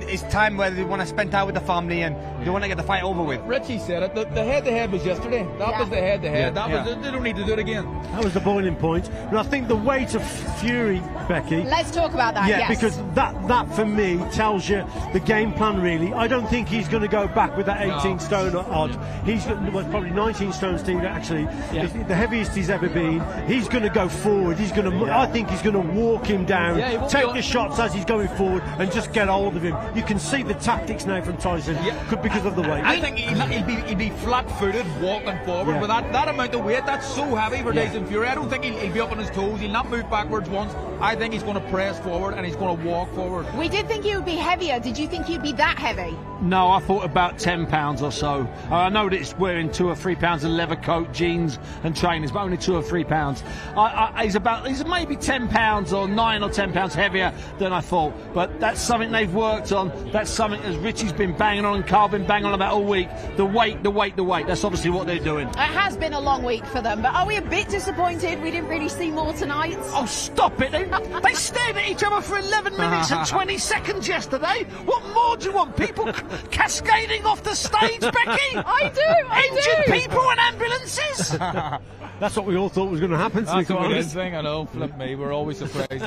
it's time where they want to spend time with the family and they want to get the fight over with. Richie said it. The head-to-head was yesterday. That was the head-to-head. They don't need to do it again. That was the boiling point. And I think the weight of Fury, Becky. Let's talk about that. Yeah, because that for me tells you the game plan. Really, I don't think he's going to go back with that 18 stone odd. He's probably 19 stone, Steve. Actually, the heaviest he's ever been. He's going to go forward. He's going to. I think he's going to walk him down, take the shots as he's going forward, and just get hold of him. You can see the tactics now from Tyson because of the weight. I think he'll be flat-footed walking forward with that amount of weight. That's so heavy for Tyson Fury. I don't think he'll be up on his toes. He'll not move backwards once. I think he's going to press forward and he's going to walk forward. We did think he would be heavier. Did you think he'd be that heavy? No, I thought about 10 pounds or so. I know that it's wearing 2 or 3 pounds of leather coat, jeans and trainers, but only 2 or 3 pounds. He's maybe 10 pounds or 9 or 10 pounds heavier than I thought. But that's something they've worked on. That's something as Richie's been banging on and Carl been banging on about all week. The weight. That's obviously what they're doing. It has been a long week for them, but are we a bit disappointed we didn't really see more tonight? Oh, stop it. They stared at each other for 11 minutes and 20 seconds yesterday. What more do you want? People cascading off the stage, Becky? I do. Injured people and ambulances? That's what we all thought was going to happen. That's what we think. I know. Flip me. We're always surprised.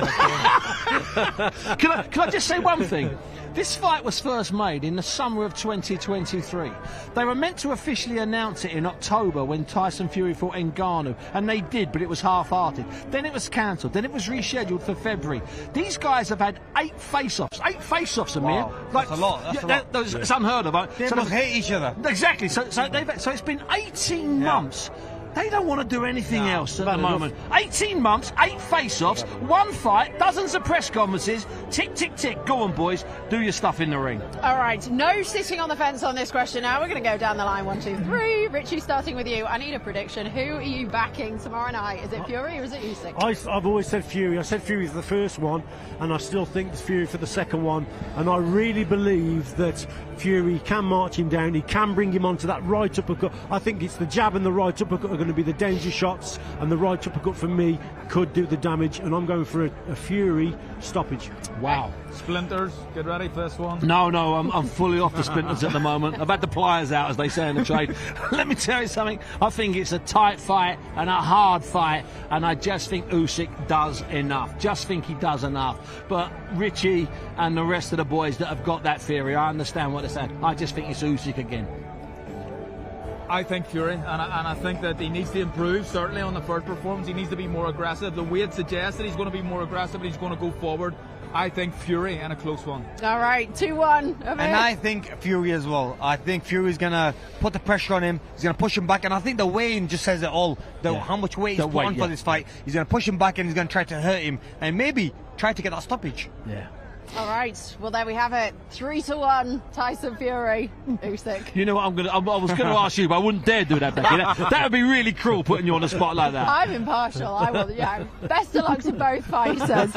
Can I just say one thing? This fight was first made in the summer of 2023. They were meant to officially announce it in October when Tyson Fury fought Ngannou, and they did, but it was half-hearted. Then it was cancelled. Then it was rescheduled for February. These guys have had 8 face-offs. 8 face-offs, Amir. Wow, that's a lot. That's a lot. It's unheard of. They must hate each other. Exactly. So it's been 18 months. They don't want to do anything else at the moment. 18 months, 8 face-offs, 1 fight, dozens of press conferences. Tick, tick, tick. Go on, boys. Do your stuff in the ring. All right. No sitting on the fence on this question now. We're going to go down the line. 1, 2, 3. Richie, starting with you. I need a prediction. Who are you backing tomorrow night? Is it Fury or is it Usyk? I've always said Fury. I said Fury for the first one, and I still think it's Fury for the second one. And I really believe that Fury can march him down. He can bring him onto that right uppercut. I think it's the jab and the right uppercut are going to be the danger shots, and the right uppercut for me could do the damage, and I'm going for a Fury stoppage. Wow. Splinters, get ready for this one. No, I'm fully off the splinters at the moment. I've had the pliers out, as they say in the trade. Let me tell you something. I think it's a tight fight and a hard fight, and I just think Usyk does enough. Just think he does enough. But Richie and the rest of the boys that have got that theory, I understand what they're saying. I just think it's Usyk again. I think Fury, and I think that he needs to improve, certainly on the first performance. He needs to be more aggressive. The weight suggests that he's going to be more aggressive and he's going to go forward. I think Fury and a close one. All right, 2-1. And I think Fury as well. I think Fury's going to put the pressure on him. He's going to push him back. And I think the weighing just says it all. How much weight he's put on for this fight. He's going to push him back and he's going to try to hurt him. And maybe try to get that stoppage. Yeah. All right, well, there we have it. 3-1, Tyson Fury, Usyk. You know what, I was going to ask you, but I wouldn't dare do that, Becky. That would be really cruel, putting you on the spot like that. I'm impartial. I will, best of luck to both fighters.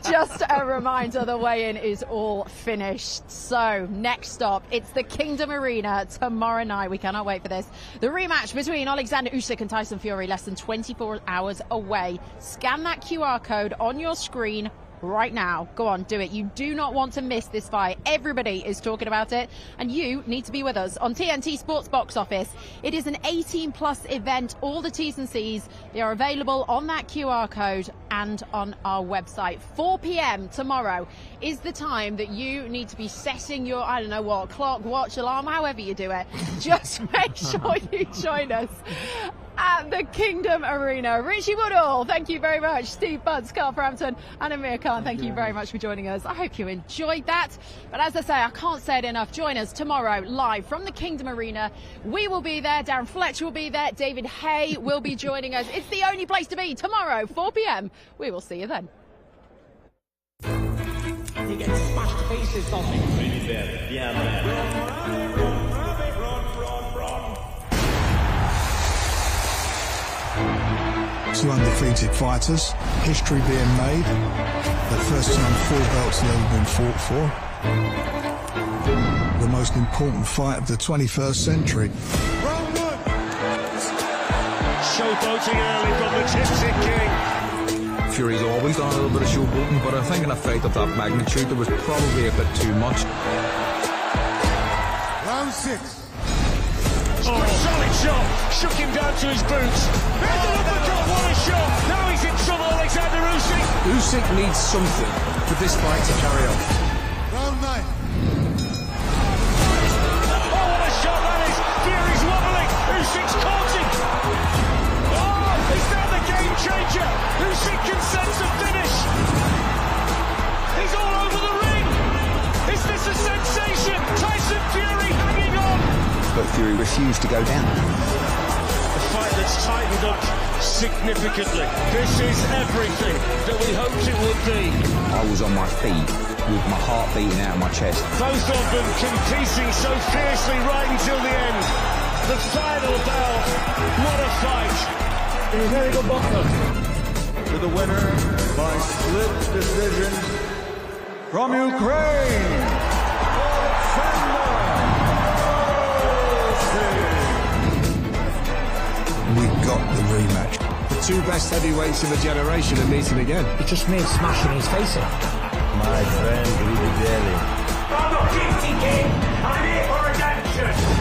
Just a reminder, the weigh-in is all finished. So, next stop, it's the Kingdom Arena tomorrow night. We cannot wait for this. The rematch between Oleksandr Usyk and Tyson Fury, less than 24 hours away. Scan that QR code on your screen right now. Go on, do it. You do not want to miss this fight. Everybody is talking about it, and you need to be with us on TNT Sports Box Office. It is an 18+ event. All the T's and C's, they are available on that QR code and on our website. 4 p.m. tomorrow is the time that you need to be setting your, I don't know what, clock, watch, alarm, however you do it. Just make sure you join us at the Kingdom Arena. Richie Woodall, thank you very much. Steve Buds, Carl Frampton, and Amir Khan, thank you very much for joining us. I hope you enjoyed that. But as I say, I can't say it enough. Join us tomorrow live from the Kingdom Arena. We will be there. Darren Fletcher will be there. David Hay will be joining us. It's the only place to be tomorrow, 4 p.m. We will see you then. He gets smashed faces on two undefeated fighters, history being made, the first time 4 belts have ever been fought for, the most important fight of the 21st century. Showboating early from the Gypsy King. Fury's always done a little bit of showboating, but I think in a fight of that magnitude there was probably a bit too much. Round 6. Oh, solid shot, shook him down to his boots. There's an uppercut, what a shot! Now he's in trouble, Oleksandr Usyk. Usyk needs something for this fight to carry on. Round 9. Oh, what a shot that is! Fury's wobbling, Usyk's caught him. Oh, is that the game changer? Usyk can sense a finish. He's all over the ring. Is this a sensation? Tyson Fury hanging on. But Fury refused to go down. A fight that's tightened up significantly. This is everything that we hoped it would be. I was on my feet with my heart beating out of my chest. Both of them competing so fiercely right until the end. The final bell. What a fight. Very good boxer. To the winner by split decision from Ukraine, Oleksandr Usyk. We got the rematch. The two best heavyweights of a generation are meeting again. It just means smashing his face in. My friend, really. I'm not Gypsy King. I'm here for redemption.